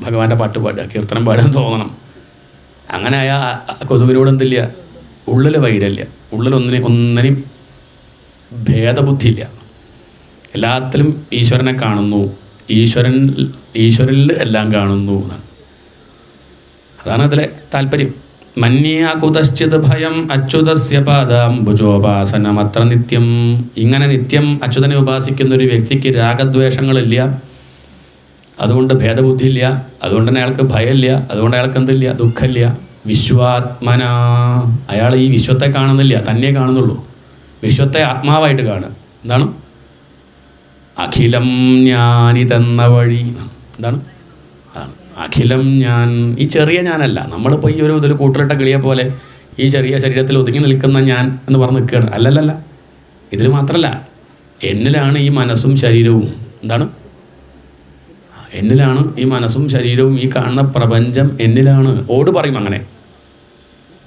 ഭഗവാന്റെ പാട്ട് പാടുക, കീർത്തനം പാടാൻ തോന്നണം. അങ്ങനെ ആയ കൊതുവിനോട് എന്തില്ല, ഉള്ളിൽ വൈരല്ല, ഉള്ളിൽ ഒന്നിനെയും ഭേദബുദ്ധിയില്ല. എല്ലാത്തിലും ഈശ്വരനെ കാണുന്നു, ഈശ്വരനിൽ എല്ലാം കാണുന്നു എന്നാണ്. അതാണ് അതിലെ താല്പര്യം. മന്യാ കുതശ്ചിത് ഭയം അച്യുതസ്യ പാദാംബുജോപാസനമത്ര നിത്യം. ഇങ്ങനെ നിത്യം അച്യുതനെ ഉപാസിക്കുന്ന ഒരു വ്യക്തിക്ക് രാഗദ്വേഷങ്ങളില്ല, അതുകൊണ്ട് ഭേദബുദ്ധിയില്ല, അതുകൊണ്ട് തന്നെ അയാൾക്ക് ഭയമില്ല, അതുകൊണ്ട് അയാൾക്ക് എന്തില്ല, ദുഃഖമില്ല. വിശ്വാത്മന, അയാൾ ഈ വിശ്വത്തെ കാണുന്നില്ല, തന്നെ കാണുന്നുള്ളൂ. വിശ്വത്തെ ആത്മാവായിട്ട് കാണുക. എന്താണ്? അഖിലം ഞാനിതെന്ന വഴി. എന്താണ്? അഖിലം ഞാൻ, ഈ ചെറിയ ഞാനല്ല. നമ്മളിപ്പോൾ ഈ ഒരു ഇതിൽ കൂട്ടിലിട്ട കിളിയെ പോലെ ഈ ചെറിയ ശരീരത്തിൽ ഒതുങ്ങി നിൽക്കുന്ന ഞാൻ എന്ന് പറഞ്ഞ് നിൽക്കുകയാണ്. അല്ലല്ല, ഇതിൽ മാത്രമല്ല, എന്നിലാണ് ഈ മനസ്സും ശരീരവും. എന്താണ്? എന്നിലാണ് ഈ മനസ്സും ശരീരവും, ഈ കാണുന്ന പ്രപഞ്ചം എന്നിലാണ്. ഓട് പറയും അങ്ങനെ.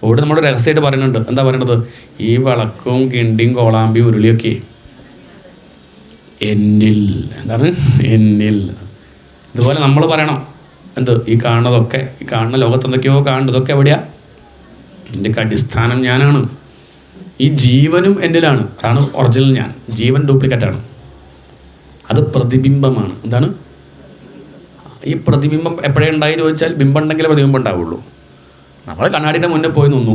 ഓട് നമ്മുടെ രഹസ്യമായിട്ട് പറയുന്നുണ്ട്. എന്താ പറയണത്? ഈ വിളക്കും കിണ്ടിയും കോളാമ്പിയും ഉരുളിയൊക്കെ എന്നിൽ. എന്താണ്? എന്നിൽ. ഇതുപോലെ നമ്മൾ പറയണം എന്ത്? ഈ കാണുന്നതൊക്കെ, ഈ കാണുന്ന ലോകത്ത് എന്തൊക്കെയോ കാണുന്നതൊക്കെ എവിടെയാ? ഇതിൻ്റെയൊക്കെ അടിസ്ഥാനം ഞാനാണ്. ഈ ജീവനും എന്നിലാണ്. അതാണ് ഒറിജിനൽ ഞാൻ. ജീവൻ ഡ്യൂപ്ലിക്കേറ്റാണ്, അത് പ്രതിബിംബമാണ്. എന്താണ്? ഈ പ്രതിബിംബം എപ്പോഴേ ഉണ്ടായി ചോദിച്ചാൽ, ബിംബം ഉണ്ടെങ്കിലേ പ്രതിബിംബം ഉണ്ടാവുള്ളൂ. നമ്മൾ കണ്ണാടിയുടെ മുന്നേ പോയി നിന്നു.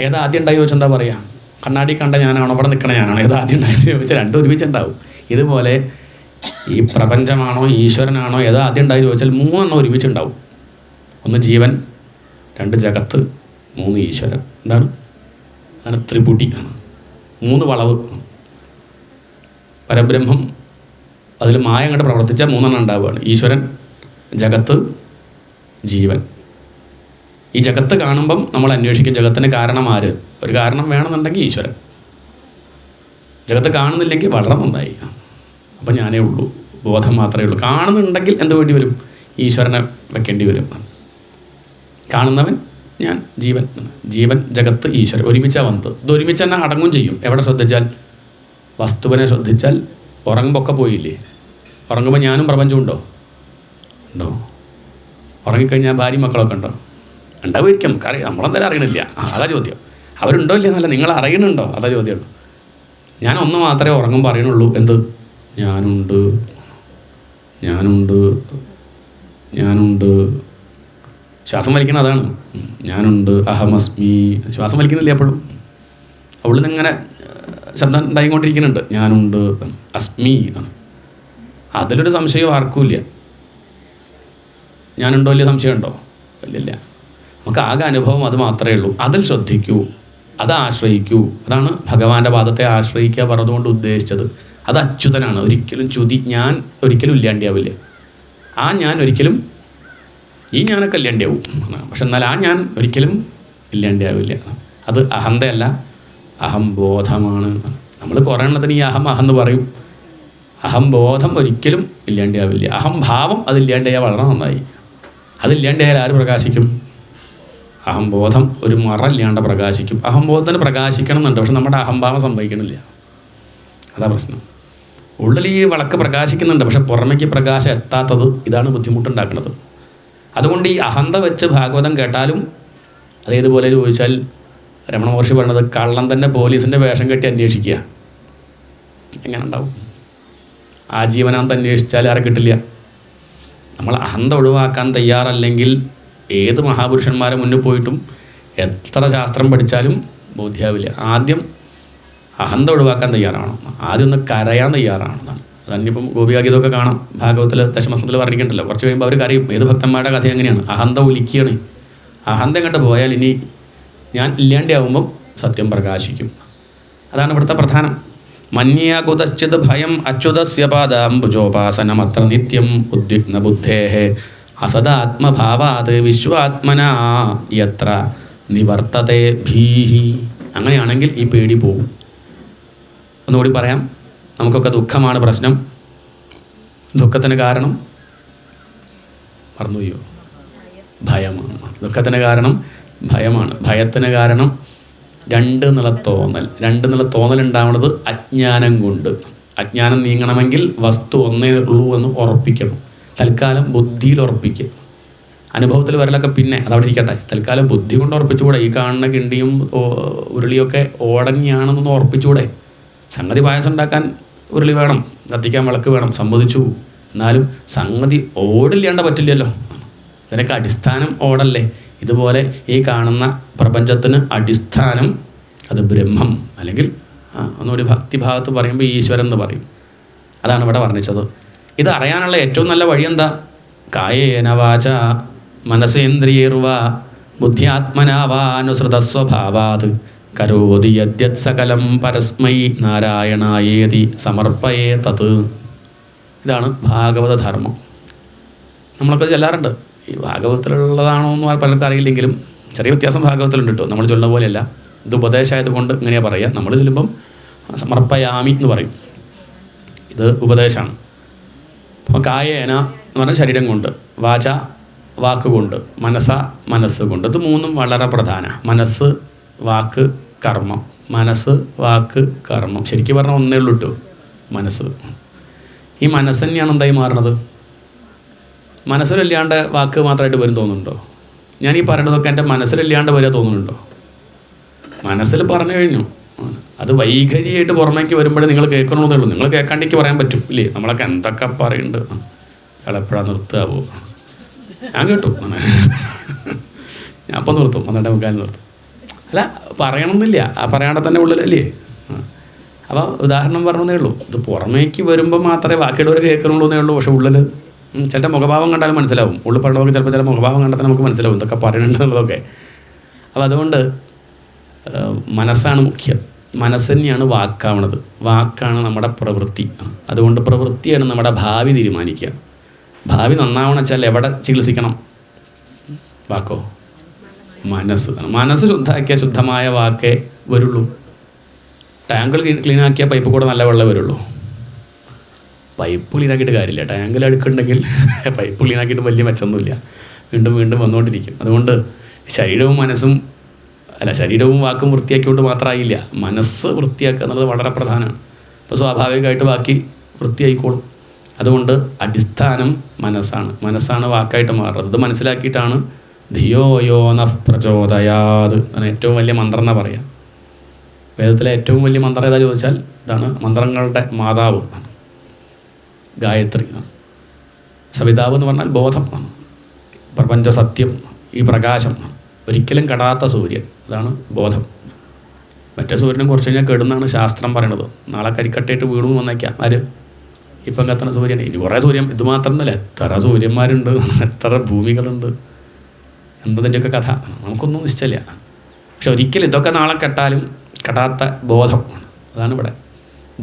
ഏതാ ആദ്യം ഉണ്ടായി ചോദിച്ചാൽ എന്താ പറയുക? കണ്ണാടി കണ്ട ഞാനാണോ, അവിടെ നിൽക്കണ ഞാനാണോ? ഏതാ ആദ്യം ഉണ്ടായെന്ന് ചോദിച്ചാൽ രണ്ടും ഒരുമിച്ചുണ്ടാവും. ഇതുപോലെ ഈ പ്രപഞ്ചമാണോ ഈശ്വരനാണോ ഏതാ ആദ്യം ഉണ്ടായി ചോദിച്ചാൽ മൂന്നെണ്ണം ഒരുമിച്ചുണ്ടാവും. ഒന്ന് ജീവൻ, രണ്ട് ജഗത്ത്, മൂന്ന് ഈശ്വരൻ. എന്താണ്? അതാണ് ത്രിപുടി. മൂന്ന് വളവ്. പരബ്രഹ്മം അതിൽ മായ അങ്ങോട്ട് പ്രവർത്തിച്ചാൽ മൂന്നെണ്ണം ഉണ്ടാവുകയാണ്. ഈശ്വരൻ, ജഗത്ത്, ജീവൻ. ഈ ജഗത്ത് കാണുമ്പം നമ്മൾ അന്വേഷിക്കും ജഗത്തിന് കാരണം ആര്? ഒരു കാരണം വേണമെന്നുണ്ടെങ്കിൽ ഈശ്വരൻ. ജഗത്ത് കാണുന്നില്ലെങ്കിൽ വളരെ നന്നായി, അപ്പം ഞാനേ ഉള്ളൂ, ബോധം മാത്രമേ ഉള്ളൂ. കാണുന്നുണ്ടെങ്കിൽ എന്ത് വേണ്ടി വരും? ഈശ്വരനെ വെക്കേണ്ടി വരും. കാണുന്നവൻ ഞാൻ, ജീവൻ. ജീവൻ, ജഗത്ത്, ഈശ്വരൻ ഒരുമിച്ചാണ് വന്നത്. ഇത് ഒരുമിച്ച് തന്നെ അടങ്ങും ചെയ്യും. എവിടെ ശ്രദ്ധിച്ചാൽ? വസ്തുവിനെ ശ്രദ്ധിച്ചാൽ. ഉറങ്ങുമ്പോൾ പോയില്ലേ? ഉറങ്ങുമ്പോൾ ഞാനും പ്രപഞ്ചം ഉണ്ടോ? ഉറങ്ങിക്കഴിഞ്ഞാൽ ഭാര്യ മക്കളൊക്കെ ഉണ്ടോ? ഉണ്ടാവുമായിരിക്കും, നമുക്കറിയാം. നമ്മളെന്തായാലും അറിയണില്ല. അതാ ചോദ്യം. അവരുണ്ടോ ഇല്ല എന്നല്ല, നിങ്ങൾ അറിയണുണ്ടോ? അതാ ചോദ്യമുള്ളൂ. ഞാൻ ഒന്ന് മാത്രമേ ഉറങ്ങുമ്പോൾ അറിയണുള്ളൂ. എന്ത്? ഞാനുണ്ട്, ഞാനുണ്ട്, ഞാനുണ്ട്. ശ്വാസം വലിക്കണം, അതാണ് ഞാനുണ്ട്. അഹമസ്മി. ശ്വാസം വലിക്കുന്നില്ല എപ്പോഴും. അവളിൽ നിന്നിങ്ങനെ ശബ്ദം ഉണ്ടായിക്കൊണ്ടിരിക്കുന്നുണ്ട്. ഞാനുണ്ട്, അസ്മി ആണ്. അതിലൊരു സംശയം ആർക്കുമില്ല. ഞാനുണ്ടോ ഇല്ല സംശയമുണ്ടോ? ഇല്ല. നമുക്ക് ആകെ അനുഭവം അത് മാത്രമേ ഉള്ളൂ. അതിൽ ശ്രദ്ധിക്കൂ, അത് ആശ്രയിക്കൂ. അതാണ് ഭഗവാന്റെ പാദത്തെ ആശ്രയിക്കുക പറഞ്ഞതുകൊണ്ട് ഉദ്ദേശിച്ചത്. അത് അച്യുതനാണ്. ഒരിക്കലും ഞാൻ ഒരിക്കലും ഇല്ലാണ്ടാവില്ല. ആ ഞാൻ ഒരിക്കലും, ഈ ഞാനൊക്കെ ഇല്ലാണ്ടാവും. പക്ഷെ എന്നാൽ ആ ഞാൻ ഒരിക്കലും ഇല്ലാണ്ടാവില്ല. അത് അഹന്തയല്ല, അഹംബോധമാണ്. നമ്മൾ കുറേ എണ്ണത്തിന് ഈ അഹം എന്ന് പറയും. അഹംബോധം ഒരിക്കലും ഇല്ലാണ്ടാവില്ല. അഹംഭാവം അതില്ലാണ്ടായാൽ വളരെ നന്നായി. അതില്ലാണ്ടായാൽ ആര് പ്രകാശിക്കും? അഹംബോധം ഒരു മറ ഇല്ലാണ്ട് പ്രകാശിക്കും. അഹംബോധത്തിന് പ്രകാശിക്കണം എന്നുണ്ട്, പക്ഷെ നമ്മുടെ അഹംഭാവം സംഭവിക്കണില്ല. അതാ പ്രശ്നം. ഉള്ളിൽ ഈ വിളക്ക് പ്രകാശിക്കുന്നുണ്ട്, പക്ഷെ പുറമേക്ക് പ്രകാശം എത്താത്തത്, ഇതാണ് ബുദ്ധിമുട്ടുണ്ടാക്കുന്നത്. അതുകൊണ്ട് ഈ അഹന്ത വെച്ച് ഭാഗവതം കേട്ടാലും അതേതുപോലെ ചോദിച്ചാൽ രമണ മഹർഷി പറഞ്ഞത്, കള്ളൻ തന്നെ പോലീസിൻ്റെ വേഷം കെട്ടി അന്വേഷിക്കുക. എങ്ങനെ ഉണ്ടാവും? ആജീവനാന്ത അന്വേഷിച്ചാൽ ആരെ കിട്ടില്ല. നമ്മൾ അഹന്ത ഒഴിവാക്കാൻ തയ്യാറല്ലെങ്കിൽ ഏത് മഹാപുരുഷന്മാരെ മുന്നിൽ പോയിട്ടും എത്ര ശാസ്ത്രം പഠിച്ചാലും ബോധ്യാവില്ല. ആദ്യം അഹന്ത ഒഴിവാക്കാൻ തയ്യാറാവണം. ആദ്യം ഒന്ന് കരയാൻ തയ്യാറാണെന്നാണ്. അതന്നിപ്പം ഗോപികാഗീതമൊക്കെ കാണാം. ഭാഗവത്തിൽ ദശമസ്കന്ധത്തിൽ പറഞ്ഞിട്ടുണ്ടല്ലോ. കുറച്ച് കഴിയുമ്പോൾ അവർ കരയും. ഏത് ഭക്തന്മാരുടെ കഥ എങ്ങനെയാണ്? അഹന്ത ഒലിക്കുകയാണ്. അഹന്ത കണ്ട് പോയാൽ ഇനി ഞാൻ ഇല്ലാണ്ടാവുമ്പം സത്യം പ്രകാശിക്കും. അതാണ് ഇവിടുത്തെ പ്രധാനം. മന്യാ കുതശ്ചിത് ഭയം അച്യുതസ്യ പാദാംബുജോപാസനമത്ര നിത്യം ഉദ്വിഗ്ന ബുദ്ധേഃ അസദാത്മഭാവാത് വിശ്വാത്മനാ യത്ര നിവർത്തതേ ഭീഹി. അങ്ങനെയാണെങ്കിൽ ഈ പേടി പോകും. ഒന്നുകൂടി പറയാം. നമുക്കൊക്കെ ദുഃഖമാണ് പ്രശ്നം. ദുഃഖത്തിന് കാരണം മറന്നുപോയോ? ഭയമാണ്. ദുഃഖത്തിന് കാരണം ഭയമാണ്. ഭയത്തിന് കാരണം രണ്ട് നില തോന്നൽ ഉണ്ടാവുന്നത് അജ്ഞാനം കൊണ്ട്. അജ്ഞാനം നീങ്ങണമെങ്കിൽ വസ്തു ഒന്നേ ഉള്ളൂ എന്ന് ഉറപ്പിക്കണം. തൽക്കാലം ബുദ്ധിയിൽ ഉറപ്പിക്കുക. അനുഭവത്തിൽ വരലൊക്കെ പിന്നെ അതവിടെ ഇരിക്കട്ടെ. തൽക്കാലം ബുദ്ധി കൊണ്ട് ഉറപ്പിച്ചുകൂടെ? ഈ കാണുന്ന കിണ്ടിയും ഉരുളിയൊക്കെ ഓടഞ്ഞാണെന്നൊന്ന് ഉറപ്പിച്ചുകൂടെ? സംഗതി പായസം ഉണ്ടാക്കാൻ ഉരുളി വേണം, കത്തിക്കാൻ വിളക്ക് വേണം, സമ്മതിച്ചു. എന്നാലും സംഗതി ഓടില്ലാണ്ട് പറ്റില്ലല്ലോ. ഇതിനൊക്കെ അടിസ്ഥാനം ഓടല്ലേ. ഇതുപോലെ ഈ കാണുന്ന പ്രപഞ്ചത്തിന് അടിസ്ഥാനം അത് ബ്രഹ്മം, അല്ലെങ്കിൽ ഒന്നുകൂടി ഭക്തിഭാഗത്ത് പറയുമ്പോൾ ഈശ്വരൻ എന്ന് പറയും. അതാണ് ഇവിടെ വർണ്ണിച്ചത്. ഇത് അറിയാനുള്ള ഏറ്റവും നല്ല വഴി എന്താ? കായേന വാച മനസേന്ദ്രിയേർവ ബുദ്ധ്യാത്മനാവാനുസൃതസ്വഭാവാത് കരോതി യദ്യത് സകലം പരസ്മൈ നാരായണായേതി സമർപ്പയേ തത്. ഇതാണ് ഭാഗവത ധർമ്മം. നമ്മളൊക്കെ ചൊല്ലാറുണ്ട്. ഈ ഭാഗവതത്തിലുള്ളതാണോ എന്ന് പലർക്കും അറിയില്ലെങ്കിലും ചെറിയ വ്യത്യാസം ഭാഗവതത്തിലുണ്ട് കേട്ടോ. നമ്മൾ ചൊല്ലുന്ന പോലെയല്ല. ഇത് ഉപദേശമായതുകൊണ്ട് ഇങ്ങനെയാണ് പറയുക. നമ്മൾ ചൊല്ലുമ്പം സമർപ്പയാമി എന്ന് പറയും. ഇത് ഉപദേശമാണ്. അപ്പോൾ കായേന എന്ന് പറഞ്ഞാൽ ശരീരം കൊണ്ട്, വാച വാക്കുകൊണ്ട്, മനസ്സുകൊണ്ട്. ഇത് മൂന്നും വളരെ പ്രധാന. മനസ്സ്, വാക്ക്, കർമ്മം. മനസ്സ്, വാക്ക്, കർമ്മം. ശരിക്കും പറഞ്ഞാൽ ഒന്നേ ഉള്ളൂ കേട്ടോ, മനസ്സ്. ഈ മനസ്സ് തന്നെയാണ് എന്തായി മാറണത്. മനസ്സിലില്ലാണ്ട് വാക്ക് മാത്രമായിട്ട് വരും തോന്നുന്നുണ്ടോ? ഞാൻ ഈ പറയണതൊക്കെ എൻ്റെ മനസ്സിലില്ലാണ്ട് വരിക തോന്നുന്നുണ്ടോ? മനസ്സിൽ പറഞ്ഞു കഴിഞ്ഞു. അത് വൈഖരിയായിട്ട് പുറമേക്ക് വരുമ്പോഴേ നിങ്ങൾ കേൾക്കണമെന്നേ ഉള്ളൂ. നിങ്ങൾ കേൾക്കാണ്ടേക്ക് പറയാൻ പറ്റും ഇല്ലേ? നമ്മളൊക്കെ എന്തൊക്കെ പറയുന്നുണ്ട്. ഇളെപ്പോഴാണ് നിർത്തുകയാവോ? ഞാൻ കേട്ടു. ഞാൻ അപ്പം നിർത്തും, 12:45 നിർത്തും. അല്ല, പറയണമെന്നില്ല. ആ പറയാണ്ട് തന്നെ ഉള്ളിലല്ലേ. അപ്പോൾ ഉദാഹരണം പറഞ്ഞതേ ഉള്ളൂ. ഇത് പുറമേക്ക് വരുമ്പോൾ മാത്രമേ ബാക്കിയുള്ളവർ കേൾക്കണുള്ളൂ എന്നേ ഉള്ളൂ. പക്ഷേ ഉള്ളിൽ ചില മുഖഭാവം കണ്ടാലും മനസ്സിലാവും. ഉള്ളിൽ പറഞ്ഞവർക്ക് ചിലപ്പോൾ ചില മുഖഭാവം കണ്ടാൽ തന്നെ നമുക്ക് മനസ്സിലാവും ഇതൊക്കെ പറയുന്നുണ്ടെന്നുള്ളതൊക്കെ. അപ്പോൾ അതുകൊണ്ട് മനസ്സാണ് മുഖ്യം. മനസ്സ് തന്നെയാണ് വാക്കാവണത്. വാക്കാണ് നമ്മുടെ പ്രവൃത്തി. അതുകൊണ്ട് പ്രവൃത്തിയാണ് നമ്മുടെ ഭാവി തീരുമാനിക്കുക. ഭാവി നന്നാവണം വെച്ചാൽ എവിടെ ചികിത്സിക്കണം? വാക്കോ? മനസ്സ്. മനസ്സ് ശുദ്ധമാക്കിയാൽ ശുദ്ധമായ വാക്കേ വരുള്ളൂ. ടാങ്കിൾ ക്ലീനാക്കിയാൽ പൈപ്പ് കൂടെ നല്ല വെള്ളം വരുള്ളൂ. പൈപ്പ് ക്ലീനാക്കിയിട്ട് കാര്യമില്ല. ടാങ്കിൽ അഴുക്കുണ്ടെങ്കിൽ പൈപ്പ് ക്ലീനാക്കിയിട്ട് വലിയ മെച്ചമൊന്നുമില്ല. വീണ്ടും വീണ്ടും വന്നുകൊണ്ടിരിക്കും. അതുകൊണ്ട് ശരീരവും വാക്കും വൃത്തിയാക്കിക്കൊണ്ട് മാത്രമായില്ല. മനസ്സ് വൃത്തിയാക്കുക എന്നുള്ളത് വളരെ പ്രധാനമാണ്. അപ്പോൾ സ്വാഭാവികമായിട്ട് ബാക്കി വൃത്തിയായിക്കോളും. അതുകൊണ്ട് അടിസ്ഥാനം മനസ്സാണ് വാക്കായിട്ട് മാറുന്നത്. ഇത് മനസ്സിലാക്കിയിട്ടാണ് ധിയോ യോ നഃ പ്രചോദയാത് അങ്ങനെ ഏറ്റവും വലിയ മന്ത്രം എന്നാണ് പറയുക. വേദത്തിലെ ഏറ്റവും വലിയ മന്ത്രം ഏതാ ചോദിച്ചാൽ ഇതാണ്. മന്ത്രങ്ങളുടെ മാതാവ് ഗായത്രി. സവിതാവ് എന്ന് പറഞ്ഞാൽ ബോധം, പ്രപഞ്ച സത്യം, ഈ പ്രകാശം, ഒരിക്കലും കെടാത്ത സൂര്യൻ. അതാണ് ബോധം. മറ്റേ സൂര്യനും കുറച്ച് കഴിഞ്ഞാൽ കെടുന്നാണ് ശാസ്ത്രം പറയണത്. നാളെ കരിക്കട്ടയിട്ട് വീണു വന്നേക്കാം. ആര്? ഇപ്പം കത്തുന്ന സൂര്യൻ. ഇനി കുറേ സൂര്യൻ. ഇത് മാത്രമൊന്നുമല്ല, എത്ര സൂര്യന്മാരുണ്ട്, എത്ര ഭൂമികളുണ്ട്, എന്നതിൻ്റെയൊക്കെ കഥ നമുക്കൊന്നും നിശ്ചയില്ല. പക്ഷെ ഒരിക്കലും ഇതൊക്കെ നാളെ കെട്ടാലും കെടാത്ത ബോധം. അതാണ് ഇവിടെ.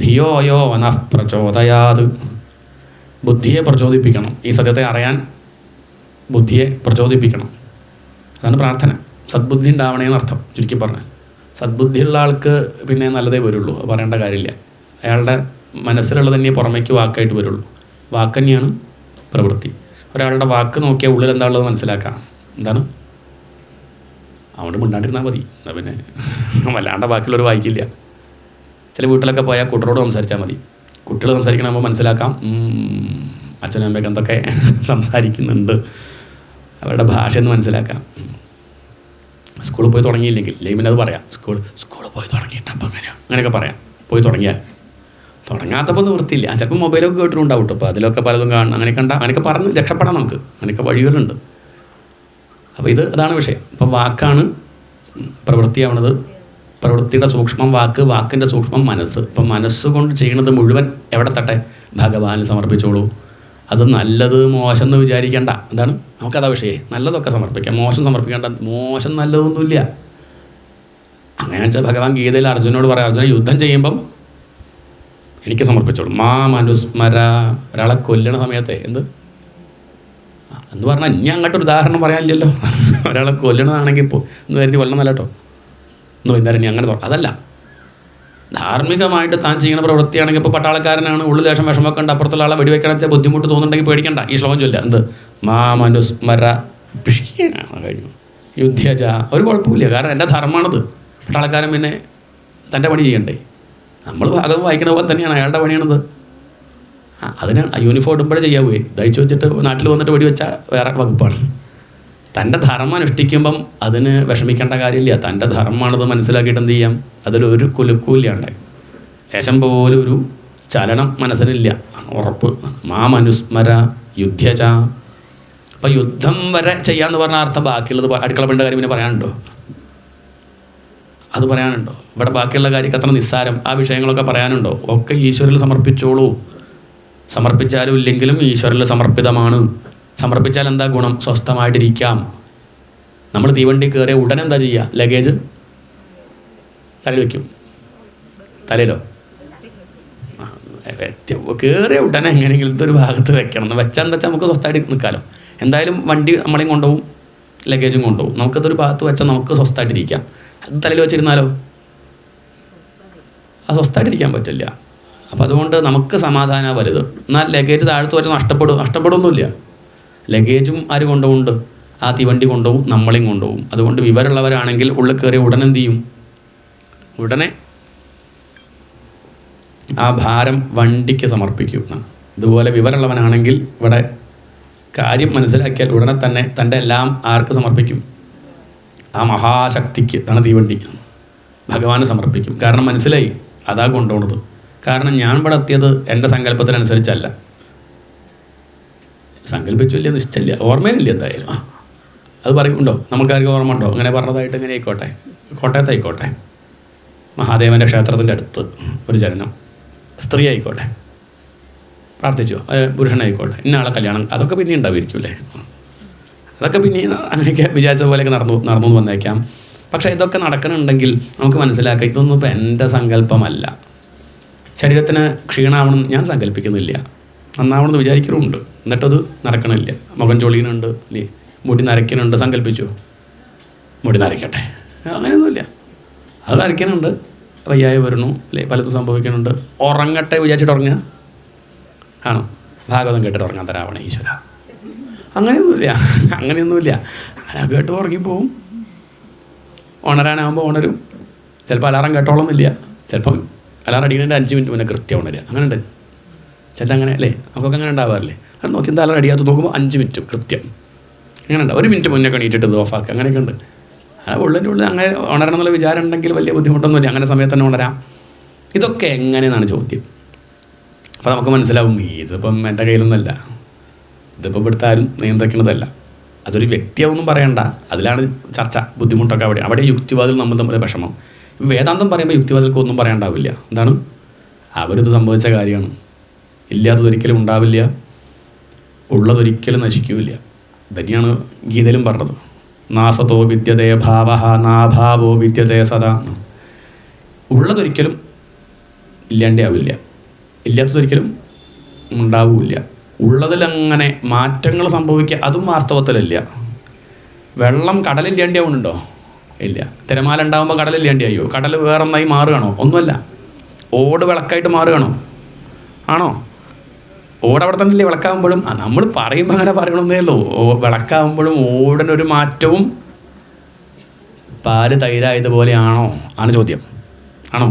ധിയോ യോ നഃ പ്രചോദയാത്. ബുദ്ധിയെ പ്രചോദിപ്പിക്കണം. ഈ സത്യത്തെ അറിയാൻ ബുദ്ധിയെ പ്രചോദിപ്പിക്കണം. അതാണ് പ്രാർത്ഥന. സദ്ബുദ്ധി ഉണ്ടാവണേന്നർത്ഥം ചുരുക്കി പറഞ്ഞാൽ. സദ്ബുദ്ധിയുള്ള ആൾക്ക് പിന്നെ നല്ലതേ വരുള്ളൂ. പറയേണ്ട കാര്യമില്ല. അയാളുടെ മനസ്സിലുള്ളത് തന്നെ പുറമേക്ക് വാക്കായിട്ട് വരുള്ളൂ. വാക്ക് തന്നെയാണ് പ്രവൃത്തി. ഒരാളുടെ വാക്ക് നോക്കിയാൽ ഉള്ളിൽ എന്താ ഉള്ളത് മനസ്സിലാക്കാം. എന്താണ്? അവിടെ മിണ്ടാണ്ടിരുന്നാൽ മതി. എന്നാൽ പിന്നെ വല്ലാണ്ട് ബാക്കിയുള്ളവർ വായിക്കില്ല. ചില വീട്ടിലൊക്കെ പോയാൽ കുട്ടികളോട് സംസാരിച്ചാൽ മതി. കുട്ടികൾ സംസാരിക്കണമെങ്കിൽ മനസ്സിലാക്കാം അച്ഛനും അമ്മയൊക്കെ എന്തൊക്കെ സംസാരിക്കുന്നുണ്ട്, അവരുടെ ഭാഷ എന്ന് മനസ്സിലാക്കാം. സ്കൂളിൽ പോയി തുടങ്ങിയില്ലെങ്കിൽ പിന്നെ അത് പറയാം. സ്കൂളിൽ പോയി തുടങ്ങിയിട്ട് അപ്പം അങ്ങനെയൊക്കെ പറയാം. പോയി തുടങ്ങാത്തപ്പോൾ നിവൃത്തിയില്ല. ചിലപ്പോൾ മൊബൈലൊക്കെ കേട്ടിട്ടുണ്ടാവും കേട്ടോ. അപ്പോൾ അതിലൊക്കെ പലതും കാണണം. അങ്ങനെയൊക്കെ പറഞ്ഞ് രക്ഷപ്പെടാം നമുക്ക്. അങ്ങനെയൊക്കെ വഴികളുണ്ട്. അപ്പോൾ അതാണ് വിഷയം. അപ്പം വാക്കാണ് പ്രവൃത്തിയാവണത്. പ്രവൃത്തിയുടെ സൂക്ഷ്മം വാക്ക്, വാക്കിൻ്റെ സൂക്ഷ്മം മനസ്സ്. ഇപ്പം മനസ്സുകൊണ്ട് ചെയ്യുന്നത് മുഴുവൻ എവിടെ തട്ടെ? ഭഗവാന് സമർപ്പിച്ചോളൂ. അത് നല്ലത് മോശം എന്ന് വിചാരിക്കേണ്ട. എന്താണ്? നമുക്കതാ വിഷയം. നല്ലതൊക്കെ സമർപ്പിക്കാം, മോശം സമർപ്പിക്കേണ്ട. മോശം നല്ലതൊന്നുമില്ല. അങ്ങനെ വെച്ചാൽ ഭഗവാൻ ഗീതയിൽ അർജുനോട് പറയാം, അർജുന യുദ്ധം ചെയ്യുമ്പം എനിക്ക് സമർപ്പിച്ചോളൂ. മനുസ്മര. ഒരാളെ കൊല്ലണ സമയത്തെ എന്ന് പറഞ്ഞാൽ ഇനി അങ്ങോട്ടൊരു ഉദാഹരണം പറയാനില്ലല്ലോ. ഒരാളെ കൊല്ലണതാണെങ്കിൽ ഇപ്പോൾ എന്ന് കരുതി കൊല്ലണമല്ല കേട്ടോ. ഇന്ന് വൈകുന്നേരം ഇനി അങ്ങനെ അതല്ല. ധാർമ്മികമായിട്ട് താൻ ചെയ്യുന്ന പ്രവൃത്തിയാണെങ്കിൽ ഇപ്പോൾ പട്ടാളക്കാരനാണ്, ഉള്ളിൽ ദേശം വിഷമമൊക്കെ ഉണ്ട്, അപ്പുറത്തുള്ള ആളെ വെടിവെക്കണം വെച്ചാൽ ബുദ്ധിമുട്ട് തോന്നുന്നുണ്ടെങ്കിൽ പേടിക്കണ്ട. ഈ ശ്ലോകം ചൊല്ല, എന്ത് മാമനുസ്മര കഴിഞ്ഞു യുദ്ധജ, ഒരു കുഴപ്പമില്ല. കാരണം എൻ്റെ ധർമ്മമാണത്. പട്ടാളക്കാരൻ പിന്നെ തൻ്റെ പണി ചെയ്യണ്ടേ? നമ്മൾ ഭാഗം വായിക്കുന്ന പോലെ തന്നെയാണ് അയാളുടെ പണിയാണത്. അതിന് യൂണിഫോം ഇടുമ്പോഴേ ചെയ്യാവേ. ധരിച്ചു വെച്ചിട്ട് നാട്ടിൽ വന്നിട്ട് വെടിവെച്ചാൽ വേറെ വകുപ്പാണ്. തൻ്റെ ധർമ്മം അനുഷ്ഠിക്കുമ്പം അതിന് വിഷമിക്കേണ്ട കാര്യമില്ല. തൻ്റെ ധർമ്മമാണത് മനസ്സിലാക്കിയിട്ട് എന്ത് ചെയ്യാം? അതിലൊരു കുലുക്കൂല്ലാണ്ട് ലേശം പോലും ഒരു ചലനം മനസ്സിനില്ല, ഉറപ്പ്. മാമനുസ്മര യുദ്ധച. അപ്പം യുദ്ധം വരെ ചെയ്യാമെന്ന് പറഞ്ഞ അർത്ഥം ബാക്കിയുള്ളത് അടുക്കള പണിയുടെ കാര്യം പിന്നെ പറയാനുണ്ടോ? അത് പറയാനുണ്ടോ? ഇവിടെ ബാക്കിയുള്ള കാര്യമൊക്കെ അത്ര നിസ്സാരം. ആ വിഷയങ്ങളൊക്കെ പറയാനുണ്ടോ? ഒക്കെ ഈശ്വരനിൽ സമർപ്പിച്ചോളൂ. സമർപ്പിച്ചാലും ഇല്ലെങ്കിലും ഈശ്വരനിൽ സമർപ്പിതമാണ്. സമർപ്പിച്ചാൽ എന്താ ഗുണം? സ്വസ്ഥമായിട്ടിരിക്കാം. നമ്മൾ തീവണ്ടി കയറിയ ഉടനെ എന്താ ചെയ്യുക? ലഗേജ് തലയിൽ വയ്ക്കും. തലയിലോ? കയറിയ ഉടനെ എങ്ങനെയെങ്കിലും ഇതൊരു ഭാഗത്ത് വെക്കണം. വെച്ചാൽ എന്താ വെച്ചാൽ നമുക്ക് സ്വസ്ഥമായിട്ട് നിൽക്കാമല്ലോ. എന്തായാലും വണ്ടി നമ്മളെയും കൊണ്ടുപോകും, ലഗേജും കൊണ്ടുപോകും. നമുക്കതൊരു ഭാഗത്ത് വെച്ചാൽ നമുക്ക് സ്വസ്ഥമായിട്ടിരിക്കാം. അത് തലയിൽ വെച്ചിരുന്നാലോ അത് സ്വസ്ഥമായിട്ടിരിക്കാൻ പറ്റില്ല. അപ്പോൾ അതുകൊണ്ട് നമുക്ക് സമാധാനം വലുത്. എന്നാൽ ലഗേജ് താഴത്ത് വെച്ചാൽ നഷ്ടപ്പെടുമൊന്നുമില്ല. ലഗേജും ആര് കൊണ്ടുപോകുന്നുണ്ട്? ആ തീവണ്ടി കൊണ്ടുപോകും, നമ്മളെയും കൊണ്ടുപോകും. അതുകൊണ്ട് വിവരമുള്ളവരാണെങ്കിൽ ഉള്ളിൽ കയറി ഉടനെ എന്ത് ചെയ്യും? ഉടനെ ആ ഭാരം വണ്ടിക്ക് സമർപ്പിക്കും. ഇതുപോലെ വിവരമുള്ളവനാണെങ്കിൽ ഇവിടെ കാര്യം മനസ്സിലാക്കിയാൽ ഉടനെ തന്നെ തൻ്റെ എല്ലാം ആർക്ക് സമർപ്പിക്കും? ആ മഹാശക്തിക്ക്, ഇതാണ് തീവണ്ടി, ഭഗവാന് സമർപ്പിക്കും. കാരണം മനസ്സിലായി അതാ കൊണ്ടുപോകുന്നത്. കാരണം ഞാൻ ഇവിടെ എത്തിയത് എൻ്റെ സങ്കല്പത്തിനനുസരിച്ചല്ല. സങ്കല്പിച്ചില്ല, നിശ്ചയില്ല, ഓർമ്മയിലില്ല. എന്തായാലും അത് പറയുന്നുണ്ടോ? നമുക്കാർക്കും ഓർമ്മ ഉണ്ടോ? അങ്ങനെ പറഞ്ഞതായിട്ട് ഇങ്ങനെ ആയിക്കോട്ടെ, കോട്ടയത്തായിക്കോട്ടെ, മഹാദേവൻ്റെ ക്ഷേത്രത്തിൻ്റെ അടുത്ത് ഒരു ജനനം, സ്ത്രീ ആയിക്കോട്ടെ, പ്രാർത്ഥിച്ചോ, പുരുഷനായിക്കോട്ടെ, ഇന്നയാളെ കല്യാണം, അതൊക്കെ പിന്നെ ഉണ്ടാവുമായിരിക്കും അല്ലേ? അതൊക്കെ പിന്നെ അങ്ങനെയൊക്കെ വിചാരിച്ച പോലെയൊക്കെ നടന്നു വന്നേക്കാം. പക്ഷേ ഇതൊക്കെ നടക്കണമെങ്കിൽ നമുക്ക് മനസ്സിലാക്കാം, ഇതൊന്നും ഇപ്പോൾ എൻ്റെ സങ്കല്പമല്ല. ശരീരത്തിന് ക്ഷീണമാവണം ഞാൻ സങ്കല്പിക്കുന്നില്ല, നന്നാവണമെന്ന് വിചാരിക്കുന്നുണ്ട്, എന്നിട്ടത് നടക്കണില്ല. മുഖം ചൊളിയുന്നുണ്ട് അല്ലേ, മുടി നരയ്ക്കുന്നുണ്ട്, സങ്കല്പിച്ചു മുടി നരയ്ക്കട്ടെ, അങ്ങനെയൊന്നുമില്ല. അത് നരയ്ക്കുന്നുണ്ട്, വയ്യായി വരുന്നു അല്ലേ, പലതും സംഭവിക്കുന്നുണ്ട്. ഉറങ്ങട്ടെ വിചാരിച്ചിട്ട് ഉറങ്ങുക ആണോ? ഭാഗവതം കേട്ടിട്ട് ഉറങ്ങാൻ തരാവണേ ഈശ്വര, അങ്ങനെയൊന്നുമില്ല. അങ്ങനെ കേട്ട് ഉറങ്ങിപ്പോവും. ഉണരാനാകുമ്പോൾ ഉണരും. ചിലപ്പോൾ അലാറം കേട്ടോളന്നില്ല, ചിലപ്പം അലാറം അടിക്കുന്നതിൻ്റെ 5 മിനിറ്റ് മുന്നേ കൃത്യം ഉണരുക. അങ്ങനെ ഉണ്ട് ചില അങ്ങനെ അല്ലേ, നമുക്കൊക്കെ അങ്ങനെ ഉണ്ടാവാറില്ലേ? അത് നോക്കി എന്താ അലാറം അടിയാത്ത നോക്കുമ്പോൾ 5 മിനിറ്റ് കൃത്യം അങ്ങനെ ഉണ്ട്. 1 മിനിറ്റ് മുന്നേ എണീറ്റിട്ട് ഇത് ഓഫാക്കുക, അങ്ങനെയൊക്കെ ഉണ്ട്. അത് ഉള്ളിൻ്റെ ഉള്ളിൽ അങ്ങനെ ഉണരണം എന്നുള്ള വിചാരം ഉണ്ടെങ്കിൽ വലിയ ബുദ്ധിമുട്ടൊന്നുമില്ല, അങ്ങനെ സമയത്ത് തന്നെ ഉണരാം. ഇതൊക്കെ എങ്ങനെയെന്നാണ് ചോദ്യം. അപ്പോൾ നമുക്ക് മനസ്സിലാവും ഇതിപ്പം എൻ്റെ കയ്യിലൊന്നുമല്ല, ഇതിപ്പോൾ ഇവിടുത്തെ ആരും നിയന്ത്രിക്കുന്നതല്ല. അതൊരു വ്യക്തിയാവൊന്നും പറയണ്ട, അതിലാണ് ചർച്ച, ബുദ്ധിമുട്ടൊക്കെ അവിടെ യുക്തിവാദികൾ നമ്മൾ തമ്മിൽ വിഷമം. വേദാന്തം പറയുമ്പോൾ യുക്തിവാദികൾക്ക് ഒന്നും പറയാണ്ടാവില്ല. എന്താണ്? അവരിത് സംഭവിച്ച കാര്യമാണ്, ഇല്ലാത്തതൊരിക്കലും ഉണ്ടാവില്ല, ഉള്ളതൊരിക്കലും നശിക്കില്ല. തന്നെയാണ് ഗീതയിലും പറഞ്ഞത്, നാസതോ വിദ്യതേ ഭാവ നാഭാവോ വിദ്യതേ സദാ. ഉള്ളതൊരിക്കലും ഇല്ലാണ്ടാവില്ല, ഇല്ലാത്തതൊരിക്കലും ഉണ്ടാവില്ല. ഉള്ളതിലങ്ങനെ മാറ്റങ്ങൾ സംഭവിക്കുക, അതും വാസ്തവത്തിലില്ല. വെള്ളം കടലില്ലാണ്ടാവുന്നുണ്ടോ? ഇല്ല. തിരമാല ഉണ്ടാകുമ്പോൾ കടലില്ലാണ്ടായോ? കടൽ വേറൊന്നായി മാറുകയാണോ? ഒന്നുമല്ല. ഓട് വിളക്കായിട്ട് മാറുകയാണോ? ആണോ? ഓട് അവിടെ തന്നെ ഇല്ലേ വിളക്കാകുമ്പോഴും? നമ്മൾ പറയുമ്പോൾ അങ്ങനെ പറയണമെന്നേ ഉള്ളൂ. വിളക്കാകുമ്പോഴും ഓടിനൊരു മാറ്റവും പാല് തൈരായതുപോലെയാണോ ആണ് ചോദ്യം. ആണോ?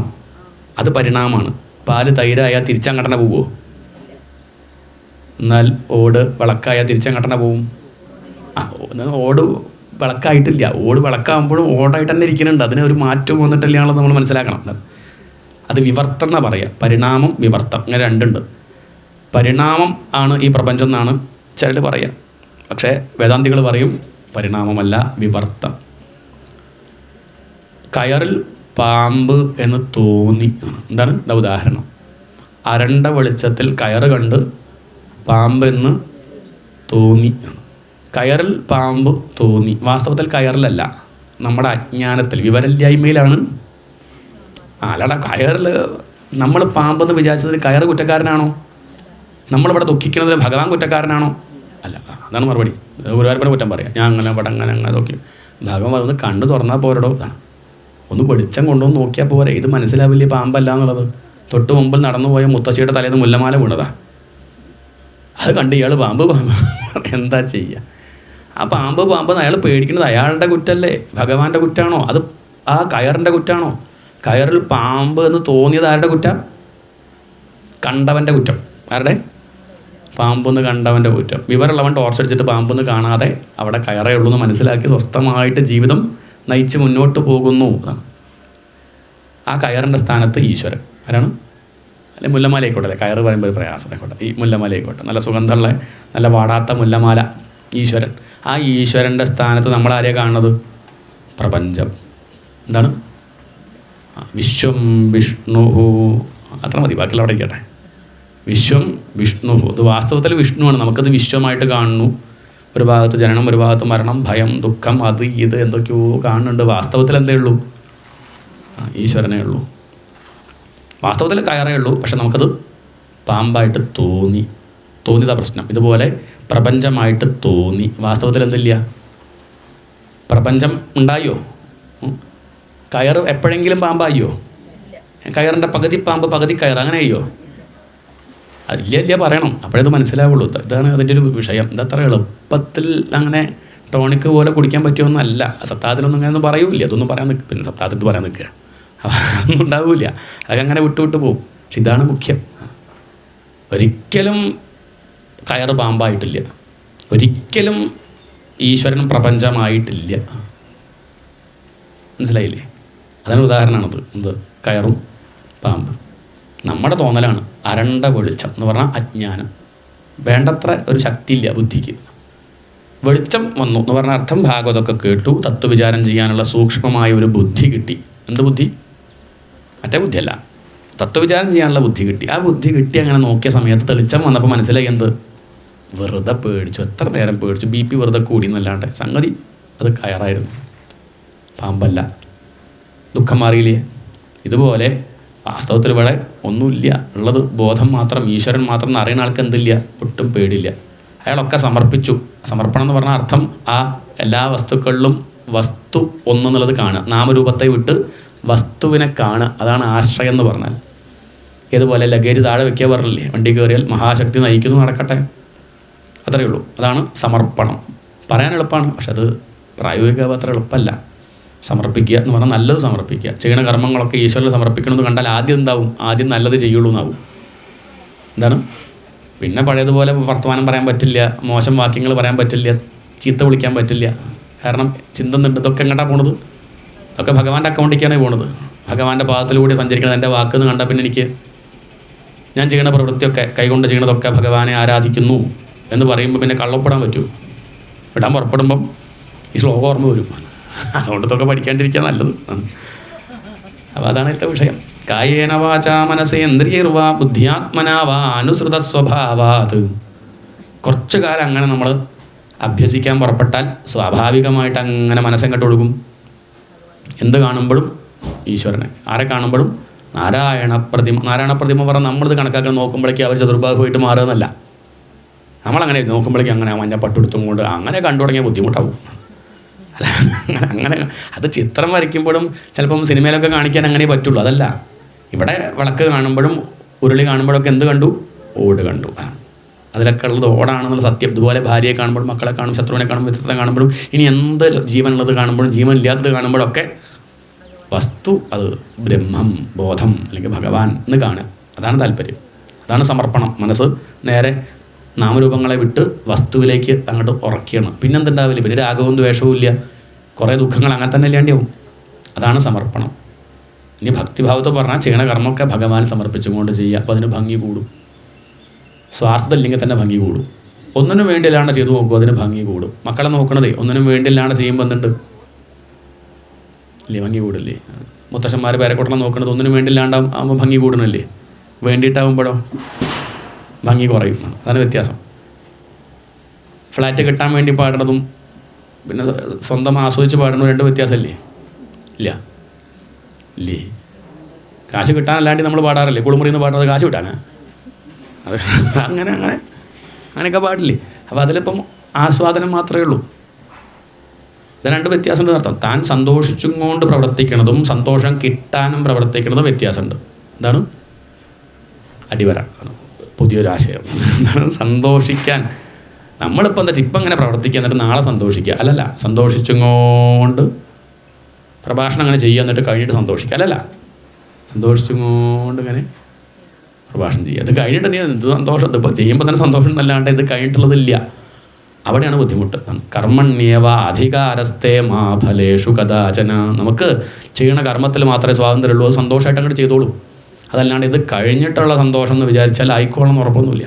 അത് പരിണാമമാണ്. പാല് തൈരായാൽ തിരിച്ചങ്ങട്ടനെ പോവുമോ? എന്നാൽ ഓട് വിളക്കായാൽ തിരിച്ചങ്ങട്ടനെ പോവും. ഓട് വിളക്കായിട്ടില്ല, ഓട് വിളക്കാകുമ്പോഴും ഓടായിട്ട് തന്നെ ഇരിക്കുന്നുണ്ട്. അതിന് ഒരു മാറ്റം വന്നിട്ടില്ലാന്നുള്ളത് നമ്മൾ മനസ്സിലാക്കണം. അത് വിവർത്തം എന്നാണ് പറയുക. പരിണാമം, വിവർത്തം, ഇങ്ങനെ രണ്ടുണ്ട്. പരിണാമം ആണ് ഈ പ്രപഞ്ചം എന്നാണ് ചിലർ പറയുക. പക്ഷേ വേദാന്തികൾ പറയും പരിണാമമല്ല, വിവർത്തം. കയറിൽ പാമ്പ് എന്ന് തോന്നി. എന്താണ് എന്താ ഉദാഹരണം? അരണ്ട വെളിച്ചത്തിൽ കയറ് കണ്ട് പാമ്പ് എന്ന് തോന്നി. കയറിൽ പാമ്പ് തോന്നി, വാസ്തവത്തിൽ കയറിലല്ല, നമ്മുടെ അജ്ഞാനത്തിൽ, വിവരമില്ലായ്മയിലാണ്. അല്ലടാ, കയറിൽ നമ്മൾ പാമ്പെന്ന് വിചാരിച്ചതിന് കയറ് കുറ്റക്കാരനാണോ? നമ്മളിവിടെ ദുഃഖിക്കുന്നതിന് ഭഗവാൻ കുറ്റക്കാരനാണോ? അല്ല. അതാണ് മറുപടി. ഒരുപാട് കുറ്റം പറയാം, ഞാൻ അങ്ങനെ ഇവിടെ അങ്ങനെ നോക്കി. ഭഗവാൻ പറയുന്നത് കണ്ണ് തുറന്നാൽ പോരടോ. ഒന്ന് വെളിച്ചം കൊണ്ടുവന്ന് നോക്കിയാൽ പോരെ, ഇത് മനസ്സിലാവില്ലേ പാമ്പല്ല എന്നുള്ളത്. തൊട്ട് മുമ്പിൽ നടന്നു പോയ മുത്തശ്ശിയുടെ തലേന്ന് മുല്ലമാല വീണതാ. അത് കണ്ട് ഇയാൾ പാമ്പ് പാമ്പ് എന്താ ചെയ്യുക? ആ പാമ്പ് പാമ്പ് അയാൾ പേടിക്കുന്നത് അയാളുടെ കുറ്റമല്ലേ, ഭഗവാന്റെ കുറ്റാണോ? അത് ആ കയറിൻ്റെ കുറ്റാണോ? കയറിൽ പാമ്പ് എന്ന് തോന്നിയത് ആരുടെ കുറ്റം? കണ്ടവൻ്റെ കുറ്റം. ആരുടെ? പാമ്പെന്ന് കണ്ടവൻ്റെ കുറ്റം. വിവരമുള്ളവൻ ടോർച്ചടിച്ചിട്ട് പാമ്പെന്ന് കാണാതെ അവിടെ കയറേ ഉള്ളൂ എന്ന് മനസ്സിലാക്കി സ്വസ്ഥമായിട്ട് ജീവിതം നയിച്ച് മുന്നോട്ട് പോകുന്നു. ആ കയറിൻ്റെ സ്ഥാനത്ത് ഈശ്വരൻ ആരാണ്? അല്ലെ മുല്ലമാല ആയിക്കോട്ടെ, അല്ലെ കയറ് പറയുമ്പോൾ ഒരു പ്രയാസം ആയിക്കോട്ടെ, ഈ മുല്ലമാല ആയിക്കോട്ടെ, നല്ല സുഗന്ധമുള്ള നല്ല വാടാത്ത മുല്ലമാല, ഈശ്വരൻ. ആ ഈശ്വരൻ്റെ സ്ഥാനത്ത് നമ്മളാരെയാണ് കാണുന്നത്? പ്രപഞ്ചം. എന്താണ്? വിശ്വം വിഷ്ണുഹു. അത്ര മതി, ബാക്കിയുള്ള അവിടെ ഇരിക്കട്ടെ. വിശ്വം വിഷ്ണുഹു. ഇത് വാസ്തവത്തിൽ വിഷ്ണുവാണ്. നമുക്കത് വിശ്വമായിട്ട് കാണുന്നു. ഒരു ഭാഗത്ത് ജനനം, ഒരു ഭാഗത്ത് മരണം, ഭയം, ദുഃഖം, അത് ഇത് എന്തൊക്കെയോ കാണുന്നുണ്ട്. വാസ്തവത്തിൽ എന്തേ ഉള്ളൂ? ഈശ്വരനേ ഉള്ളൂ. വാസ്തവത്തിൽ കയറേ ഉള്ളൂ. പക്ഷെ നമുക്കത് പാമ്പായിട്ട് തോന്നിയതാ പ്രശ്നം. ഇതുപോലെ പ്രപഞ്ചമായിട്ട് തോന്നി. വാസ്തവത്തിൽ എന്തില്ല? പ്രപഞ്ചം ഉണ്ടായോ? കയറ് എപ്പോഴെങ്കിലും പാമ്പായോ? കയറിൻ്റെ പകുതി പാമ്പ് പകുതി കയറ് അങ്ങനെ അയ്യോ? ഇല്ല പറയണം, അപ്പോഴത് മനസ്സിലാവുള്ളൂ. ഇതാണ് അതിൻ്റെ ഒരു വിഷയം. ഇതത്ര എളുപ്പത്തിൽ അങ്ങനെ ടോണിക്ക് പോലെ കുടിക്കാൻ പറ്റുമെന്നല്ല. സപ്താഹത്തിലൊന്നും അങ്ങനെയൊന്നും പറയൂല. അതൊന്നും പറയാൻ നിൽക്കുക, പിന്നെ സപ്താഹത്തിൽ പറയാൻ നിൽക്കുക അതൊന്നും ഉണ്ടാവില്ല. അതൊക്കെ അങ്ങനെ വിട്ടു പോകും. പക്ഷെ ഇതാണ് മുഖ്യം. ഒരിക്കലും കയറ് പാമ്പായിട്ടില്ല, ഒരിക്കലും ഈശ്വരൻ പ്രപഞ്ചമായിട്ടില്ല. മനസ്സിലായില്ലേ? അതിന് ഉദാഹരണമാണത്. എന്ത്? കയറും പാമ്പ്. നമ്മുടെ തോന്നലാണ്. അരണ്ട വെളിച്ചം എന്ന് പറഞ്ഞാൽ അജ്ഞാനം. വേണ്ടത്ര ഒരു ശക്തിയില്ല ബുദ്ധിക്ക്. വെളിച്ചം വന്നു എന്ന് പറഞ്ഞ അർത്ഥം ഭാഗവതമൊക്കെ കേട്ടു, തത്വവിചാരം ചെയ്യാനുള്ള സൂക്ഷ്മമായ ഒരു ബുദ്ധി കിട്ടി. എന്ത് ബുദ്ധി? മറ്റേ ബുദ്ധിയല്ല, തത്വവിചാരം ചെയ്യാനുള്ള ബുദ്ധി കിട്ടി. ആ ബുദ്ധി കിട്ടി അങ്ങനെ നോക്കിയ സമയത്ത് തെളിച്ചം വന്നപ്പോൾ മനസ്സിലായി എന്ത്? വെറുതെ പേടിച്ചു. എത്ര നേരം പേടിച്ചു. BP വെറുതെ കൂടി എന്നല്ലാണ്ട് സംഗതി അത് കയറായിരുന്നു, പാമ്പല്ല. ദുഃഖം മാറിയില്ലേ? ഇതുപോലെ വാസ്തവത്തിൽ ഇവിടെ ഒന്നുമില്ല, ഉള്ളത് ബോധം മാത്രം, ഈശ്വരൻ മാത്രം എന്ന് അറിയുന്ന ആൾക്ക് എന്തില്ല? ഒട്ടും പേടില്ല. അയാളൊക്കെ സമർപ്പിച്ചു. സമർപ്പണം എന്ന് പറഞ്ഞ അർത്ഥം ആ എല്ലാ വസ്തുക്കളിലും വസ്തു ഒന്നെന്നുള്ളത് കാണുക, നാമരൂപത്തെ വിട്ട് വസ്തുവിനെ കാണുക. അതാണ് ആശ്രയം എന്ന് പറഞ്ഞാൽ. ഏതുപോലെ ലഗേജ് താഴെ വെക്കുക പറഞ്ഞില്ലേ, വണ്ടി കയറിയാൽ മഹാശക്തി നയിക്കുന്നു, നടക്കട്ടെ, അത്രയേ ഉള്ളൂ. അതാണ് സമർപ്പണം. പറയാൻ എളുപ്പമാണ്, പക്ഷെ അത് പ്രായോഗികമാകാൻ അത്ര എളുപ്പമല്ല. സമർപ്പിക്കുക എന്ന് പറഞ്ഞാൽ നല്ലത് സമർപ്പിക്കുക. ചെയ്യുന്ന കർമ്മങ്ങളൊക്കെ ഈശ്വരന് സമർപ്പിക്കണമെന്ന് കണ്ടാൽ ആദ്യം എന്താവും? ആദ്യം നല്ലത് ചെയ്യുള്ളൂ എന്നാവും. എന്താണ്? പിന്നെ പഴയതുപോലെ വർത്തമാനം പറയാൻ പറ്റില്ല, മോശം വാക്യങ്ങൾ പറയാൻ പറ്റില്ല, ചീത്ത വിളിക്കാൻ പറ്റില്ല. കാരണം ചിന്തുന്നുണ്ട്. ഇതൊക്കെ എങ്ങോട്ടാണ് പോണത്? ഇതൊക്കെ ഭഗവാന്റെ അക്കൗണ്ടിലേക്കാണ് പോണത്. ഭഗവാന്റെ പാദത്തിലൂടെ സഞ്ചരിക്കുന്നത്. എൻ്റെ വാക്കെന്ന് കണ്ടാൽ പിന്നെ എനിക്ക് ഞാൻ ചെയ്യുന്ന പ്രവൃത്തിയൊക്കെ, കൈകൊണ്ട് ചെയ്യുന്നതൊക്കെ ഭഗവാനെ ആരാധിക്കുന്നു എന്ന് പറയുമ്പോൾ പിന്നെ കള്ളപ്പെടാൻ പറ്റൂ? വിടാൻ പുറപ്പെടുമ്പം ഈ ശ്ലോകം ഓർമ്മ വരും. അതുകൊണ്ട് ഇതൊക്കെ പഠിക്കാണ്ടിരിക്കുക നല്ലത്. അപ്പോൾ അതാണ് ഇതിൻ്റെ വിഷയം. കായേന വാചാ മനസേന്ദ്രിയർവാ ബുദ്ധിയാത്മനാ വാ അനുസൃത സ്വഭാവാത്. കുറച്ചു കാലം അങ്ങനെ നമ്മൾ അഭ്യസിക്കാൻ പുറപ്പെട്ടാൽ സ്വാഭാവികമായിട്ട് അങ്ങനെ മനസ്സെങ്ങോട്ട് ഒഴുകും? എന്ത് കാണുമ്പോഴും ഈശ്വരനെ, ആരെ കാണുമ്പോഴും നാരായണ പ്രതിമ പറഞ്ഞാൽ നമ്മളിത് കണക്കാക്കാൻ നോക്കുമ്പോഴേക്കും അവർ ചതുർഭാഗമായിട്ട് മാറുന്നല്ല. നമ്മളങ്ങനെ നോക്കുമ്പോഴേക്കും അങ്ങനെ മഞ്ഞപ്പട്ടെടുത്തും കൊണ്ട് അങ്ങനെ കണ്ടു തുടങ്ങിയ ബുദ്ധിമുട്ടാവും. അല്ല, അങ്ങനെ അത് ചിത്രം വരയ്ക്കുമ്പോഴും ചിലപ്പം സിനിമയിലൊക്കെ കാണിക്കാൻ അങ്ങനെ പറ്റുള്ളൂ. അതല്ല, ഇവിടെ വിളക്ക് കാണുമ്പോഴും ഉരുളി കാണുമ്പോഴൊക്കെ എന്ത് കണ്ടു? ഓട് കണ്ടു. അതിലൊക്കെ ഉള്ളത് ഓടാണെന്നുള്ള സത്യം. ഇതുപോലെ ഭാര്യയെ കാണുമ്പോഴും, മക്കളെ കാണും, ശത്രുവിനെ കാണുമ്പോൾ, മിത്രത്തെ കാണുമ്പോഴും, ഇനി എന്ത് ജീവനുള്ളത് കാണുമ്പോഴും, ജീവൻ ഇല്ലാത്തത് കാണുമ്പോഴൊക്കെ വസ്തു അത് ബ്രഹ്മം, ബോധം അല്ലെങ്കിൽ ഭഗവാൻ എന്ന് കാണുക. അതാണ് താല്പര്യം, അതാണ് സമർപ്പണം. മനസ്സ് നേരെ നാമരൂപങ്ങളെ വിട്ട് വസ്തുവിലേക്ക് അങ്ങോട്ട് ഉറക്കിയാണ്. പിന്നെന്തുണ്ടാവില്ല? പിന്നെ രാഗവും ദ്വേഷവും ഇല്ല, കുറേ ദുഃഖങ്ങൾ അങ്ങനെ തന്നെ ഇല്ലാണ്ടാവും. അതാണ് സമർപ്പണം. ഇനി ഭക്തിഭാവത്തെ പറഞ്ഞാൽ ചെയ്യണ കർമ്മമൊക്കെ ഭഗവാൻ സമർപ്പിച്ചുകൊണ്ട് ചെയ്യുക. അപ്പോൾ അതിന് ഭംഗി കൂടും. സ്വാർത്ഥത ഇല്ലെങ്കിൽ തന്നെ ഭംഗി കൂടും. ഒന്നിനും വേണ്ടിയില്ലാണ്ട് ചെയ്തു നോക്കും, അതിന് ഭംഗി കൂടും. മക്കളെ നോക്കണതേ ഒന്നിനും വേണ്ടിയില്ലാണ്ട് ചെയ്യുമ്പോൾ എന്തുണ്ട്? ഇല്ലേ, ഭംഗി കൂടില്ലേ? മുത്തശ്ശന്മാർ പേരക്കുട്ടനെ നോക്കണത് ഒന്നിനും വേണ്ടിയില്ലാണ്ടാകുമ്പോൾ ഭംഗി കൂടണല്ലേ? വേണ്ടിയിട്ടാകുമ്പോഴോ ഭംഗി കുറയും. അതാണ് വ്യത്യാസം. ഫ്ലാറ്റ് കിട്ടാൻ വേണ്ടി പാടുന്നതും പിന്നെ സ്വന്തം ആസ്വദിച്ച് പാടുന്നതും രണ്ട് വ്യത്യാസമല്ലേ? ഇല്ലേ? കാശ് കിട്ടാനല്ലാണ്ട് നമ്മൾ പാടാറില്ലേ? കുളിമുറിയിൽ നിന്ന് പാടുന്നത് കാശ് കിട്ടാനാ? അത് അങ്ങനെയൊക്കെ പാടില്ലേ? അപ്പോൾ അതിലിപ്പം ആസ്വാദനം മാത്രമേ ഉള്ളൂ. ഇത് രണ്ട് വ്യത്യാസമുണ്ട് അർത്ഥം. താൻ സന്തോഷിച്ചും കൊണ്ട് പ്രവർത്തിക്കുന്നതും സന്തോഷം കിട്ടാനും പ്രവർത്തിക്കുന്നതും വ്യത്യാസമുണ്ട്. എന്താണ് അടിവര, പുതിയൊരാശയം. എന്താണ് സന്തോഷിക്കാൻ? നമ്മളിപ്പോൾ എന്താ ഇപ്പം ഇങ്ങനെ പ്രവർത്തിക്കുക എന്നിട്ട് നാളെ സന്തോഷിക്കുക അല്ലല്ല. സന്തോഷിച്ചും കൊണ്ട് പ്രഭാഷണം അങ്ങനെ ചെയ്യുക എന്നിട്ട് കഴിഞ്ഞിട്ട് സന്തോഷിക്കുക അല്ലല്ല. സന്തോഷിച്ചും കൊണ്ട് ഇങ്ങനെ പ്രഭാഷണം ചെയ്യുക. അത് കഴിഞ്ഞിട്ട് നീ എന്ത് സന്തോഷം, ഇതിപ്പോൾ ചെയ്യുമ്പോൾ തന്നെ സന്തോഷം എന്നല്ലാണ്ട് ഇത് കഴിഞ്ഞിട്ടുള്ളതില്ല. അവിടെയാണ് ബുദ്ധിമുട്ട്. കർമ്മണ്യേവ അധികാരസ്ഥേ മാ ഫലേഷു കഥാചന. നമുക്ക് ചെയ്യണ കർമ്മത്തിൽ മാത്രമേ സ്വാതന്ത്ര്യമുള്ളൂ. അത് സന്തോഷമായിട്ട് അങ്ങോട്ട് ചെയ്തോളൂ. അതല്ലാണ്ട് ഇത് കഴിഞ്ഞിട്ടുള്ള സന്തോഷം എന്ന് വിചാരിച്ചാൽ ആയിക്കോളം എന്ന് ഉറപ്പൊന്നുമില്ല.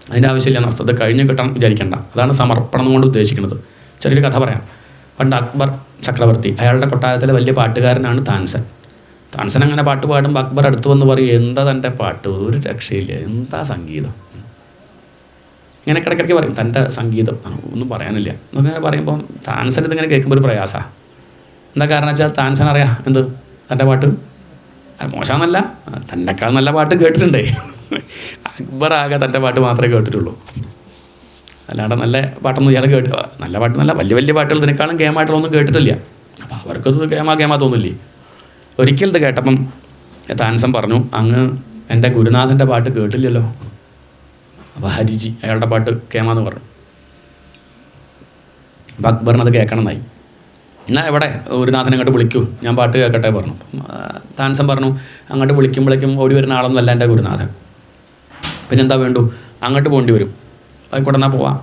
അതിൻ്റെ ആവശ്യമില്ല എന്നർത്ഥം. ഇത് കഴിഞ്ഞ് കിട്ടാൻ വിചാരിക്കേണ്ട. അതാണ് സമർപ്പണം കൊണ്ട് ഉദ്ദേശിക്കുന്നത്. ചെറിയൊരു കഥ പറയാം. പണ്ട് അക്ബർ ചക്രവർത്തി, അയാളുടെ കൊട്ടാരത്തിലെ വലിയ പാട്ടുകാരനാണ് താൻസൻ. താൻസൻ അങ്ങനെ പാട്ട് പാടുമ്പോൾ അക്ബർ അടുത്ത് വന്ന് പറയും, എന്താ തൻ്റെ പാട്ട്, ഒരു രക്ഷയില്ല, എന്താ സംഗീതം. ഇങ്ങനെ ഇടയ്ക്കിടയ്ക്ക് പറയും തൻ്റെ സംഗീതം ഒന്നും പറയാനില്ല എന്നൊക്കെ പറയുമ്പോൾ താൻസൻ ഇതിങ്ങനെ കേൾക്കുമ്പോൾ ഒരു പ്രയാസമാണ്. എന്താ കാരണം വെച്ചാൽ താൻസൻ അറിയാം എന്ത് തൻ്റെ പാട്ട് മോശമെന്നല്ല, തന്നെക്കാൾ നല്ല പാട്ട് കേട്ടിട്ടുണ്ടേ. അക്ബർ ആകെ തൻ്റെ പാട്ട് മാത്രമേ കേട്ടിട്ടുള്ളൂ. അല്ലാണ്ട് നല്ല പാട്ടൊന്നും ഇയാൾ കേട്ട്, നല്ല പാട്ട് നല്ല വലിയ വലിയ പാട്ടുകൾ ഇതിനേക്കാളും ഗെയിമായിട്ടുള്ളൊന്നും കേട്ടിട്ടില്ല. അപ്പോൾ അവർക്കത് ഗെയിമാ തോന്നില്ലേ. ഒരിക്കൽ ഇത് കേട്ടപ്പം താൻസൻ പറഞ്ഞു, അങ്ങ് എൻ്റെ ഗുരുനാഥൻ്റെ പാട്ട് കേട്ടില്ലല്ലോ. അപ്പോൾ ഹരിജി അയാളുടെ പാട്ട് കേമാന്ന് പറഞ്ഞു. അപ്പോൾ അക്ബറിനത് കേൾക്കണമെന്നായി. എന്നാൽ എവിടെ ഗുരുനാഥനെ അങ്ങോട്ട് വിളിക്കൂ, ഞാൻ പാട്ട് കേൾക്കട്ടെ പറഞ്ഞു. താൻസൻ പറഞ്ഞു, അങ്ങോട്ട് വിളിക്കുമ്പോഴേക്കും ഓടി വരുന്ന ആളൊന്നുമല്ല എൻ്റെ ഗുരുനാഥൻ, പിന്നെന്താ വേണ്ടു, അങ്ങോട്ട് പോകേണ്ടി വരും. ആയിക്കോട്ടെ എന്നാൽ പോവാം.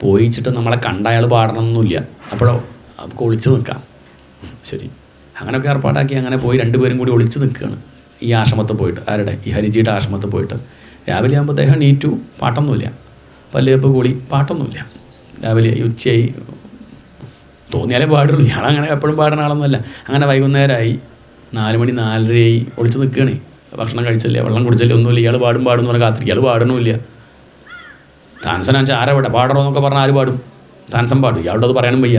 പോയിച്ചിട്ട് നമ്മളെ കണ്ട അയാൾ പാടണമെന്നൊന്നുമില്ല. അപ്പോഴോ നമുക്ക് ഒളിച്ച് നിൽക്കാം. ശരി, അങ്ങനെയൊക്കെ ഏർപ്പാടാക്കി അങ്ങനെ പോയി രണ്ടുപേരും കൂടി ഒളിച്ച് നിൽക്കുകയാണ് ഈ ആശ്രമത്തിൽ പോയിട്ട്. ആരുടെ? ഈ ഹരിജിയുടെ ആശ്രമത്തിൽ പോയിട്ട്. രാവിലെ ആകുമ്പോൾ അദ്ദേഹം നീറ്റു, പാട്ടൊന്നുമില്ല. പല്ലേപ്പ് കൂടി, പാട്ടൊന്നുമില്ല. രാവിലെ ഉച്ചയായി, തോന്നിയാലേ പാടുള്ളൂ. ഞാനങ്ങനെ എപ്പോഴും പാടുന്ന ആളൊന്നുമല്ല. അങ്ങനെ വൈകുന്നേരമായി, 4 മണി 4:30 ഒളിച്ച് നിൽക്കുകയാണ്. ഭക്ഷണം കഴിച്ചില്ല, വെള്ളം കുടിച്ചില്ല, ഒന്നുമില്ല. ഇയാൾ പാടും എന്ന് പറഞ്ഞാൽ കാത്തിരിക്കുക. ഇയാൾ പാടണമില്ല. താൻസൻ വെച്ചാൽ ആരവിടെ പാടണോ എന്നൊക്കെ പറഞ്ഞാൽ ആര് പാടും? താൻസൻ പാടും. ഇയാളുടെ അത് പറയാനും വയ്യ,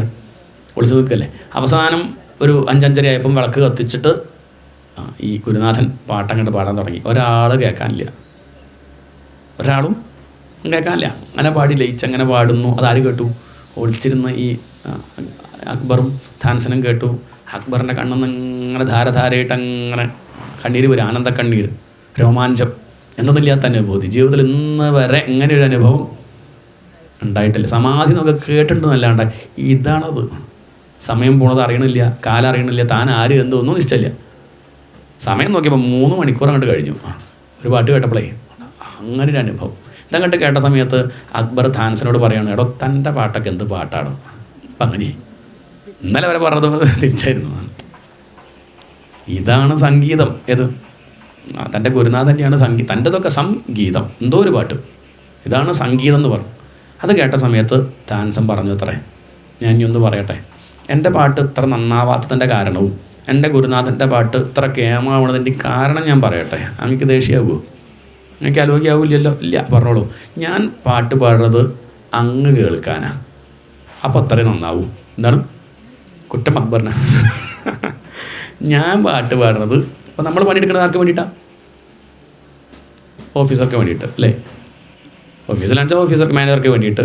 ഒളിച്ച് നിൽക്കല്ലേ. അവസാനം ഒരു 5-5:30 ആയപ്പം വിളക്ക് കത്തിച്ചിട്ട് ഈ ഗുരുനാഥൻ പാട്ടങ്ങോട്ട് പാടാൻ തുടങ്ങി. ഒരാൾ കേൾക്കാനില്ല, ഒരാളും കേൾക്കാനില്ല. അങ്ങനെ പാടി ലയിച്ചങ്ങനെ പാടുന്നു. അതാര് കേട്ടു? ഒളിച്ചിരുന്ന് ഈ അക്ബറും താൻസനും കേട്ടു. അക്ബറിൻ്റെ കണ്ണിൽ ഇങ്ങനെ ധാരധാരയായിട്ട് അങ്ങനെ കണ്ണീര് വരും, ആനന്ദ കണ്ണീര്, രോമാഞ്ചം, എന്തെന്നില്ലാത്ത അനുഭൂതി. ജീവിതത്തിൽ ഇന്ന് വരെ ഇങ്ങനെ ഒരു അനുഭവം ഉണ്ടായിട്ടില്ല. സമാധി എന്നൊക്കെ കേട്ടിട്ടുണ്ടെന്നല്ലാണ്ട് ഇതാണത്. സമയം പോണത് അറിയണില്ല, കാലം അറിയണില്ല, താൻ ആര് എന്തൊന്നും നിശ്ചയില്ല. സമയം നോക്കിയപ്പോൾ 3 മണിക്കൂർ അങ്ങോട്ട് കഴിഞ്ഞു. ഒരു പാട്ട് കേട്ടപ്പോഴേ അങ്ങനെ ഒരു അനുഭവം. ഇതങ്ങോട്ട് കേട്ട സമയത്ത് അക്ബർ താൻസനോട് പറയാണ്, എടോ തൻ്റെ പാട്ടൊക്കെ എന്ത് പാട്ടാണോ. അപ്പം അങ്ങനെ ഇന്നലെ വരെ പറഞ്ഞത് തിരിച്ചായിരുന്നു. ഇതാണ് സംഗീതം. ഏത്? തൻ്റെ ഗുരുനാഥൻ്റെയാണ് സംഗീതം. തൻ്റെതൊക്കെ സംഗീതം, എന്തോ ഒരു പാട്ട്. ഇതാണ് സംഗീതം എന്ന് പറഞ്ഞു. അത് കേട്ട സമയത്ത് താൻസൻ പറഞ്ഞു, അത്രേ, ഞാൻ ഇനി ഒന്ന് പറയട്ടെ. എൻ്റെ പാട്ട് ഇത്ര നന്നാവാത്തതിൻ്റെ കാരണവും എൻ്റെ ഗുരുനാഥൻ്റെ പാട്ട് ഇത്ര കേമാവണതിൻ്റെ കാരണം ഞാൻ പറയട്ടെ. എനിക്ക് ദേഷ്യമാകുമോ? എനിക്ക് ആലോചിക്കാവില്ലല്ലോ. ഇല്ല, പറഞ്ഞോളൂ. ഞാൻ പാട്ട് പാടുന്നത് അങ്ങ് കേൾക്കാനാണ്. അപ്പോൾ അത്രയും നന്നാവും. എന്താണ് കുറ്റം? അക്ബറിന്. ഞാൻ പാട്ട് പാടുന്നത് അപ്പോൾ നമ്മൾ പണിയെടുക്കുന്നത് ആർക്ക് വേണ്ടിയിട്ടാണ്? ഓഫീസർക്ക് വേണ്ടിയിട്ട് അല്ലേ? ഓഫീസിലാണെന്ന് വെച്ചാൽ ഓഫീസർക്ക്, മാനേജർക്ക് വേണ്ടിയിട്ട്.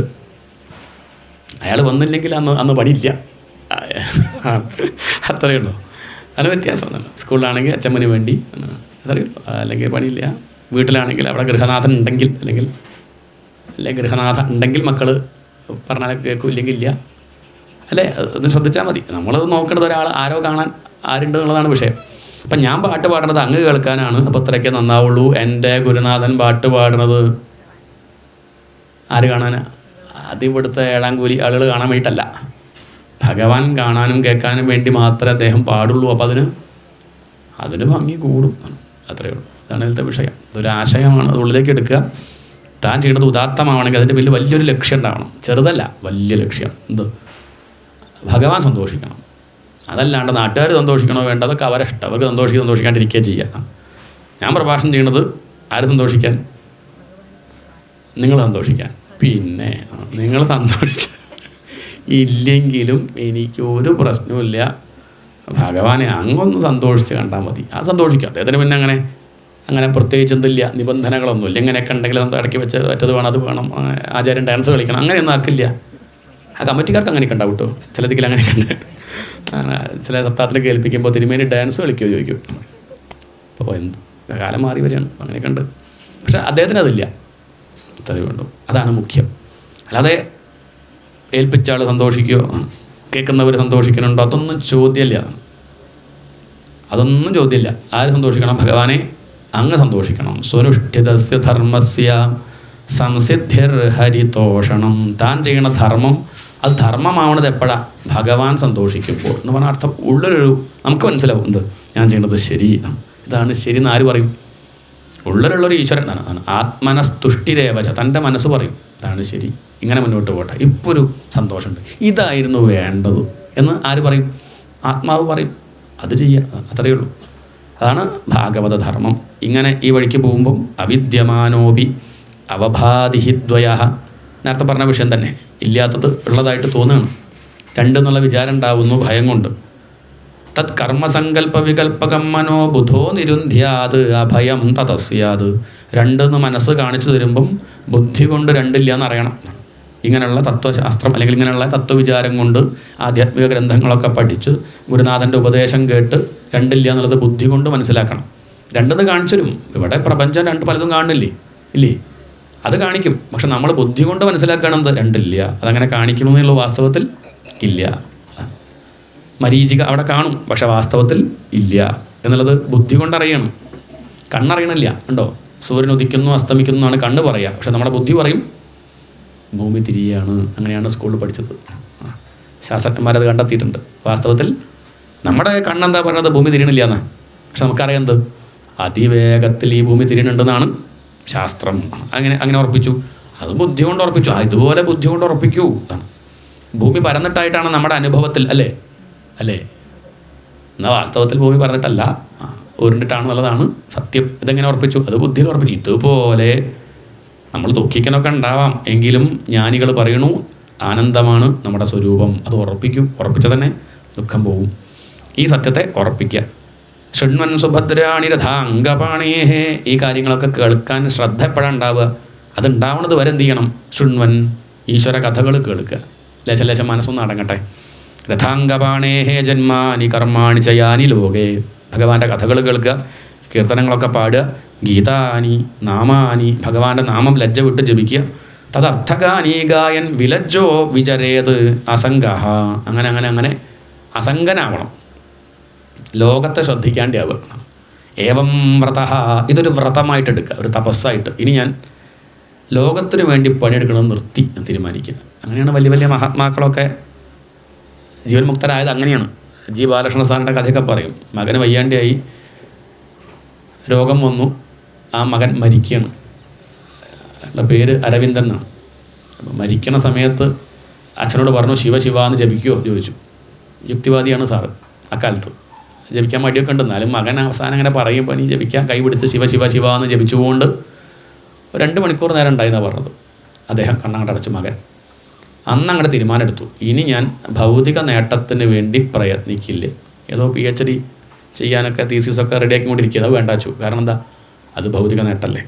അയാൾ വന്നില്ലെങ്കിൽ അന്ന് പണിയില്ല. അത്രയേ ഉള്ളൂ. അതിന് വ്യത്യാസം ഒന്നുമില്ല. സ്കൂളിലാണെങ്കിൽ അച്ഛമ്മന് വേണ്ടി അത്രയേ ഉള്ളൂ. അല്ലെങ്കിൽ പണിയില്ല. വീട്ടിലാണെങ്കിൽ അവിടെ ഗൃഹനാഥൻ ഉണ്ടെങ്കിൽ, അല്ലെങ്കിൽ ഗൃഹനാഥ ഉണ്ടെങ്കിൽ മക്കൾ പറഞ്ഞാൽ കേൾക്കും, ഇല്ലെങ്കിൽ ഇല്ല. അല്ലേ? അത് ശ്രദ്ധിച്ചാൽ മതി. നമ്മളത് നോക്കേണ്ടത് ഒരാൾ ആരോ കാണാൻ ആരുണ്ട് എന്നുള്ളതാണ് വിഷയം. അപ്പം ഞാൻ പാട്ട് പാടുന്നത് അങ്ങ് കേൾക്കാനാണ്. അപ്പോൾ അത്രയ്ക്കേ നന്നാവുള്ളൂ. എൻ്റെ ഗുരുനാഥൻ പാട്ട് പാടുന്നത് ആര് കാണാനാ? അത് ഇവിടുത്തെ 7ാം കൂലി ആളുകൾ കാണാൻ വേണ്ടിയിട്ടല്ല, ഭഗവാൻ കാണാനും കേൾക്കാനും വേണ്ടി മാത്രമേ അദ്ദേഹം പാടുള്ളൂ. അപ്പോൾ അതിന് ഭംഗി കൂടും. അത്രയേ ഉള്ളൂ. അതാണ് ഇതിലത്തെ വിഷയം. ഇതൊരാശയമാണ്, അത് ഉള്ളിലേക്ക് എടുക്കുക. താൻ ചെയ്യുന്നത് ഉദാത്തമാവണമെങ്കിൽ അതിൻ്റെ പിന്നിൽ വലിയൊരു ലക്ഷ്യം ഉണ്ടാവണം. ചെറുതല്ല, വലിയ ലക്ഷ്യം. എന്ത്? ഭഗവാൻ സന്തോഷിക്കണം. അതല്ലാണ്ട് നാട്ടുകാർ സന്തോഷിക്കണോ വേണ്ട, അതൊക്കെ അവരെ ഇഷ്ടം. അവർക്ക് സന്തോഷിക്കാണ്ടിരിക്കുക ചെയ്യുക. ഞാൻ പ്രഭാഷണം ചെയ്യണത് ആര് സന്തോഷിക്കാൻ? നിങ്ങൾ സന്തോഷിക്കാൻ. പിന്നെ നിങ്ങൾ സന്തോഷിച്ച ഇല്ലെങ്കിലും എനിക്കൊരു പ്രശ്നവുമില്ല. ഭഗവാനെ അങ്ങൊന്ന് സന്തോഷിച്ച് കണ്ടാൽ മതി. ആ സന്തോഷിക്കുക. അദ്ദേഹത്തിന് പിന്നെ അങ്ങനെ പ്രത്യേകിച്ച് എന്തില്ല, നിബന്ധനകളൊന്നുമില്ല. ഇങ്ങനെയൊക്കെ ഉണ്ടെങ്കിൽ ഇടയ്ക്ക് വെച്ച് മറ്റത് വേണം, അത് വേണം, ആചാര്യൻ ഡാൻസ് കളിക്കണം, അങ്ങനെയൊന്നും ആർക്കില്ല. ആ കമ്മിറ്റിക്കാർക്ക് അങ്ങനെയൊക്കെ ഉണ്ടാവും കേട്ടോ, ചില ദിക്കിൽ അങ്ങനെയൊക്കെ ഉണ്ട്. ചില സപ്താഹത്തിൽ കേൾപ്പിക്കുമ്പോൾ തിരുമേനി ഡാൻസ് കളിക്കുമോ ചോദിക്കും. അപ്പോൾ എന്ത് കാലം മാറി വരികയാണ്, അങ്ങനെയൊക്കെ ഉണ്ട്. പക്ഷേ അദ്ദേഹത്തിന് അതില്ല, അത്രയേ വേണ്ടു. അതാണ് മുഖ്യം. അല്ലാതെ ഏൽപ്പിച്ച ആൾ സന്തോഷിക്കുകയോ കേൾക്കുന്നവർ സന്തോഷിക്കുന്നുണ്ടോ അതൊന്നും ചോദ്യമല്ല. അതൊന്നും ചോദ്യമില്ല. ആര് സന്തോഷിക്കണം? ഭഗവാനെ അങ്ങ് സന്തോഷിക്കണം. സ്വനുഷ്ഠിതസ്യ ധർമ്മസ്യ സംസിദ്ധിർ ഹരിതോഷണം. താൻ ചെയ്യണ ധർമ്മം അത് ധർമ്മമാവണത് എപ്പോഴാണ്? ഭഗവാൻ സന്തോഷിക്കുമ്പോൾ എന്ന് പറഞ്ഞ അർത്ഥം ഉള്ളൊരു നമുക്ക് മനസ്സിലാവും എന്ത് ഞാൻ ചെയ്യണത് ശരി, ഇതാണ് ശരി എന്ന് ആര് പറയും? ഉള്ളിലുള്ളൊരു ഈശ്വരൻ ആണ്. ആത്മനസ്തുഷ്ടിരേവച, തൻ്റെ മനസ്സ് പറയും ഇതാണ് ശരി, ഇങ്ങനെ മുന്നോട്ട് പോട്ടെ, ഇപ്പോൾ ഒരു സന്തോഷമുണ്ട്, ഇതായിരുന്നു വേണ്ടത് എന്ന് ആര് പറയും? ആത്മാവ് പറയും. അത് ചെയ്യുക, അത്രയേ ഉള്ളൂ. അതാണ് ഭാഗവത ധർമ്മം. ഇങ്ങനെ ഈ വഴിക്ക് പോകുമ്പം അവിദ്യമാനോപി അവഭാതിഹിദ്വയ, നേരത്തെ പറഞ്ഞ വിഷയം തന്നെ, ഇല്ലാത്തത് ഉള്ളതായിട്ട് തോന്നുകയാണ്. രണ്ടെന്നുള്ള വിചാരം ഉണ്ടാവുന്നു ഭയം കൊണ്ട്. തത് കർമ്മസങ്കല്പ വികല്പകം മനോ ബുധോ നിരുന്ധ്യാത് അഭയം തതസ്യാത്. രണ്ടെന്ന് മനസ്സ് കാണിച്ചു തരുമ്പം ബുദ്ധി കൊണ്ട് രണ്ടില്ല എന്നറിയണം. ഇങ്ങനെയുള്ള തത്വശാസ്ത്രം അല്ലെങ്കിൽ ഇങ്ങനെയുള്ള തത്വവിചാരം കൊണ്ട് ആധ്യാത്മിക ഗ്രന്ഥങ്ങളൊക്കെ പഠിച്ച് ഗുരുനാഥൻ്റെ ഉപദേശം കേട്ട് രണ്ടില്ല എന്നുള്ളത് ബുദ്ധി കൊണ്ട് മനസ്സിലാക്കണം. രണ്ടെന്ന് കാണിച്ചു തരും. ഇവിടെ പ്രപഞ്ചം രണ്ട് പലതും കാണില്ലേ, ഇല്ലേ? അത് കാണിക്കും. പക്ഷെ നമ്മൾ ബുദ്ധി കൊണ്ട് മനസ്സിലാക്കണത് രണ്ടില്ല, അതങ്ങനെ കാണിക്കണമെന്നുള്ള വാസ്തവത്തിൽ ഇല്ല. മരീചിക അവിടെ കാണും, പക്ഷെ വാസ്തവത്തിൽ ഇല്ല എന്നുള്ളത് ബുദ്ധി കൊണ്ടറിയണം. കണ്ണറിയണില്ല. ഉണ്ടോ? സൂര്യൻ ഉദിക്കുന്നു അസ്തമിക്കുന്നു എന്നാണ് കണ്ണ് പറയുക. പക്ഷെ നമ്മുടെ ബുദ്ധി പറയും ഭൂമി തിരിയാണ്. അങ്ങനെയാണ് സ്കൂളിൽ പഠിച്ചത്. ശാസ്ത്രജ്ഞന്മാരത് കണ്ടെത്തിയിട്ടുണ്ട്. വാസ്തവത്തിൽ നമ്മുടെ കണ്ണെന്താ പറയുന്നത്? ഭൂമി തിരിയണില്ല എന്നാണ്. പക്ഷെ നമുക്കറിയാം എന്ത്? അതിവേഗത്തിൽ ഈ ഭൂമി തിരിയണുണ്ടെന്നാണ് ശാസ്ത്രം. അങ്ങനെ ഉറപ്പിച്ചു. അത് ബുദ്ധി കൊണ്ട് ഉറപ്പിച്ചു. ഇതുപോലെ ബുദ്ധി കൊണ്ട് ഉറപ്പിക്കൂ. ഭൂമി പരന്നിട്ടായിട്ടാണ് നമ്മുടെ അനുഭവത്തിൽ, അല്ലേ? എന്നാൽ വാസ്തവത്തിൽ ഭൂമി പറഞ്ഞിട്ടല്ല, ഉരുണ്ടിട്ടാണെന്നുള്ളതാണ് സത്യം. ഇതെങ്ങനെ ഉറപ്പിച്ചു? അത് ബുദ്ധിയിൽ ഉറപ്പിച്ചു. ഇതുപോലെ നമ്മൾ ദുഃഖിക്കാനൊക്കെ ഉണ്ടാവാം, എങ്കിലും ജ്ഞാനികൾ പറയണു ആനന്ദമാണ് നമ്മുടെ സ്വരൂപം. അത് ഉറപ്പിക്കും. ഉറപ്പിച്ച തന്നെ ദുഃഖം പോകും. ഈ സത്യത്തെ ഉറപ്പിക്കുക. ശൃണ്വൻ സുഭദ്രാണി രഥാംഗപാണേഹേ. ഈ കാര്യങ്ങളൊക്കെ കേൾക്കാൻ ശ്രദ്ധ എപ്പോഴാണ് ഉണ്ടാവുക? അതുണ്ടാവുന്നത് വരെ എന്ത് ചെയ്യണം? ശൃണ്വൻ, ഈശ്വര കഥകൾ കേൾക്കുക. ലേശം മനസ്സൊന്ന് അടങ്ങട്ടെ. രഥാംഗപാണേഹേ ജന്മാനി കർമാണി ചയാനി ലോകേ. ഭഗവാന്റെ കഥകൾ കേൾക്കുക, കീർത്തനങ്ങളൊക്കെ പാടുക. ഗീതാനി നാമാനി, ഭഗവാന്റെ നാമം ലജ്ജ വിട്ട് ജപിക്കുക. തദർത്ഥകാനി ഗായൻ വിലജ്ജോ വിചരേത് അസംഗഹ. അങ്ങനെ അസംഗനാവണം. ലോകത്തെ ശ്രദ്ധിക്കാണ്ടാവുക. ഏവം വ്രതഃ, ഇതൊരു വ്രതമായിട്ട് എടുക്കുക, ഒരു തപസ്സായിട്ട്. ഇനി ഞാൻ ലോകത്തിന് വേണ്ടി പണിയെടുക്കണമെന്ന് നിർത്തി തീരുമാനിക്കുക. അങ്ങനെയാണ് വലിയ വലിയ മഹാത്മാക്കളൊക്കെ ജീവൻ മുക്തരായത്. അങ്ങനെയാണ്. ജി ബാലകൃഷ്ണ സാറിൻ്റെ കഥയൊക്കെ പറയും. മകന് വയ്യാണ്ടായി, രോഗം വന്നു, ആ മകൻ മരിക്കുകയാണ്. അയാളുടെ പേര് അരവിന്ദൻ എന്നാണ്. അപ്പം മരിക്കണ സമയത്ത് അച്ഛനോട് പറഞ്ഞു ശിവ എന്ന് ജപിക്കുമോ ചോദിച്ചു. യുക്തിവാദിയാണ് സാറ് അക്കാലത്ത്. ജപിക്കാൻ മടിയൊക്കെ ഉണ്ട്. എന്നാലും മകൻ അവസാനം അങ്ങനെ പറയുമ്പോൾ നീ ജപിക്കാൻ കൈ പിടിച്ച് ശിവ എന്ന് ജപിച്ചുകൊണ്ട് 2 മണിക്കൂർ നേരം ഉണ്ടായിരുന്നാണ് പറഞ്ഞത്. അദ്ദേഹം കണ്ണങ്ങടച്ച് മകൻ അന്ന് അങ്ങോട്ട് തീരുമാനമെടുത്തു, ഇനി ഞാൻ ഭൗതിക നേട്ടത്തിന് വേണ്ടി പ്രയത്നിക്കില്ല. ഏതോ PhD ചെയ്യാനൊക്കെ തീസിസൊക്കെ റെഡിയാക്കിക്കൊണ്ടിരിക്കുക. അത് വേണ്ടാച്ചു. കാരണം എന്താ? അത് ഭൗതിക നേട്ടമല്ലേ.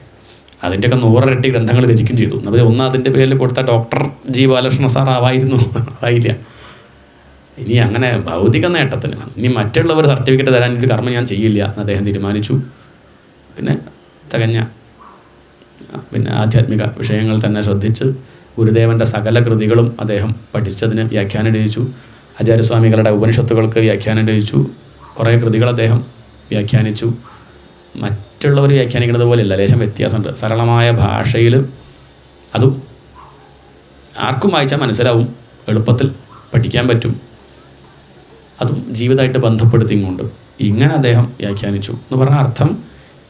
അതിൻ്റെയൊക്കെ 100 ഇരട്ടി ഗ്രന്ഥങ്ങൾ രചിക്കും ചെയ്തു. അപ്പോൾ ഒന്ന് അതിൻ്റെ പേരിൽ കൊടുത്ത ഡോക്ടർ ജി ബാലകൃഷ്ണ സാർ ആയില്ല. ഇനി അങ്ങനെ ഭൗതിക നേട്ടത്തിന് ഇനി മറ്റുള്ളവർ സർട്ടിഫിക്കറ്റ് തരാൻ ഒരു കർമ്മം ഞാൻ ചെയ്യില്ല എന്ന് അദ്ദേഹം തീരുമാനിച്ചു. പിന്നെ തികഞ്ഞ ആധ്യാത്മിക വിഷയങ്ങൾ തന്നെ ശ്രദ്ധിച്ച് ഗുരുദേവൻ്റെ സകല കൃതികളും അദ്ദേഹം പഠിച്ചതിന് വ്യാഖ്യാനം രചിച്ചു. ആചാര്യസ്വാമികളുടെ ഉപനിഷത്തുകൾക്ക് വ്യാഖ്യാനം രചിച്ചു. കുറേ കൃതികൾ അദ്ദേഹം വ്യാഖ്യാനിച്ചു. മറ്റുള്ളവർ വ്യാഖ്യാനിക്കുന്നത് പോലെയല്ല, ലേശം വ്യത്യാസമുണ്ട്. സരളമായ ഭാഷയിൽ അതും ആർക്കും വായിച്ചാൽ മനസ്സിലാവും, എളുപ്പത്തിൽ പഠിക്കാൻ പറ്റും. അതും ജീവിതമായിട്ട് ബന്ധപ്പെടുത്തിക്കൊണ്ട് ഇങ്ങനെ അദ്ദേഹം വ്യാഖ്യാനിച്ചു എന്ന് പറഞ്ഞ അർത്ഥം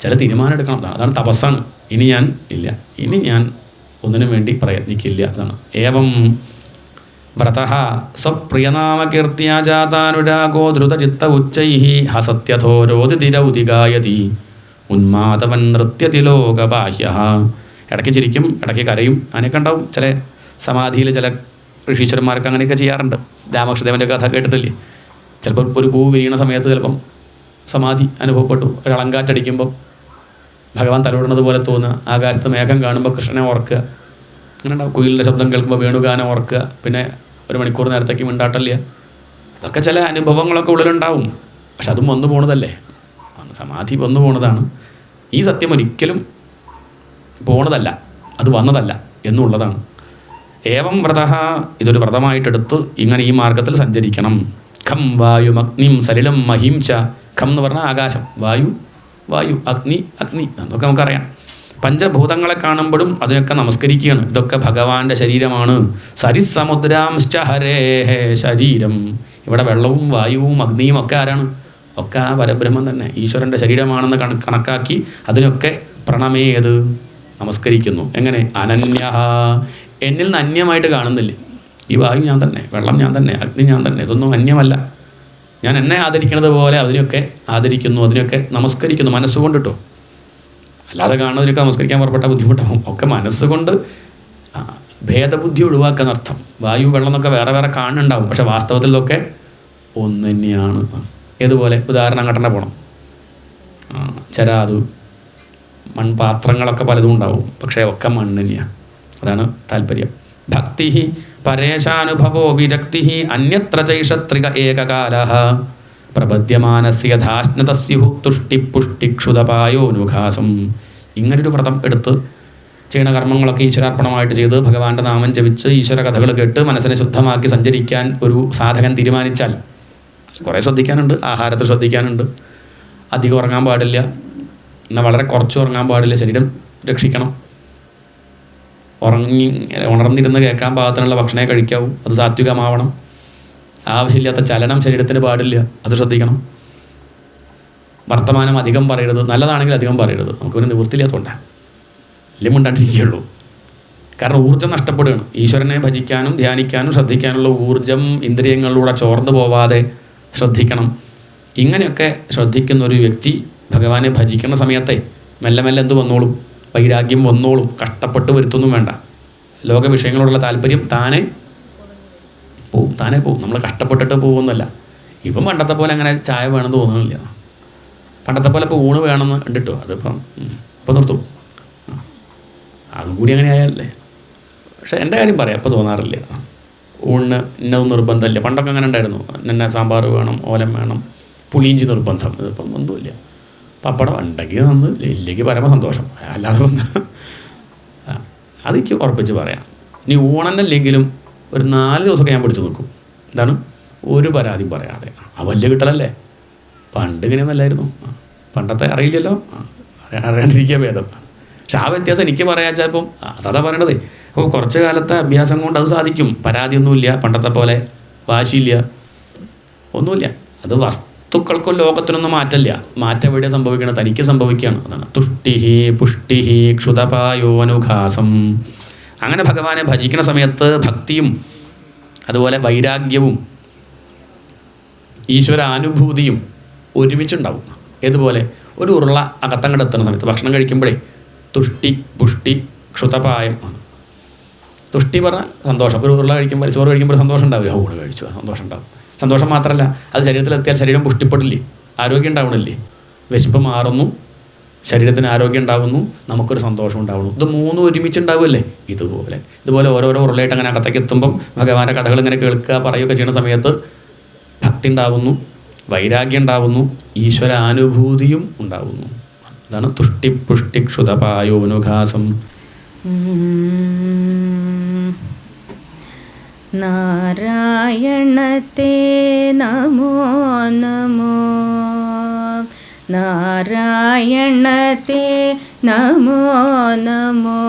ചില തീരുമാനം എടുക്കണം. അതാണ് തപസ്സാണ്. ഇനി ഞാൻ ഒന്നിനു വേണ്ടി പ്രയത്നിക്കില്ല. അതാണ് ഏവം വ്രതഃ സ്വപ്രിയനാമകീർത്തിയാ ജാതാനുരാഗോ ദ്രുതചിത്ത ഉച്ചൈഃ ഹസത്യഥോ രോദിതിരൗദിഗായതി ഉന്മാദവൻ നൃത്യതി ലോകബാഹ്യഃ. ഇടയ്ക്ക് ചിരിക്കും, ഇടയ്ക്ക് കരയും. അങ്ങനെയൊക്കെ ഉണ്ടാവും. ചില സമാധിയിൽ ചില ഋഷീശ്വരന്മാർക്ക് അങ്ങനെയൊക്കെ ചെയ്യാറുണ്ട്. രാമകൃഷ്ണദേവൻ്റെ കഥ കേട്ടിട്ടില്ലേ? ചിലപ്പോൾ ഒരു പൂ വിരിയണ സമയത്ത് ചിലപ്പം സമാധി അനുഭവപ്പെട്ടു. ഒരു ഇളങ്കാറ്റടിക്കുമ്പം ഭഗവാൻ തലോടുന്നത് പോലെ തോന്നുക. ആകാശത്ത് മേഘം കാണുമ്പോൾ കൃഷ്ണനെ ഓർക്കുക. അങ്ങനെ ഉണ്ടാവും. കുയിലിൻ്റെ ശബ്ദം കേൾക്കുമ്പോൾ വേണുഗാനം ഓർക്കുക. പിന്നെ ഒരു മണിക്കൂർ നേരത്തേക്ക് മിണ്ടാട്ടല്ല. അതൊക്കെ ചില അനുഭവങ്ങളൊക്കെ ഉള്ളിലുണ്ടാവും. പക്ഷെ അതും വന്നു പോണതല്ലേ, സമാധി വന്നു പോണതാണ്. ഈ സത്യം ഒരിക്കലും പോണതല്ല, അത് വന്നതല്ല എന്നുള്ളതാണ്. ഏവം വ്രതഃ, ഇതൊരു വ്രതമായിട്ടെടുത്ത് ഇങ്ങനെ ഈ മാർഗത്തിൽ സഞ്ചരിക്കണം. ഖം വായു അഗ്നിം സലിലം മഹീം ച. ഖം എന്ന് പറഞ്ഞാൽ ആകാശം, വായു വായു, അഗ്നി അഗ്നി, അതൊക്കെ നമുക്കറിയാം. പഞ്ചഭൂതങ്ങളെ കാണുമ്പോഴും അതിനൊക്കെ നമസ്കരിക്കുകയാണ്. ഇതൊക്കെ ഭഗവാന്റെ ശരീരമാണ്. സരിസമുദ്രാംശ്ച ഹരേഹേ ശരീരം. ഇവിടെ വെള്ളവും വായുവും അഗ്നിയും ഒക്കെ ആരാണ്? ഒക്കെ ആ പരബ്രഹ്മം തന്നെ, ഈശ്വരൻ്റെ ശരീരമാണെന്ന് കണക്കാക്കി അതിനൊക്കെ പ്രണമേത്, നമസ്കരിക്കുന്നു. എങ്ങനെ? അനന്യഃ, എന്നിൽ നിന്ന് അന്യമായിട്ട് കാണുന്നില്ല. ഈ വായു ഞാൻ തന്നെ, വെള്ളം ഞാൻ തന്നെ, അഗ്നി ഞാൻ തന്നെ, ഇതൊന്നും അന്യമല്ല. ഞാൻ എന്നെ ആദരിക്കുന്നത് പോലെ അതിനൊക്കെ ആദരിക്കുന്നു, അതിനൊക്കെ നമസ്കരിക്കുന്നു മനസ്സുകൊണ്ട് കേട്ടോ. അല്ലാതെ കാണുന്നതിനൊക്കെ നമസ്കരിക്കാൻ പുറപ്പെട്ട ബുദ്ധിമുട്ടാവും. ഒക്കെ മനസ്സുകൊണ്ട് ഭേദബുദ്ധി ഒഴിവാക്കാൻ അർത്ഥം. വായു വെള്ളം എന്നൊക്കെ വേറെ വേറെ കാണുന്നുണ്ടാവും, പക്ഷെ വാസ്തവത്തിൽ ഇതൊക്കെ ഒന്ന് തന്നെയാണ്. ഏതുപോലെ? ഉദാഹരണം കട്ടണ പോകണം, ചരാതു മൺപാത്രങ്ങളൊക്കെ പലതും ഉണ്ടാവും, പക്ഷേ ഒക്കെ മണ്ണ് തന്നെയാണ്. അതാണ് താല്പര്യം. ഭക്തി പരേശാനുഭവോ വിരക്തി അന്യത്ര ചൈഷത്രിക ഏകകാലഃ പ്രപദ്യമാനസ്യ ധാശ്നതസ്യു തുഷ്ടിപുഷ്ടിക്ഷുതപായോനുഘാസം. ഇങ്ങനൊരു വ്രതം എടുത്ത് ചെയ്യണ കർമ്മങ്ങളൊക്കെ ഈശ്വരാർപ്പണമായിട്ട് ചെയ്ത് ഭഗവാന്റെ നാമം ജപിച്ച് ഈശ്വര കഥകൾ കേട്ട് മനസ്സിനെ ശുദ്ധമാക്കി സഞ്ചരിക്കാൻ ഒരു സാധകൻ തീരുമാനിച്ചാൽ കുറേ ശ്രദ്ധിക്കാനുണ്ട്. ആഹാരത്തിൽ ശ്രദ്ധിക്കാനുണ്ട്, അധികം ഉറങ്ങാൻ പാടില്ല, എന്നാൽ വളരെ കുറച്ച് ഉറങ്ങാൻ പാടില്ല, ശരീരം രക്ഷിക്കണം. ഉണർന്നിരുന്ന് കേൾക്കാൻ പാകത്തിനുള്ള ഭക്ഷണമേ കഴിക്കാവൂ, അത് സാത്വികമാവണം. ആവശ്യമില്ലാത്ത ചലനം ശരീരത്തിന് പാടില്ല, അത് ശ്രദ്ധിക്കണം. വർത്തമാനം അധികം പറയരുത്, നല്ലതാണെങ്കിൽ അധികം പറയരുത്. നമുക്കൊരു നിവൃത്തിയില്ലാത്തതുകൊണ്ടാണ് എല്ലാം ഉണ്ടാണ്ടിരിക്കുകയുള്ളൂ. കാരണം ഊർജ്ജം നഷ്ടപ്പെടുകയാണ്. ഈശ്വരനെ ഭജിക്കാനും ധ്യാനിക്കാനും ശ്രദ്ധിക്കാനുള്ള ഊർജ്ജം ഇന്ദ്രിയങ്ങളിലൂടെ ചോർന്നു പോവാതെ ശ്രദ്ധിക്കണം. ഇങ്ങനെയൊക്കെ ശ്രദ്ധിക്കുന്ന ഒരു വ്യക്തി ഭഗവാനെ ഭജിക്കുന്ന സമയത്തെ മെല്ലെ മെല്ലെ എന്ത് വന്നോളും? വൈരാഗ്യം വന്നോളും. കഷ്ടപ്പെട്ട് വരുത്തൊന്നും വേണ്ട. ലോക വിഷയങ്ങളോടുള്ള താല്പര്യം താനെ പോവും, താനെ പോവും. നമ്മൾ കഷ്ടപ്പെട്ടിട്ട് പോകുന്നല്ല. ഇപ്പം പണ്ടത്തെ പോലെ അങ്ങനെ ചായ വേണമെന്ന് തോന്നുന്നില്ല. പണ്ടത്തെ പോലെ ഇപ്പോൾ ഊണ് വേണമെന്ന് കണ്ടിട്ടോ, അതിപ്പം ഇപ്പം നിർത്തും. അതും കൂടി അങ്ങനെ ആയാലല്ലേ. പക്ഷേ എൻ്റെ കാര്യം പറയാം, ഇപ്പോൾ തോന്നാറില്ല. ഊണിന് ഇന്നത് നിർബന്ധമില്ല. പണ്ടൊക്കെ അങ്ങനെ ഉണ്ടായിരുന്നു, എന്നെ സാമ്പാർ വേണം, ഓലം വേണം, പുളിയിഞ്ചി നിർബന്ധം. ഇതിപ്പം ഒന്നുമില്ല. പപ്പടം ഉണ്ടെങ്കിൽ നന്ന്, ഇല്ലെങ്കിൽ പരമ സന്തോഷം. അല്ലാതെ വന്ന് അതെനിക്ക് ഉറപ്പിച്ച് പറയാം. ഇനി ഊണന്നല്ലെങ്കിലും ഒരു 4 ദിവസമൊക്കെ ഞാൻ പിടിച്ച് നിൽക്കും. എന്താണ്? ഒരു പരാതിയും പറയാതെ. ആ വലിയ കിട്ടലല്ലേ. പണ്ട് ഇങ്ങനെയൊന്നല്ലായിരുന്നു. പണ്ടത്തെ അറിയില്ലല്ലോ, അറിയാണ്ടിരിക്കുക ഭേദം. പക്ഷെ ആ വ്യത്യാസം എനിക്ക് പറയാൻ ചിലപ്പം അതാ പറയണത്. അപ്പോൾ കുറച്ച് കാലത്തെ അഭ്യാസം കൊണ്ട് അത് സാധിക്കും. പരാതിയൊന്നുമില്ല, പണ്ടത്തെ പോലെ വാശിയില്ല, ഒന്നുമില്ല. അത് വസ്തുക്കൾക്കും ലോകത്തിനൊന്നും മാറ്റമില്ല. മാറ്റം എവിടെ സംഭവിക്കണം? തനിക്ക് സംഭവിക്കുകയാണ്. അതാണ് തുഷ്ടിഹി പുഷ്ടിഹി ക്ഷുതപായോനുഘാസം. അങ്ങനെ ഭഗവാനെ ഭജിക്കുന്ന സമയത്ത് ഭക്തിയും അതുപോലെ വൈരാഗ്യവും ഈശ്വരാനുഭൂതിയും ഒരുമിച്ചുണ്ടാവും. ഏതുപോലെ? ഒരു ഉരുള അകത്തങ്ങോട്ട് എത്തുന്ന സമയത്ത് ഭക്ഷണം കഴിക്കുമ്പോഴേ തുഷ്ടി പുഷ്ടി ക്ഷുതപായം. തുഷ്ടി പറഞ്ഞാൽ സന്തോഷം. ഒരു ഉരുള കഴിക്കുമ്പോൾ, ചോറ് കഴിക്കുമ്പോൾ സന്തോഷം ഉണ്ടാവില്ല. ഊണ് കഴിച്ചു, സന്തോഷം ഉണ്ടാവും. സന്തോഷം മാത്രമല്ല, അത് ശരീരത്തിലെത്തിയാൽ ശരീരം പുഷ്ടിപ്പെടില്ലേ, ആരോഗ്യം ഉണ്ടാവണില്ലേ, വിശപ്പ് മാറുന്നു, ശരീരത്തിന് ആരോഗ്യം ഉണ്ടാവുന്നു, നമുക്കൊരു സന്തോഷം ഉണ്ടാവുന്നു. ഇത് 3 ഒരുമിച്ചുണ്ടാവുമല്ലേ. ഇതുപോലെ ഓരോരോ ഉരുളയായിട്ട് അങ്ങനെ അകത്തേക്ക് എത്തുമ്പം ഭഗവാന്റെ കഥകൾ ഇങ്ങനെ കേൾക്കുക പറയുകയൊക്കെ ചെയ്യുന്ന സമയത്ത് ഭക്തി ഉണ്ടാവുന്നു, വൈരാഗ്യം ഉണ്ടാവുന്നു, ഈശ്വരാനുഭൂതിയും ഉണ്ടാവുന്നു. അതാണ് തുഷ്ടി പുഷ്ടി ക്ഷുതപായോനുഘാസം. നാരായണത്തെ നമോ നമോ, നാരായണത്തെ നമോ നമോ,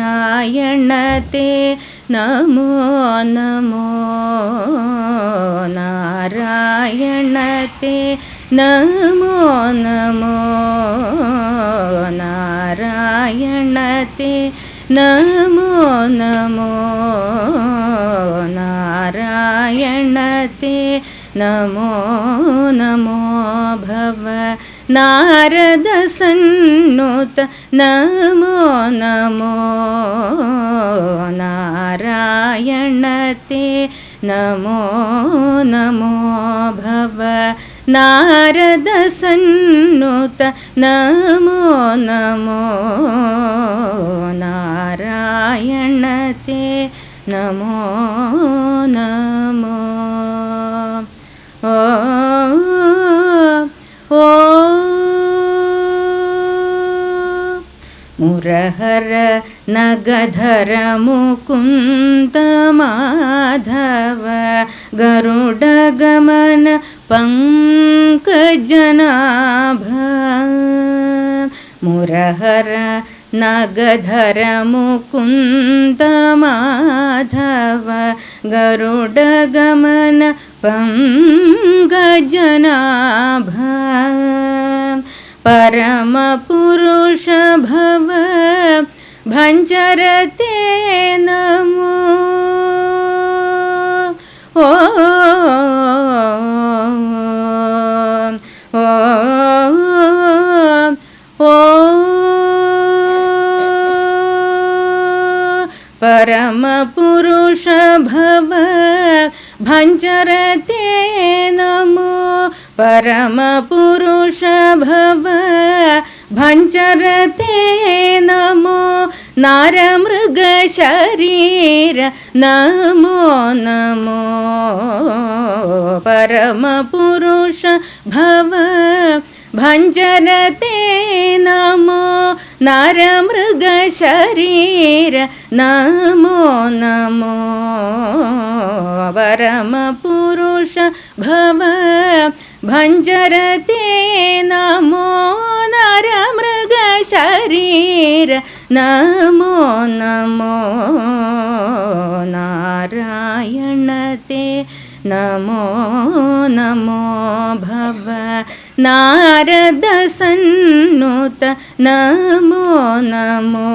നാരായണത്തെ നമോ നമോ, നാരായണത്തെ നമോ നമോ, നാരായണത്തെ നമോ നമോ, നാരായണത്തെ നമോ നമോ. ഭവ നാരദ സന്നുത നമോ നമോ, നാരായണത്തെ നമോ നമോ. ഭവ നാരദ സന്നുത നമോ നമോ, നാരായണത്തെ നമോ നമോ. ഓ ഓ മുരഹര നഗധര മുകുന്ദ മാധവ ഗരുഡഗമന പങ്കജനാഭ. മുരഹര നഗധര മുകുന്ദ മാധവ ഗരുഡഗമന പങ്കജനാഭ. പരമപുരുഷ ഭവ ഭഞ്ജരത്തെ നമോ. ഓ ഓ ഓ പരമപുരുഷ ഭവ ഭഞ്ജരത്തെ നമോ. പരമപുരുഷ ഭവ ഭഞ്ജരത്തെ നമോ. നാരമൃഗ ശരീര നമോ നമോ. പരമപുരുഷ ഭവ ഭഞ്ജരത്തെ നമോ. നാരമൃഗ ശരീര നമോ നമോ. പരമപുരുഷ ഭവ ഭഞ്ജരത്തെ നമോ. നരമൃഗ ശരീര നമോ നമോ. നാരായണത്തെ നമോ നമോ ഭവ. നാരദ സന്നുത നമോ നമോ.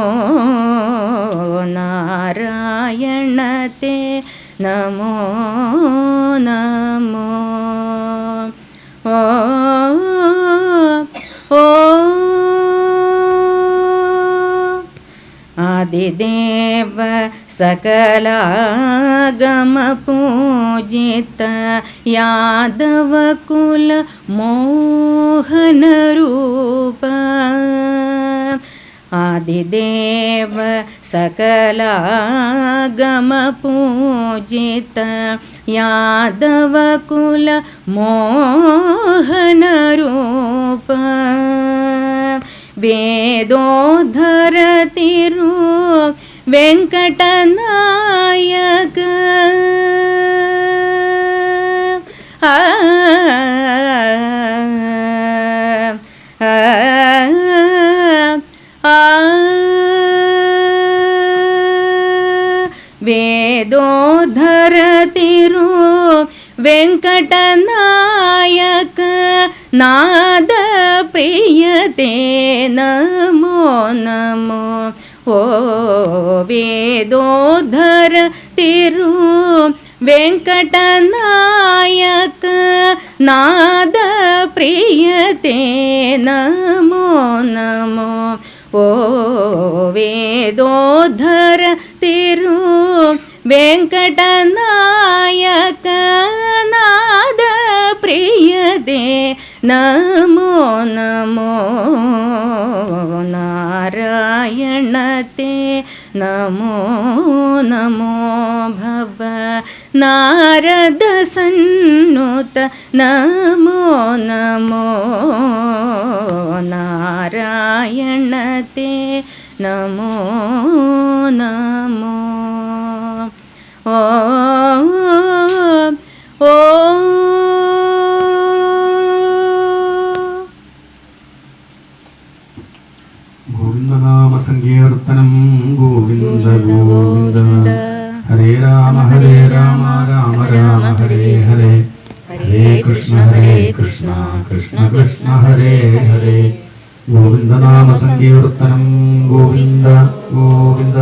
നാരായണത്തെ നമോ നമോ. ഓ ഓ ആദിദേവ സകലാഗമ പൂജിത യാദവ കുല മോഹന രൂപ. ആദിദേവ സകലാഗമ പൂജിത യാദവ കുല മോഹന രൂപ. വേദോധര തിരു വെങ്കടനായക. ആ വേദോധര തിരു വെങ്കടനായക. നാദ പ്രിയതേ നമോ നമോ. ഓ വേദോധര തിരു വെങ്കടനായക. നാദ പ്രിയതേ നമോ നമോ. ഓ വേദോധര തിരു വെങ്കടനായക. നാദ പ്രിയതേ നമോ നമോ. നാരായണത്തെ നമോ നമോ ഭവ. നാരദ സന്നുത നമോ നമോ. നാരായണത്തെ നമോ നമോ. ഓ ഓ ഗോവിന്ദനാമ സങ്കീർത്തനം. ഗോവിന്ദ ഗോവിന്ദ. ഹരേ രാമ രാമ രാമ ഹരേ ഹരേ. ഹരേ കൃഷ്ണ കൃഷ്ണ കൃഷ്ണ ഹരേ ഹരേ. ഗോവിന്ദനാമ സങ്കീർത്തനം. ഗോവിന്ദ ഗോവിന്ദ.